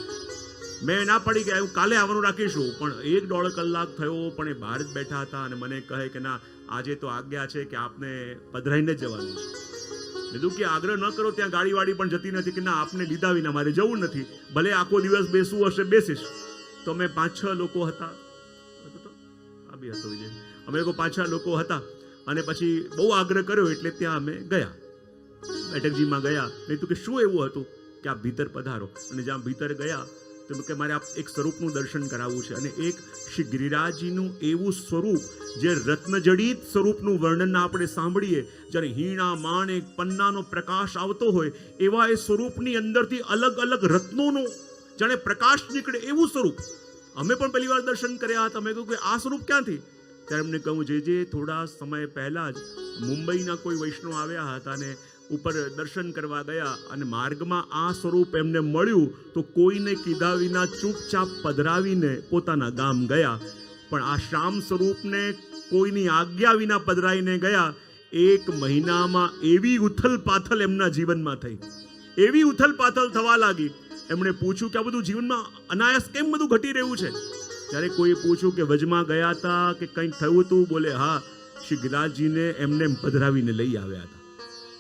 મેં ના પડી ગયા, હું કાલે આવવાનું રાખીશું, પણ 1-1.5 કલાક થયો પણ એ બહાર જ બેઠા હતા. અને મને કહે કે ના, આજે તો આજ્ઞા છે કે આપને પધરાઈને જ જવાનું છે. મેં કીધું કે આગ્રહ ન કરો, ત્યાં ગાડીવાડી પણ જતી નથી કે ના આપને લીધા વિના મારે જવું નથી, ભલે આખો દિવસ બેસવું હશે બેસીશ. તો અમે 5-6 લોકો હતા, આ બી હતો વિજય, અમે લોકો 5-6 લોકો હતા. અને પછી બહુ આગ્રહ કર્યો એટલે ત્યાં અમે ગયા, બેઠકજીમાં ગયા. મેં કીધું કે શું એવું હતું કે આપ ભીતર પધારો. અને જ્યાં ભીતર ગયા તો કે મારે આપ એક સ્વરૂપનું દર્શન કરાવવું છે. અને એક શ્રી ગિરિરાજજીનું એવું સ્વરૂપ જે રત્નજડિત સ્વરૂપનું વર્ણન આપણે સાંભળીએ, જ્યારે હીણા માણેક પન્નાનો પ્રકાશ આવતો હોય એવા એ સ્વરૂપની અંદરથી અલગ અલગ રત્નોનો જાણે પ્રકાશ નીકળે એવું સ્વરૂપ. અમે પણ પહેલી વાર દર્શન કર્યા હતા. મેં કહ્યું કે આ સ્વરૂપ ક્યાંથી? ત્યારે એમને કહું જે થોડા સમય પહેલા જ મુંબઈના કોઈ વૈષ્ણવ આવ્યા હતા અને ઉપર દર્શન કરવા ગયા, અને માર્ગમાં આ સ્વરૂપ એમને મળ્યું તો કોઈને કીધા વિના ચૂપચાપ પધરાવીને પોતાના ગામ ગયા. પણ આ શ્યામ સ્વરૂપને કોઈની આજ્ઞા વિના પધરાવીને ગયા. 1 મહિનામાં એવી ઉથલ પાથલ એમના જીવનમાં થઈ, એવી ઉથલ પાથલ થવા લાગી. એમણે પૂછ્યું કે આ બધું જીવનમાં અનાયાસ કેમ બધું ઘટી રહ્યું છે? ત્યારે કોઈ પૂછ્યું કે વજમાં ગયા હતા કે કંઈક થયું હતું? બોલે હા, શ્રી ગિરિરાજજીને એમને પધરાવીને લઈ આવ્યા હતા.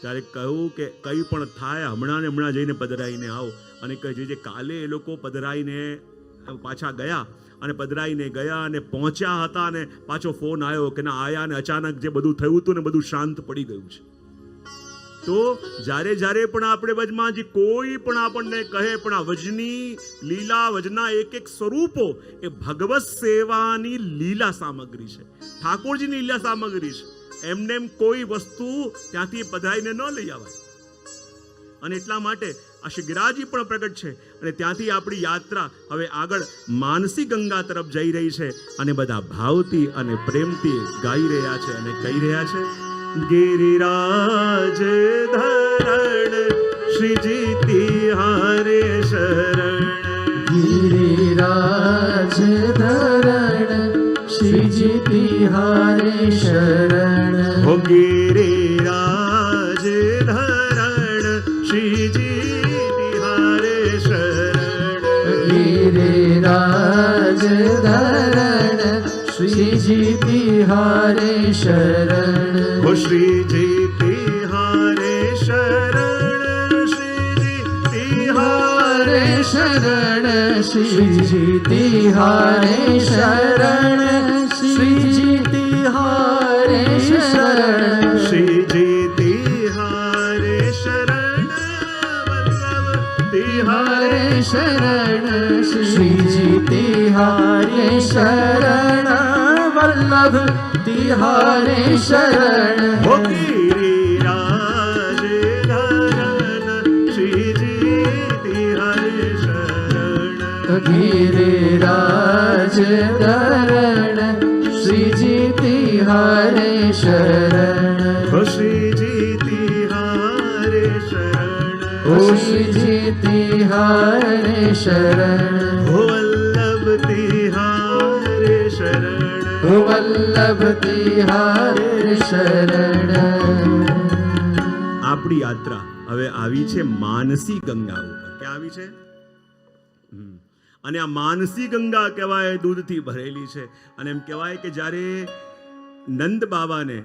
ત્યારે કહ્યું કે કંઈ પણ થાય હમણાં ને હમણાં જઈને પધરાઈને આવો. અને કહે જે કાલે એ લોકો પધરાઈને પાછા ગયા અને પધરાઈને ગયા અને પહોંચ્યા હતા અને પાછો ફોન આવ્યો કે ના આયા અને અચાનક જે બધું થયું હતું ને બધું શાંત પડી ગયું છે. તો જ્યારે પણ આપણે વજમાં કોઈ પણ આપણને કહે પણ આ વજની લીલા, વજના એક સ્વરૂપો એ ભગવત સેવાની લીલા સામગ્રી છે, ઠાકોરજીની લીલા સામગ્રી છે. એમને કોઈ વસ્તુ ત્યાંથી પધરાઈને ન લઈ આવાય. અને એટલા માટે આ શ્રી ગિરિરાજજી પણ પ્રગટ છે અને ત્યાંથી આપણી યાત્રા હવે આગળ માનસી ગંગા તરફ જઈ રહી છે. અને બધા ભાવથી અને પ્રેમથી ગાઈ રહ્યા છે અને કહી રહ્યા છે, गिरिराज धरण श्रीजी तिहारे शरण. गिरिराज धरण श्रीजी तिहारे शरण. हो गिरिराज धरण श्रीजी तिहारे शरण. गिरिराज धरण श्रीजी तिहारे शरण. हो श्रीजी तिहारे शरण, श्रीजी तिहारे शरण. श्रीजी तिहारे शरण. श्रीजी तिहारे शरण. श्रीजी तिहारे शरण, वल्लभ तिहारे शरण. श्रीजी तिहारे शरण. वल्लभ तिहारे शरण. हो गिरिराज धरण श्रीजी तिहारे शरण. गिरिराज धरण श्रीजी तिहारे शरण. हो श्रीजी तिहारे शरण. हो श्रीजी तिहारे शरण. हो वल्लभ तिहारे शरण. हो वल्लभ तिहारे शरण. આપણી યાત્રા હવે આવી છે માનસી ગંગા ઉપર. ક્યાં આવી છે? અને આ માનસી ગંગા કહેવાય દૂધથી ભરેલી છે. અને એમ કહેવાય કે જ્યારે નંદ બાબાને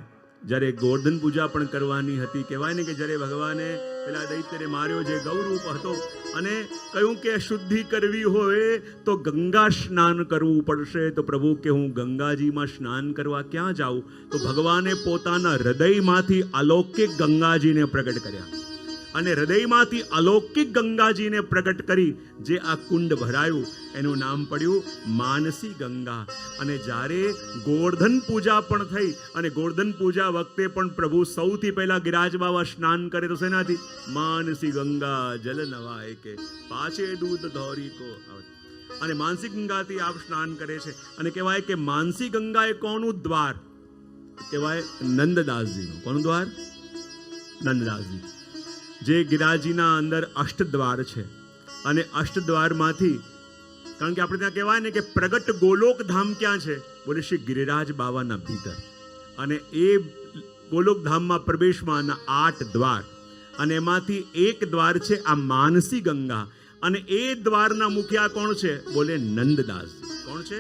જ્યારે ગોવર્ધન પૂજા પણ કરવાની હતી, કહેવાય ને કે જ્યારે ભગવાને પેલા દૈત્યને માર્યો જે ગૌરૂપ હતો અને કહ્યું કે શુદ્ધિ કરવી હોય તો ગંગા સ્નાન કરવું પડશે. તો પ્રભુ કે હું ગંગાજીમાં સ્નાન કરવા ક્યાં જાઉં? તો ભગવાને પોતાના હૃદયમાંથી અલૌકિક ગંગાજીને પ્રગટ કર્યા અને હૃદયમાંથી અલૌકિક ગંગાજીને પ્રગટ કરી જે આ કુંડ ભરાયું એનું નામ પડ્યું માનસી ગંગા. અને જ્યારે ગોવર્ધન પૂજા પણ થઈ અને ગોવર્ધન પૂજા વખતે પણ પ્રભુ સૌથી પહેલા ગિરિરાજ બાબા સ્નાન કરે તો શેનાથી? માનસી ગંગા જલ નવાય કે પાછે દૂધ ધોરી કો. અને માનસી ગંગાથી આપ સ્નાન કરે છે. અને કહેવાય કે માનસી ગંગા એ કોનું દ્વાર કહેવાય? નંદદાસજીનું. કોનું દ્વાર? નંદદાસજી. જે ગિરિરાજજીના અંદર અષ્ટદ્વાર છે અને અષ્ટદ્વારમાંથી, કારણ કે આપણે ત્યાં કહેવાય ને કે પ્રગટ ગોલોક ધામ ક્યાં છે? બોલે શ્રી ગિરિરાજ બાવાના ભીતર. અને એ ગોલોક ધામમાં પ્રવેશમાં 8 દ્વાર અને એમાંથી એક દ્વાર છે આ માનસી ગંગા. અને એ દ્વારના મુખિયા કોણ છે? બોલે નંદદાસજી. કોણ છે?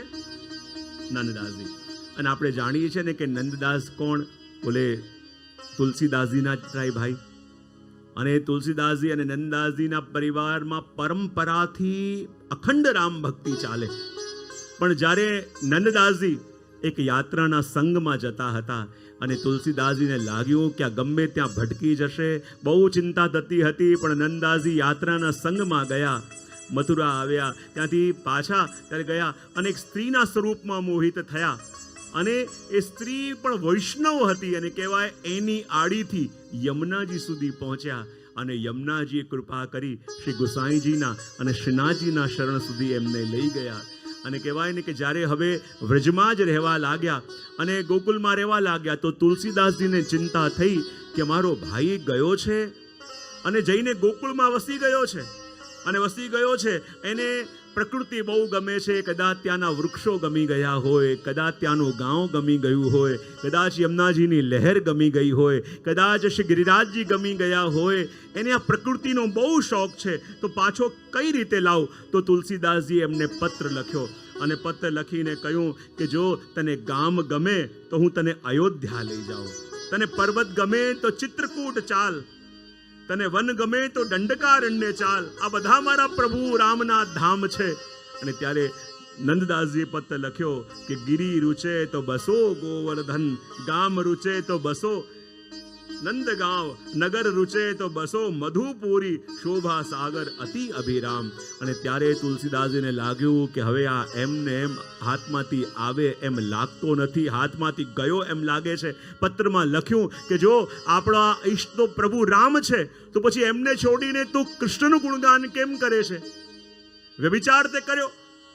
નંદદાસજી. અને આપણે જાણીએ છીએ ને કે નંદદાસ કોણ? બોલે તુલસીદાસજીના ત્રાય ભાઈ. અને તુલસીદાસજી અને નંદદાસજીના પરિવારમાં પરંપરાથી અખંડ રામ ભક્તિ ચાલે. પણ જ્યારે નંદદાસજી એક યાત્રાના સંગમાં જતા હતા અને તુલસીદાસજીને લાગ્યું કે આ ગમે ત્યાં ભટકી જશે, બહુ ચિંતા થતી હતી. પણ નંદદાસજી યાત્રાના સંગમાં ગયા, મથુરા આવ્યા, ત્યાંથી પાછા ત્યારે ગયા અને એક સ્ત્રીના સ્વરૂપમાં મોહિત થયા. અને એ સ્ત્રી પણ વૈષ્ણવ હતી અને કહેવાય એની આડીથી યમુનાજી સુધી પહોંચ્યા. અને યમુનાજીએ કૃપા કરી શ્રી ગુસાઈજીના અને શ્રીનાથજીના શરણ સુધી એમને લઈ ગયા. અને કહેવાય ને કે જ્યારે હવે વ્રજમાં જ રહેવા લાગ્યા અને ગોકુલમાં રહેવા લાગ્યા તો તુલસીદાસજીને ચિંતા થઈ કે મારો ભાઈ ગયો છે અને જઈને ગોકુળમાં વસી ગયો છે. અને વસી ગયો છે એને પ્રકૃતિ બહુ ગમે છે. કદાચ ત્યાંના વૃક્ષો ગમી ગયા હોય, કદાચ ત્યાંનું ગાંવ ગમી ગયું હોય, કદાચ યમુનાજીની લહેર ગમી ગઈ હોય, કદાચ શ્રી ગિરિરાજજી ગમી ગયા હોય. એને આ પ્રકૃતિનો બહુ શોખ છે. તો પાછો કઈ રીતે લાવ? તો તુલસીદાસજી એમને પત્ર લખ્યો અને પત્ર લખીને કહ્યું કે જો તને ગામ ગમે તો હું તને અયોધ્યા લઈ જાઉં, તને પર્વત ગમે તો ચિત્રકૂટ ચાલ, તને વન ગમે તો દંડકારણ્ય ચાલ, આ બધા મારા પ્રભુ રામના ધામ છે. અને ત્યારે નંદદાસજીએ પત્ર લખ્યો કે ગિરી રૂચે તો બસો ગોવર્ધન, ગામ રૂચે તો બસો નંદગાંવ, નગર રૂચે તો બસો મધુપુરી, શોભા સાગર અતિ અભિરામ. અને ત્યારે તુલસીદાસજીને લાગ્યું કે હવે આ એમને એમ હાથમાંથી આવે એમ લાગતો નથી, હાથમાંથી ગયો એમ લાગે છે. પત્રમાં લખ્યું કે જો આપણા ઈષ્ટ તો પ્રભુ રામ છે તો પછી એમને છોડીને તું કૃષ્ણનું ગુણગાન કેમ કરે છે? વ્યભિચાર તે કર્યો.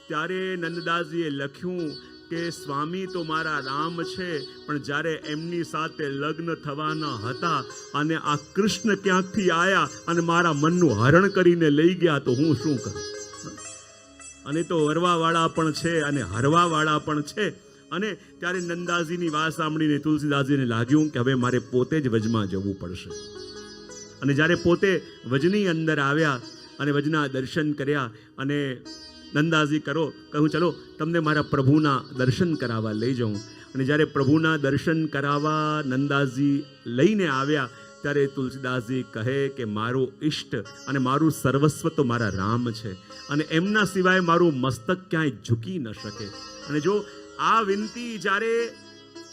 ત્યારે નંદદાસજીએ લખ્યું કે સ્વામી તો મારા રામ છે, પણ જ્યારે એમની સાથે લગ્ન થવાના હતા અને આ કૃષ્ણ ક્યાંકથી આયા અને મારા મનનું હરણ કરીને લઈ ગયા તો હું શું કરું? અને તો વરવાવાળા પણ છે અને હરવાવાળા પણ છે. અને ત્યારે નંદદાસજીની વાત સાંભળીને તુલસીદાસજીને લાગ્યું કે હવે મારે પોતે જ વજમાં જવું પડશે. અને જ્યારે પોતે વજની અંદર આવ્યા અને વજના દર્શન કર્યા અને નંદાજી કહું ચલો તમને મારા પ્રભુના દર્શન કરાવવા લઈ જાઉં. અને જ્યારે પ્રભુના દર્શન કરાવવા નંદાજી લઈને આવ્યા ત્યારે તુલસીદાસજી કહે કે મારો ઈષ્ટ અને મારું સર્વસ્વ તો મારા રામ છે અને એમના સિવાય મારું મસ્તક ક્યાંય ઝૂકી ન શકે. અને જો આ વિનંતી જ્યારે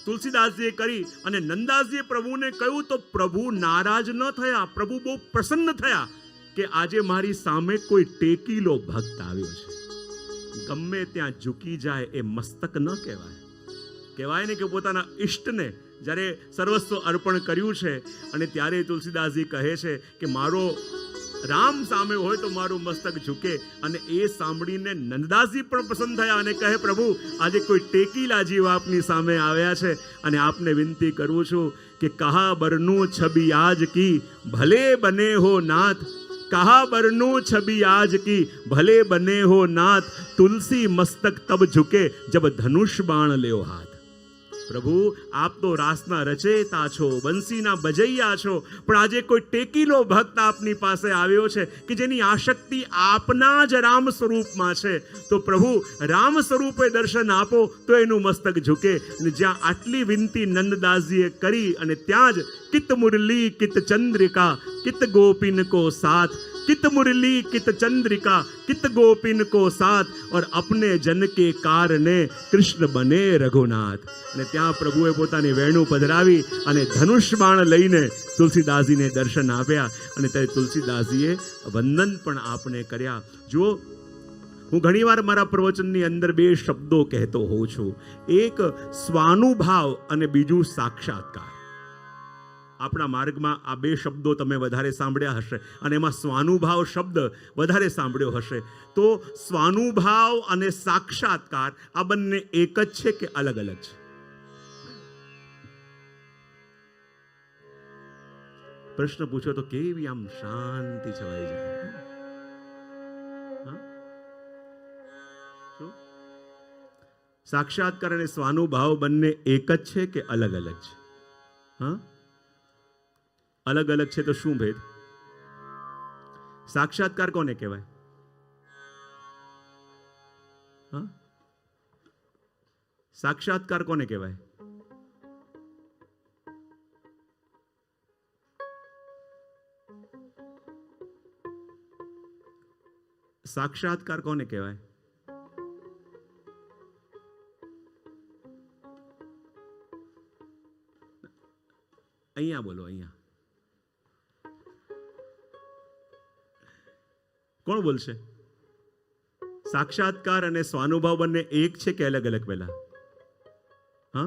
તુલસીદાસજીએ કરી અને નંદાસજીએ પ્રભુને કહ્યું તો પ્રભુ નારાજ ન થયા, પ્રભુ બહુ પ્રસન્ન થયા કે આજે મારી સામે કોઈ ટેકીલો ભક્ત આવ્યો છે. ગમે ત્યાં ઝૂકી જાય એ મસ્તક ન કહેવાય. કહેવાય ને કે પોતાના ઈષ્ટને જ્યારે સર્વસ્વ અર્પણ કર્યું છે. અને ત્યારે તુલસીદાસજી કહે છે કે મારો રામ સામે હોય તો મારું મસ્તક ઝૂકે. અને એ સાંભળીને નંદદાસજી પણ પસંદ થયા અને કહે પ્રભુ આજે કોઈ ટેકીલા જીવ આપની સામે આવ્યા છે અને આપને વિનંતી કરું છું કે કહા બરનું છબી આજ કી ભલે બને હો નાથ, કહા બરનું છબી આજ કી ભલે બને હો નાથ, તુલસી મસ્તક તબ ઝુકે જબ ધનુષ બાણ લ્યો હાથ. પ્રભુ આપ તો રાસના રચેતા છો, બંસીના બજૈયા છો, પણ આજે કોઈ ટેકીલો ભક્ત આપની પાસે આવ્યો છે કે જેની આશક્તિ આપના જ રામ સ્વરૂપમાં છે. તો પ્રભુ રામ સ્વરૂપે દર્શન આપો તો એનું મસ્તક ઝુકે. અને જ્યાં આટલી વિનંતી નંદદાસજીએ કરી અને ત્યાં જ કિત મુરલી કિત ચંદ્રિકા કિત ગોપિન કો સાથ, कित मुरली कित चंद्रिका कित गोपिन को साथ और अपने जन के कारणे कृष्ण बने रघुनाथ. અને ત્યાં પ્રભુએ પોતાની વેણુ પધરાવી અને ધનુષ બાણ લઈને તુલસીદાસજીને દર્શન આપ્યા. અને ત્યારે તુલસીદાસજીએ વંદન પણ આપને કર્યા. જો હું ઘણીવાર મારા પ્રવચનની અંદર બે શબ્દો કહેતો હોઉં છું, એક સ્વાનુભાવ અને બીજું સાક્ષાત્કાર. આપણા માર્ગમાં આ બે શબ્દો તમે વધારે સાંભળ્યા હશે અને એમાં સ્વાનુભાવ શબ્દ વધારે સાંભળ્યો હશે. તો સ્વાનુભાવ અને સાક્ષાત્કાર આ બંને એક જ છે કે અલગ અલગ છે? પ્રશ્ન પૂછો તો કેવી આમ શાંતિ છવાઈ જાય. સાક્ષાત્કાર અને સ્વાનુભાવ બંને એક જ છે કે અલગ અલગ છે? હા, અલગ અલગ છે તો શું ભેદ? સાક્ષાત્કાર કોને કહેવાય? હા, સાક્ષાત્કાર કોને કહેવાય? સાક્ષાત્કાર કોને કહેવાય? અહીંયા બોલો, અહીંયા કોણ બોલશે? સાક્ષાત્કાર અને સ્વાનુભાવ બંને એક છે કે અલગ અલગ? પહેલા હા,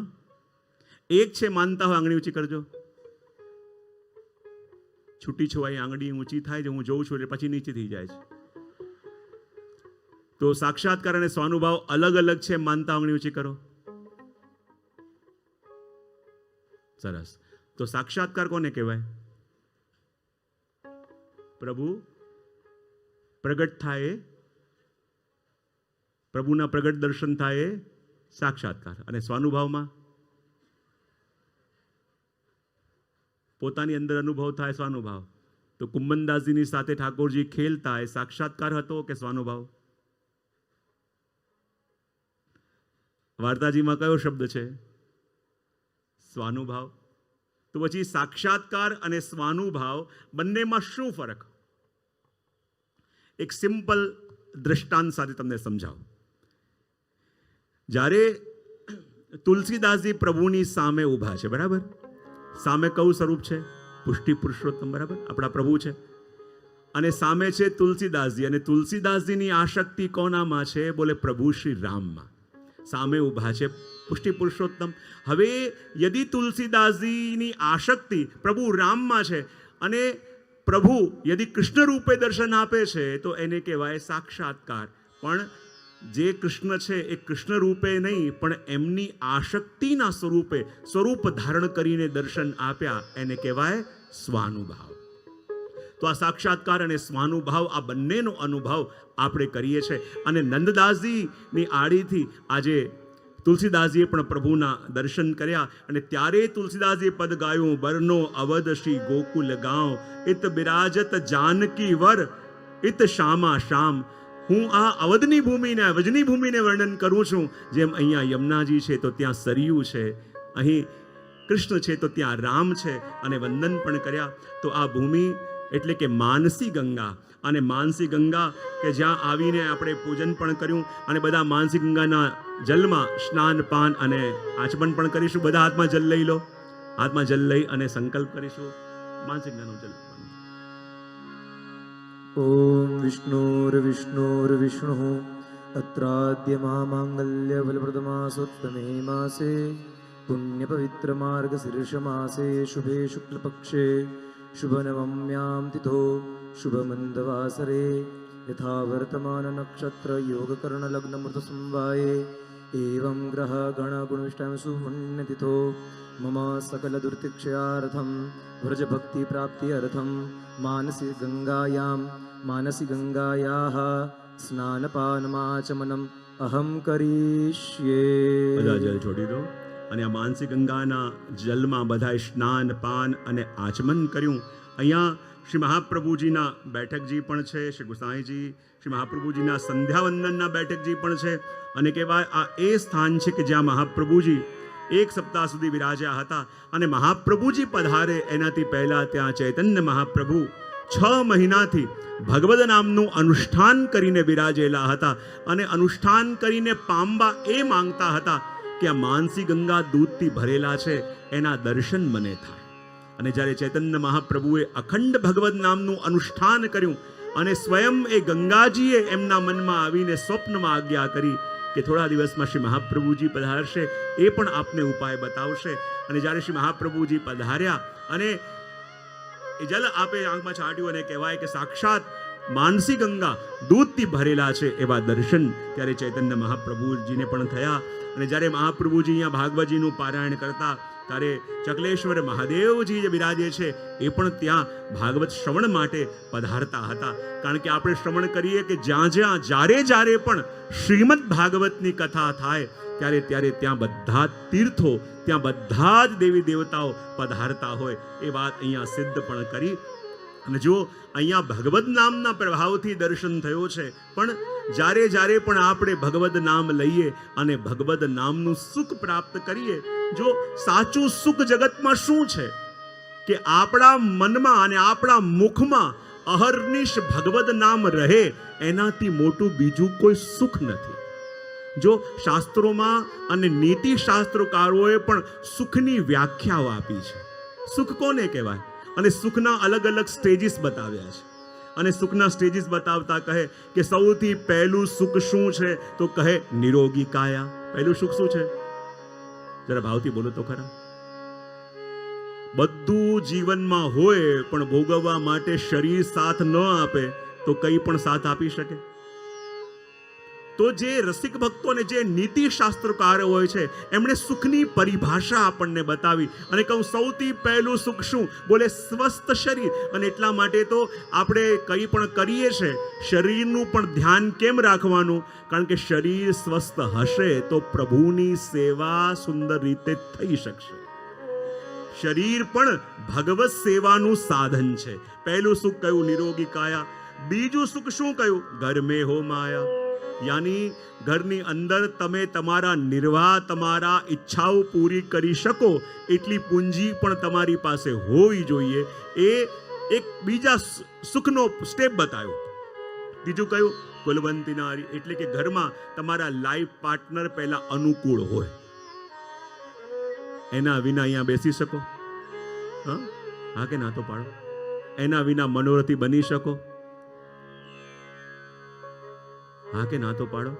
એક છે માનતા હોય આંગળી ઊંચી કરજો. છૂટી છવાઈ આંગળી ઊંચી થાય છે, હું જોઉં છું એટલે પછી નીચે થઈ જાય છે. તો સાક્ષાત્કાર અને સ્વાનુભાવ અલગ અલગ છે. માનતા આંગળી ઊંચી કરો. સરસ. તો સાક્ષાત્કાર કોને કહેવાય? પ્રભુ પ્રગટ થાય, પ્રભુના પ્રગટ દર્શન થાય, સાક્ષાત્કાર. અને સ્વાનુભાવમાં પોતાની અંદર અનુભવ થાય, સ્વાનુભાવ. તો કુંભનદાસજીની સાથે ઠાકોરજી ખેલતા, એ સાક્ષાત્કાર હતો કે સ્વાનુભાવ? વાર્તાજીમાં કયો શબ્દ છે? સ્વાનુભાવ. તો પછી સાક્ષાત્કાર અને સ્વાનુભાવ બંનેમાં શું ફરક? એક સિમ્પલ દ્રષ્ટાંત સાથે તમને સમજાવું. જ્યારે તુલસીદાસજી પ્રભુની સામે ઊભા છે, બરાબર? સામે કયું સ્વરૂપ છે? પુષ્ટિ પુરુષોત્તમ, બરાબર? આપણા પ્રભુ છે. અને સામે છે તુલસીદાસજી, અને તુલસીદાસજીની આસક્તિ કોનામાં છે? બોલે પ્રભુ શ્રી રામમાં. સામે ઊભા છે પુષ્ટિ પુરુષોત્તમ. હવે યદિ તુલસીદાસજીની આસક્તિ પ્રભુ રામમાં છે અને પ્રભુ યદિ કૃષ્ણ રૂપે દર્શન આપે છે તો એને કહેવાય સાક્ષાત્કાર. પણ જે કૃષ્ણ છે એ કૃષ્ણ રૂપે નહીં, પણ એમની આસક્તિના સ્વરૂપે સ્વરૂપ ધારણ કરીને દર્શન આપ્યા, એને કહેવાય સ્વાનુભાવ. તો આ સાક્ષાત્કાર અને સ્વાનુભાવ, આ બંનેનો અનુભવ આપણે કરીએ છીએ. અને નંદદાસજીની આડીથી આજે તુલસીદાસજીએ પણ પ્રભુના દર્શન કર્યા. અને ત્યારે તુલસીદાસજીએ પદ ગાયું, બરનો અવધ શ્રી ગોકુલ ગાંવ, ઇત બિરાજત જાનકી વર, ઇત શ્યામા શ્યામ. હું આ અવધની ભૂમિને, વ્રજની ભૂમિને વર્ણન કરું છું. જેમ અહીંયા યમુનાજી છે તો ત્યાં સરયુ છે, અહીં કૃષ્ણ છે તો ત્યાં રામ છે, અને વંદન પણ કર્યા. તો આ ભૂમિ એટલે કે માનસી ગંગા. અને માનસી ગંગા કે જ્યાં આવીને આપણે પૂજન પણ કર્યું, અને બધા માનસી ગંગાના જલમાં સ્નાન પાન અને આચમન પણ કરીશું. બધા હાથમાં જલ લઈ લો, હાથમાં જલ લઈ અને સંકલ્પ કરીશું માનસી ગંગાનો જલ. ઓમ વિષ્ણુર્વિષ્ણુર્વિષ્ણુ અત્રાદ્ય મહામાંગલ્ય બલપ્રદમાસોત્તમે માસે પુણ્યપવિત્ર માર્ગ શીર્ષ માસે શુભે શુક્લપક્ષે શુભનવમ્યામ તિથો શુભમંદવાસરે યથા વર્તમાન નક્ષત્ર યોગકર્ણ લગ્ન મૃત સંવાયે એવં ગ્રહ ગણ ગુણવિષ્ટામ સુપુણ્યતિથો મમ સકલ દુર્તિક્ષયાર્થમ વ્રજ ભક્તિ પ્રાપ્તિ અર્થમ માનસી ગંગાયાઃ સ્નાનપાનમાચમનમ અહમ કરીષ્યે. બધા જલ છોડી દો. અને આ માનસી ગંગાના જલમાં બધાએ સ્નાન પાન અને આચમન કર્યું. અહીંયા શ્રી મહાપ્રભુજીના બેઠકજી પણ છે, શ્રી ગુસાઈજી, શ્રી મહાપ્રભુજીના સંધ્યાવંદનના બેઠકજી પણ છે. અને કહેવાય આ એ સ્થાન છે કે જ્યાં મહાપ્રભુજી 1 સપ્તાહ સુધી વિરાજ્યા હતા. અને મહાપ્રભુજી પધારે એનાથી પહેલા ત્યાં ચૈતન્ય મહાપ્રભુ 6 મહિનાથી ભગવદ નામનું અનુષ્ઠાન કરીને વિરાજેલા હતા. અને અનુષ્ઠાન કરીને પામવા એ માંગતા હતા કે આ માનસી ગંગા દૂધથી ભરેલા છે, એના દર્શન મને થાય. અને જ્યારે ચૈતન્ય મહાપ્રભુએ અખંડ ભગવદ નામનું અનુષ્ઠાન કર્યું, અને સ્વયં એ ગંગાજીએ એમના મનમાં આવીને સ્વપ્નમાં આજ્ઞા કરી કે થોડા દિવસમાં શ્રી મહાપ્રભુજી પધારશે, એ પણ આપને ઉપાય બતાવશે. અને જ્યારે શ્રી મહાપ્રભુજી પધાર્યા અને એ જલ આપે આંખમાં છાંટ્યું, અને કહેવાય કે સાક્ષાત માનસી ગંગા દૂધથી ભરેલા છે એવા દર્શન ત્યારે ચૈતન્ય મહાપ્રભુજીને પણ થયા. અને જ્યારે મહાપ્રભુજી અહીંયા ભાગવતજીનું પારાયણ કરતા ત્યારે ચકલેશ્વર મહાદેવજી જે બિરાજે છે એ પણ ત્યાં ભાગવત શ્રવણ માટે પધારતા હતા. કારણ કે આપણે શ્રવણ કરીએ કે જ્યાં જ્યારે પણ શ્રીમદ ભાગવતની કથા થાય ત્યારે ત્યાં બધા તીર્થો, ત્યાં બધા જ દેવી દેવતાઓ પધારતા હોય એ વાત અહીંયા સિદ્ધ પણ કરી. અને જો અહીંયા ભગવદ નામના પ્રભાવથી દર્શન થયો છે, પણ જ્યારે પણ આપણે ભગવદ નામ લઈએ અને ભગવદ નામનું સુખ પ્રાપ્ત કરીએ, જો સાચું સુખ જગતમાં શું છે કે આપણા મનમાં અને આપણા મુખમાં અહર્નિશ ભગવદ નામ રહે, એનાથી મોટું બીજું કોઈ સુખ નથી. જો શાસ્ત્રોમાં અને નીતિ શાસ્ત્રકારોએ પણ સુખની વ્યાખ્યાઓ આપી છે. સુખ કોને કહેવાય? અને સુખના અલગ અલગ સ્ટેજીસ બતાવ્યા છે. અને સુખના સ્ટેજીસ બતાવતા કહે કે સૌથી પહેલું સુખ શું છે? તો કહે નિરોગી કાયા. પહેલું સુખ શું છે? જરા ભાવથી બોલો તો ખરા. બધું જીવનમાં હોય પણ ભોગવવા માટે શરીર સાથ ન આપે તો કંઈ પણ સાથ આપી શકે? તો જે રસિક ભક્તો અને જે નીતિ શાસ્ત્રકારો હોય છે એમણે સુખની પરિભાષા આપણને બતાવી અને કહું સૌથી પહેલું સુખ શું? બોલે સ્વસ્થ શરીર. અને એટલા માટે તો આપણે કંઈ પણ કરીએ છે શરીરનું પણ ધ્યાન કેમ રાખવાનું? કારણ કે શરીર સ્વસ્થ હશે તો પ્રભુની સેવા સુંદર રીતે થઈ શકશે. શરીર પણ ભગવત સેવાનું સાધન છે. પહેલું સુખ કયું? નિરોગી કાયા. બીજું સુખ શું કયું? ઘર મેં હો માયા. યાની ઘરની અંદર તમે તમારા નિર્વાહ, તમારા ઈચ્છાઓ પૂરી કરી શકો એટલી પૂંજી પણ તમારી પાસે હોવી જોઈએ. એ એક બીજા સુખનો સ્ટેપ બતાવ્યો. બીજું કયું? કુલવંતી નારી, એટલે કે ઘરમાં તમારા લાઈફ પાર્ટનર પહેલા અનુકૂળ હોય. એના વિના અહીંયા બેસી શકો? હા કે ના તો પાડો. એના વિના મનોરથી બની શકો? હા કે ના તો પાડો.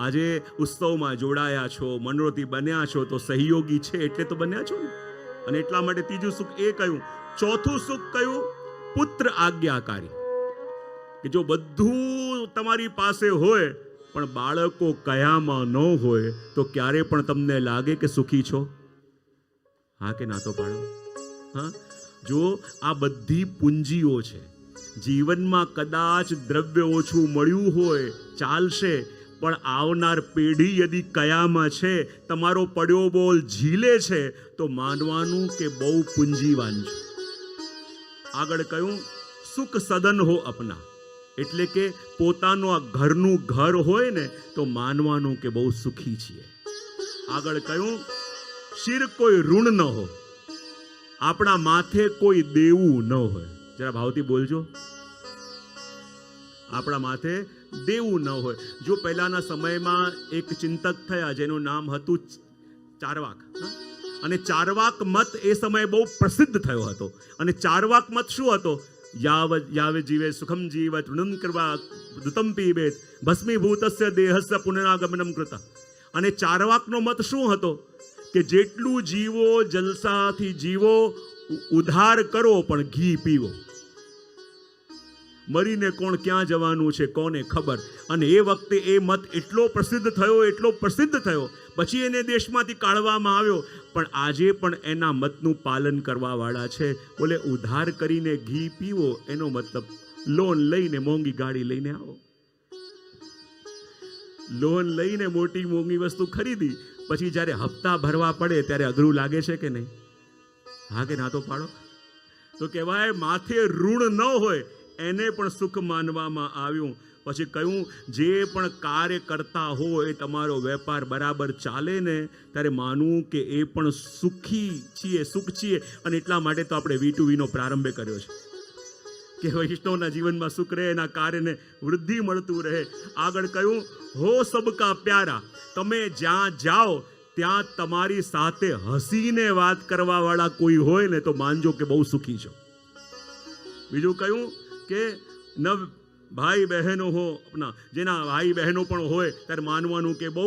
આજે ઉત્સવમાં જોડાયા છો, મનોરથી બન્યા છો તો સહયોગી છે એટલે તો બન્યા છો ને. અને એટલા માટે ત્રીજું સુખ એ કયું. ચોથું સુખ કયું? પુત્ર આજ્ઞાકારી. કે જો બધું તમારી પાસે હોય પણ બાળકો કયામાં ન હોય તો ક્યારે પણ તમને લાગે કે સુખી છો? હા કે ના તો પાડો. હા, જો આ બધી પૂંજીઓ છે. જીવનમાં કદાચ દ્રવ્ય ઓછું મળ્યું હોય ચાલશે, પણ આવનાર પેઢી યદી કયામાં છે, તમારો પડ્યો બોલ ઝીલે છે, તો માનવાનું કે બહુ પૂંજીવાન છે. આગળ કયું? સુખ સદન હો અપના, એટલે કે પોતાનું આ ઘરનું ઘર હોય ને તો માનવાનું કે બહુ સુખી છીએ. આગળ કયું? શિર કોઈ ઋણ ન હો, આપણા માથે કોઈ દેવું ન હોય. જરા ભાવથી બોલજો. આપણા માથે દેવું ન હોય. જો પહેલાના સમયમાં એક ચિંતક થયા જેનું નામ હતું ચારવાક, અને ચારવાક મત એ સમયે બહુ પ્રસિદ્ધ થયો હતો. અને ચારવાક મત શું હતો? યાવે જીવે સુખમ જીવ તૃણમ કરવા દુતમ પીબેત ભસ્મીભૂતસ્ય દેહસ્ય પુનરાગમનમ કૃત. અને ચારવાકનો મત શું હતો? કે જેટલું જીવો જલસાથી જીવો, ઉધાર કરો પણ ઘી પીવો. મરીને કોણ ક્યાં જવાનું છે કોને ખબર. અને એ વખતે એ મત એટલો પ્રસિદ્ધ થયો, પછી એને દેશમાંથી કાઢવામાં આવ્યો. પણ આજે પણ એના મતનું પાલન કરવા વાળા છે. બોલે ઉધાર કરીને ઘી પીવો, એનો મતલબ લોન લઈને મોંઘી ગાડી લઈને આવો. લોન લઈને મોટી મોંઘી વસ્તુ ખરીદી, પછી જ્યારે હપ્તા ભરવા પડે ત્યારે અઘરું લાગે છે કે નહીં? હા કે ના તો પાડો. તો કહેવાય માથે ઋણ ન હોય એને પણ સુખ માનવામાં આવ્યું. પછી કયું? જે પણ કાર્ય કરતા હોય એ તમારો વેપાર બરાબર ચાલે ને ત્યારે માનવું કે એ પણ સુખી છીએ, સુખ છીએ. અને એટલા માટે તો આપણે V2V નો પ્રારંભ કર્યો છે કે વૈષ્ણવના જીવનમાં સુખ રહે, એના કાર્યને વૃદ્ધિ મળતું રહે. આગળ કયું? હો સબકા પ્યારા, તમે જ્યાં જાઓ ત્યાં તમારી સાથે હસીને વાત કરવા વાળા કોઈ હોય ને તો માનજો કે બહુ સુખી છો. બીજું કયું? કે ન ભાઈ બહેનો હો આપના, જેના ભાઈ બહેનો પણ હોય ત્યારે માનવાનું કે બહુ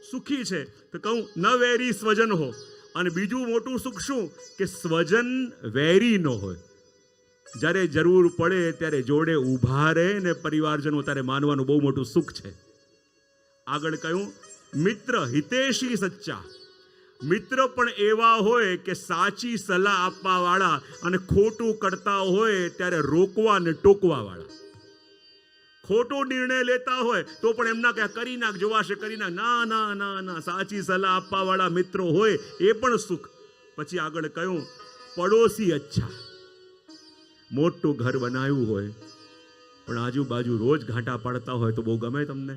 સુખી છે. તો કહું ન વેરી સ્વજન હો. અને બીજું મોટું સુખ શું? કે સ્વજન વેરી ન હોય. જ્યારે જરૂર પડે ત્યારે જોડે ઊભા રહે ને પરિવારજનો, ત્યારે માનવાનું બહુ મોટું સુખ છે. આગળ કયું? મિત્ર હિતેશી સચ્ચા. મિત્ર પણ એવા હોય કે સાચી સલાહ આપવા વાળા, અને ખોટું કરતા હોય ત્યારે રોકવા ને ટોકવા વાળા. ખોટો નિર્ણય લેતા હોય તો પણ એમના કે કરી નાખ, જોવાશે કરી નાખ. ના ના ના ના, સાચી સલાહ આપવા વાળા મિત્રો હોય એ પણ સુખ. પછી આગળ કયું? પડોશી અચ્છા. મોટું ઘર બનાવ્યું હોય પણ આજુબાજુ રોજ ઘાટા પાડતા હોય તો બહુ ગમે તમને.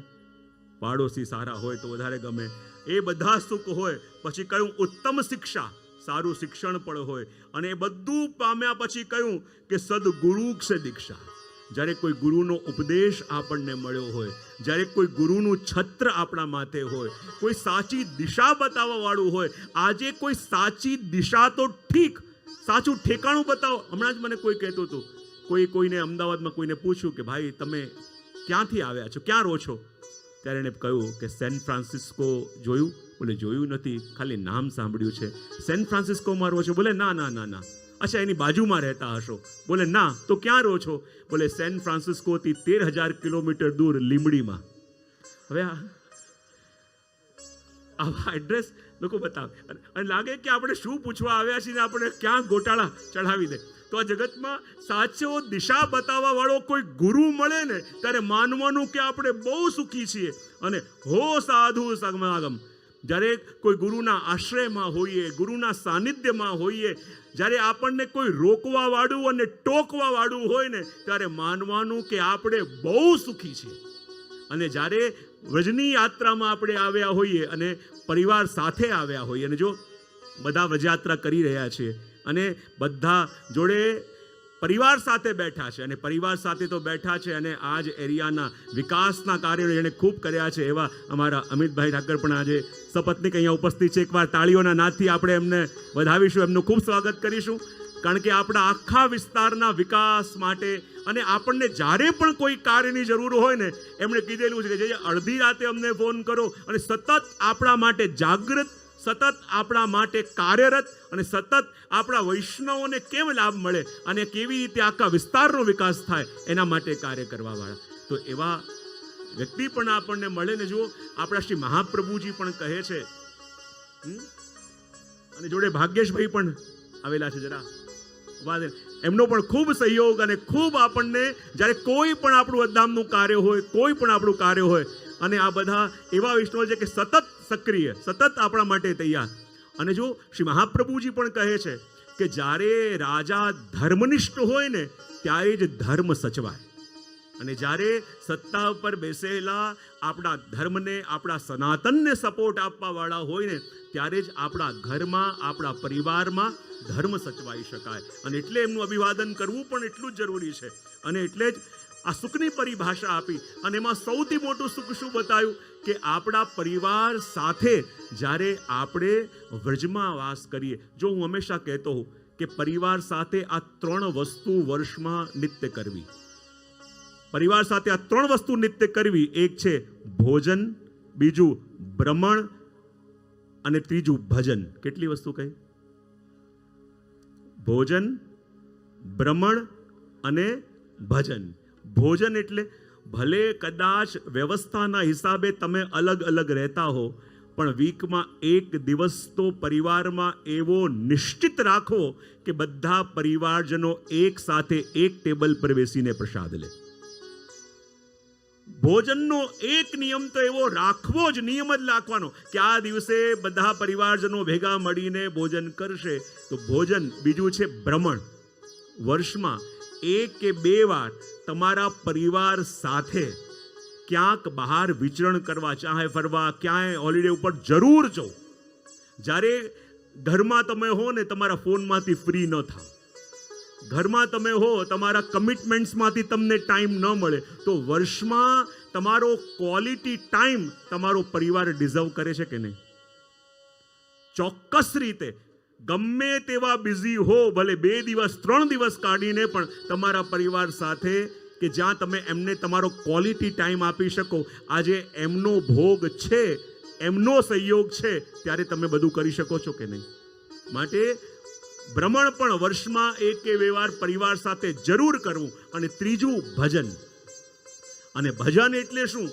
પાડોશી સારા હોય તો વધારે ગમે. એ બધા સુખ હોય. પછી કયું? ઉત્તમ શિક્ષા, સારું શિક્ષણ પણ હોય. અને એ બધું પામ્યા પછી કયું? કે સદગુરુ ક્ષ દીક્ષા. જ્યારે કોઈ ગુરુનો ઉપદેશ આપણને મળ્યો હોય, જ્યારે કોઈ ગુરુનું છત્ર આપણા માથે હોય, કોઈ સાચી દિશા બતાવવા વાળું હોય. આજે કોઈ સાચી દિશા તો ઠીક, સાચું ઠેકાણું બતાવો. હમણાં જ મને કોઈ કહેતું હતું, કોઈને અમદાવાદમાં કોઈને પૂછ્યું કે ભાઈ તમે ક્યાંથી આવ્યા છો, ક્યાં રહો છો? ત્યારે એને કહ્યું કે સેન ફ્રાન્સિસ્કો જોયું? બોલે જોયું નથી, ખાલી નામ સાંભળ્યું છે. સેન ફ્રાન્સિસ્કોમાં રહો છો? બોલે ના ના ના ના. અચ્છા, એની બાજુમાં રહેતા હશો? બોલે ના. તો ક્યાં રહો છો? બોલે સેન ફ્રાન્સિસ્કોથી 13,000 કિલોમીટર દૂર લીમડીમાં. હવે આવા એડ્રેસ લોકો બતાવે અને લાગે કે આપણે શું પૂછવા આવ્યા છીએ ને આપણે ક્યાં ગોટાળા ચઢાવી દે. તો આ જગતમાં સાચો દિશા બતાવવા વાળો કોઈ ગુરુ મળે ને ત્યારે માનવાનું કે આપણે બહુ સુખી છીએ. અને હો સાધુ સમાગમ, જ્યારે કોઈ ગુરુના આશ્રયમાં હોઈએ, ગુરુના સાનિધ્યમાં હોઈએ, જ્યારે આપણને કોઈ રોકવા વાળું અને ટોકવા વાળું હોય ને ત્યારે માનવાનું કે આપણે બહુ સુખી છીએ. અને જ્યારે વ્રજની યાત્રામાં આપણે આવ્યા હોઈએ અને પરિવાર સાથે આવ્યા હોઈએ, અને જો બધા વ્રજયાત્રા કરી રહ્યા છે અને બધા જોડે પરિવાર સાથે બેઠા છે, અને પરિવાર સાથે તો બેઠા છે અને આ જ એરિયાના વિકાસના કાર્યો જેણે ખૂબ કર્યા છે એવા અમારા અમિતભાઈ ઠાકર પણ આજે સપત્નીક અહીંયા ઉપસ્થિત છે. એકવાર તાળીઓના નાદથી આપણે એમને વધાવીશું, એમનું ખૂબ સ્વાગત કરીશું. કારણ કે આપણા આખા વિસ્તારના વિકાસ માટે અને આપણને જ્યારે પણ કોઈ કાર્યની જરૂર હોય ને, એમણે કીધેલું છે કે જે અડધી રાતે અમને ફોન કરો અને સતત આપણા માટે જાગૃત, સતત આપણા માટે કાર્યરત અને સતત આપણા વૈષ્ણવોને કેમ લાભ મળે અને કેવી રીતે આખા વિસ્તારનો વિકાસ થાય એના માટે કાર્ય કરવાવાળા. તો એવા વ્યક્તિ પણ આપણને મળે ને. જુઓ, આપણા શ્રી મહાપ્રભુજી પણ કહે છે, અને જોડે ભાગ્યેશભાઈ પણ આવેલા છે, જરા એમનો પણ ખૂબ સહયોગ અને ખૂબ આપણને જ્યારે કોઈ પણ આપણું અધધામનું કાર્ય હોય, કોઈ પણ આપણું કાર્ય હોય, અને આ બધા એવા વૈષ્ણવ છે કે સતત સક્રિય, સતત આપણા માટે તૈયાર. અને જો શ્રી મહાપ્રભુજી પણ કહે છે કે જ્યારે રાજા ધર્મનિષ્ઠ હોય ને ત્યારે જ ધર્મ સચવાય, અને જ્યારે સત્તા ઉપર બેસેલા આપણા ધર્મને, આપણા સનાતનને સપોર્ટ આપવા વાળા હોય ને ત્યારે જ આપણા ઘરમાં, આપણા પરિવારમાં ધર્મ સચવાઈ શકાય. અને એટલે એમનું અભિવાદન કરવું પણ એટલું જ જરૂરી છે. અને એટલે જ આ સુખની પરિભાષા આપી, અને એમાં સૌથી મોટું સુખ શું બતાવ્યું કે આપણા પરિવાર સાથે જ્યારે આપણે વ્રજમાં વાસ કરીએ. જો હું હંમેશા કહેતો હોઉં કે પરિવાર સાથે આ 3 વસ્તુ વર્ષમાં નિત્ય કરવી. પરિવાર સાથે આ 3 વસ્તુ નિત્ય કરવી. એક છે ભોજન, બીજું ભ્રમણ અને ત્રીજું ભજન. કેટલી વસ્તુ કહી? ભોજન, ભ્રમણ અને ભજન. ભોજન એટલે ભલે કદાચ વ્યવસ્થાના હિસાબે તમે અલગ અલગ રહેતા હો, પણ વીકમાં એક દિવસ તો પરિવારમાં એવો નિશ્ચિત રાખવો કે બધા પરિવારજનો એક સાથે એક ટેબલ પર બેસીને પ્રસાદ લે. ભોજનનો એક નિયમ તો એવો રાખવો જ, નિયમ જ રાખવાનો કે આ દિવસે બધા પરિવારજનો ભેગા મળીને ભોજન કરશે. તો ભોજન. બીજું છે ભ્રમણ. વર્ષમાં 1 કે 2 વાર તમારા પરિવાર સાથે ક્યાંક બહાર વિચરણ કરવા, ચાહે ફરવા, ક્યાંય હોલિડે ઉપર જરૂર જાઓ. જ્યારે ઘરમાં તમે હો ને તમારા ફોનમાંથી ફ્રી ન થાવ, ઘરમાં તમે હો, તમારા કમિટમેન્ટ્સમાંથી તમને ટાઈમ ન મળે, તો વર્ષમાં તમારો ક્વોલિટી ટાઈમ તમારો પરિવાર ડિઝર્વ કરે છે કે નહીં? ચોક્કસ રીતે. ગમે તેવા બિઝી હો, ભલે 2 દિવસ 3 દિવસ કાઢીને પણ તમારા પરિવાર સાથે કે જ્યાં તમે એમને તમારો ક્વોલિટી ટાઈમ આપી શકો. આજે એમનો ભોગ છે, એમનો સહયોગ છે, ત્યારે તમે બધું કરી શકો છો કે નહીં? માટે ભ્રમણ પણ વર્ષમાં 1 કે 2 વાર પરિવાર સાથે જરૂર કરવું. અને ત્રીજું ભજન. અને ભજન એટલે શું?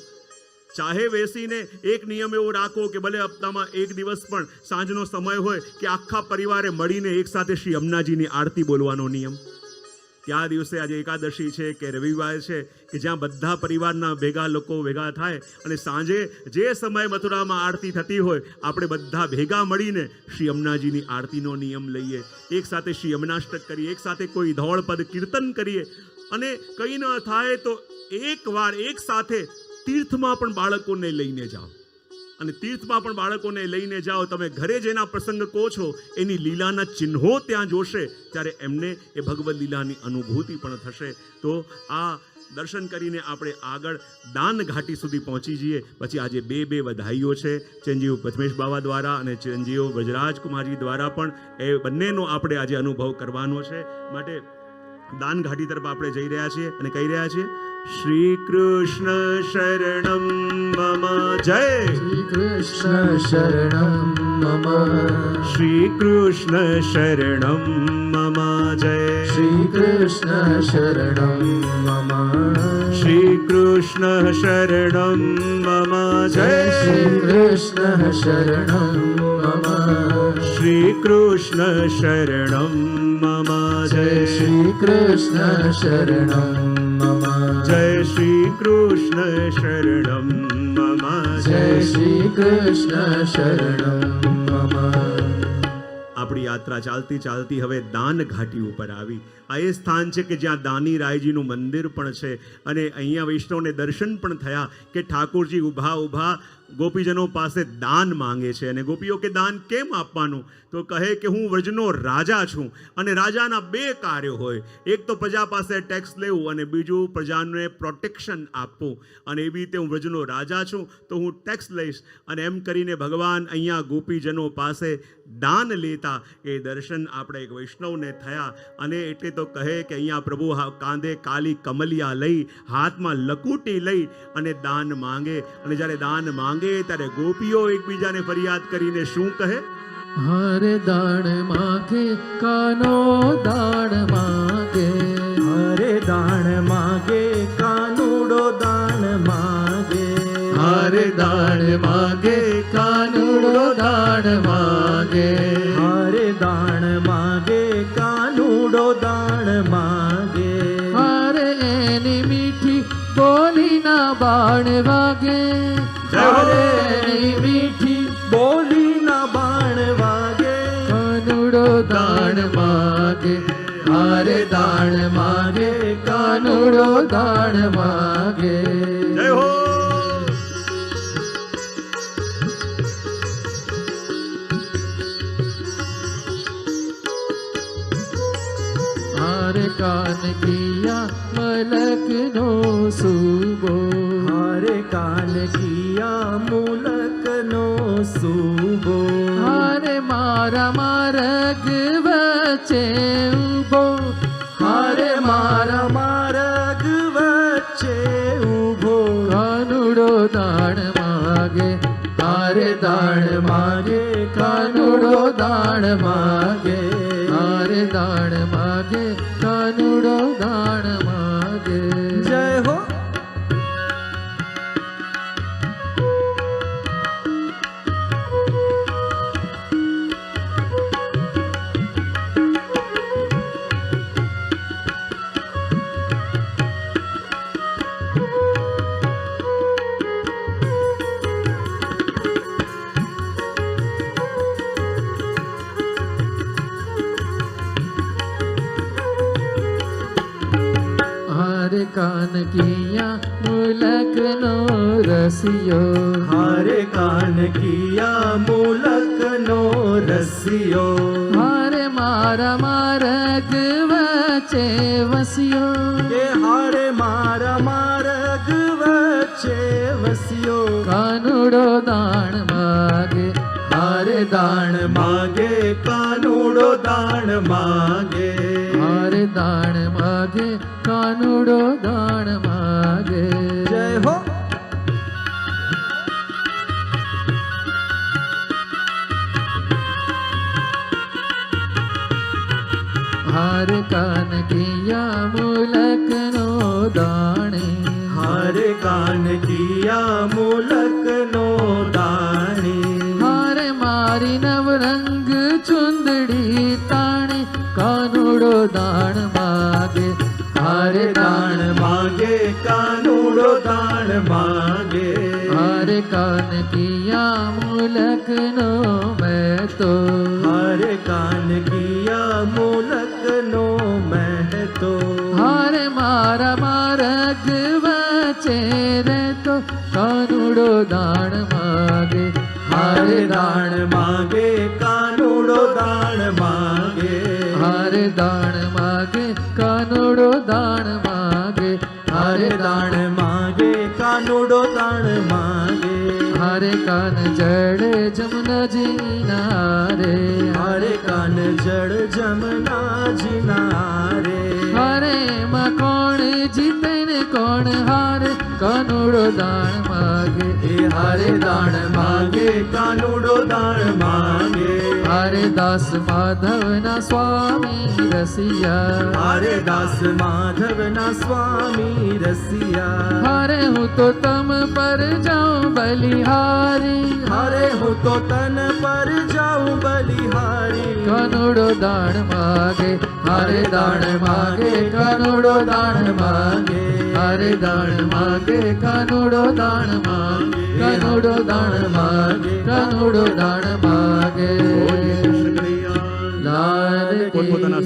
ચાહે બેસીને એક નિયમ એવો રાખો કે ભલે હપ્તામાં 1 દિવસ પણ સાંજનો સમય હોય કે આખા પરિવારે મળીને એક સાથે શ્રી અમનાજીની આરતી બોલવાનો નિયમ. કે આ દિવસે આજે એકાદશી છે કે રવિવાર છે કે જ્યાં બધા પરિવારના ભેગા લોકો ભેગા થાય અને સાંજે જે સમયે મથુરામાં આરતી થતી હોય આપણે બધા ભેગા મળીને શ્રી અમનાજીની આરતીનો નિયમ લઈએ, એક સાથે શ્રી અમનાષ્ટક કરીએ, એક સાથે કોઈ ધોળપદ કીર્તન કરીએ. અને કંઈ ન થાય તો એક વાર એક સાથે તીર્થમાં પણ બાળકોને લઈને જાઓ. અને તીર્થમાં પણ બાળકોને લઈને જાઓ. તમે ઘરે જેના પ્રસંગ કહો છો એની લીલાના ચિહ્નો ત્યાં જોશે, ત્યારે એમને એ ભગવદ લીલાની અનુભૂતિ પણ થશે. તો આ દર્શન કરીને આપણે આગળ દાન ઘાટી સુધી પહોંચી જઈએ. પછી આજે 2 વધાઈઓ છે, ચિરંજીવ પદ્મેશ બાવા દ્વારા અને ચિરંજીવ બ્રજરાજ કુમારજી દ્વારા પણ એ બંનેનો આપણે આજે અનુભવ કરવાનો છે. માટે દાન ઘાટી તરફ આપણે જઈ રહ્યા છીએ અને કહી રહ્યા છીએ, શ્રી કૃષ્ણ શરણમ મમ જય. શ્રી કૃષ્ણ શરણમ મમ. શ્રી કૃષ્ણ શરણમ મમ જય. શ્રી કૃષ્ણ શરણમ મમ. શ્રી કૃષ્ણ શરણમ મમ જય. શ્રી કૃષ્ણ શરણમ મમ. શ્રી કૃષ્ણ શરણમ મમ જય. શ્રી કૃષ્ણ શરણમ મમ. જય શ્રી કૃષ્ણ શરણમ મમ જય શ્રી કૃષ્ણ શરણમ મમ. આ આપણી યાત્રા ચાલતી ચાલતી હવે દાન ઘાટી ઉપર આવી. આ એ સ્થાન છે કે જ્યાં દાની રાયજીનું મંદિર પણ છે અને અહીંયા વૈષ્ણવને દર્શન પણ થયા કે ઠાકોરજી ઊભા ઊભા ગોપીજનો પાસે દાન માંગે છે. અને ગોપીઓ કે દાન કેમ આપવાનું? તો કહે કે હું વ્રજનો રાજા છું અને રાજાના બે કાર્યો હોય, એક તો પ્રજા પાસે ટેક્સ લેવું અને બીજું પ્રજાને પ્રોટેક્શન આપવું. અને એવી રીતે હું વ્રજનો રાજા છું તો હું ટેક્સ લઈશ. અને એમ કરીને ભગવાન અહીંયા ગોપીજનો પાસે દાન લેતા એ દર્શન આપણે એક વૈષ્ણવને થયા. અને એટલે તો કહે કે અહીંયા પ્રભુ કાંધે કાલી કમલિયા લઈ, હાથમાં લકુટી લઈ અને દાન માંગે. અને જ્યારે દાન માંગે ત્યારે ગોપીઓ એકબીજાને ફરિયાદ કરીને શું કહે? હરે દાણ માગે કાનો દાણ માગે, હરે દાણ માગે કાનુડો દાણ માગે, હરે દાણ માગે કાનુડો દાણ માગે, હરે દાણ માગે કાનુડો દાણ માગે, હરે એની મીઠી બોલીના બાણ વાગે, હરે એની મીઠી બોલીના બાણ વાગે, કાનુડો દાણ માગે, હરે દાણ માગે કાનુડો દાણ માગે. જય હો. हरे कान किया मलक नो सूबो, હરે કાન કિયા મુલક નો સુબો, हरे मारा मारग वचे उबो, હરે મારા માર્ગ વચ્ચે ઊભો, कानुड़ो दाण मागे, हरे दाण मागे कानुड़ो दाण मागे, हरे दाण मागे कानुड़ो दाण मागे. જય હો. हरे कान किया मुलक नो रसियो, હરે કાન કિયા મુલક નો રસિયો, हरे मारा मारग वचे वसियो, કે હરે મારા માર્ગ વચ્ચે વસ્યો, कानुड़ो दाण मागे, હરે દાણ માગે કાનુડો દાણ માગે, हरे दाण मागे कानुड़ो दाण मागे. જય હો. हरे कान किया मुलक नो दाणे, હરે કાન કિયા મુલક નો દાણી, हरे मारी नवरंग चुंदड़ी ताणे, कानुड़ो दाण मागे, हरे દાણ માગે કાનુડો દાણ માગે, हरे कान किया मुलक नो मैं तो, હરે કાન કિયા મુલક નો મહેતો, हरे मारा मारग वचे रे तो, कानुड़ो दाण मागे, હરે દાણ માગે કાનુડો દાણ માગે, हरे दाण मागे कानुड़ो दाण मागे, હરે દાણ માગે કાનુડો દાણ માગે, हरे कान जड़ जमुना जी नारे, હરે કાન જળ જમના જીનારે, हरे माँ कौन जीते ने कौन हारे, कानुड़ो दाण मागे, એ હરે દાણ માગે કાનુડો દાણ માગે, हरे दास माधव ना स्वामी रसिया, હરે દાસ માધવના સ્વામી રસિયા, हरे हूँ तो तम पर जाऊं बलिहारी, હરે હું તો તન પર જાઉં બલિહારી, कानुड़ो दाण मागे, हरे दाण मागे कानुड़ो दाण मागे, हरे दाण मागे कानुड़ो दाण मागे, कानुड़ो दाण मागे कानुड़ो दाण मागे. બોલીએ કૃષ્ણ કનૈયા લાલ કી પોતપોતાના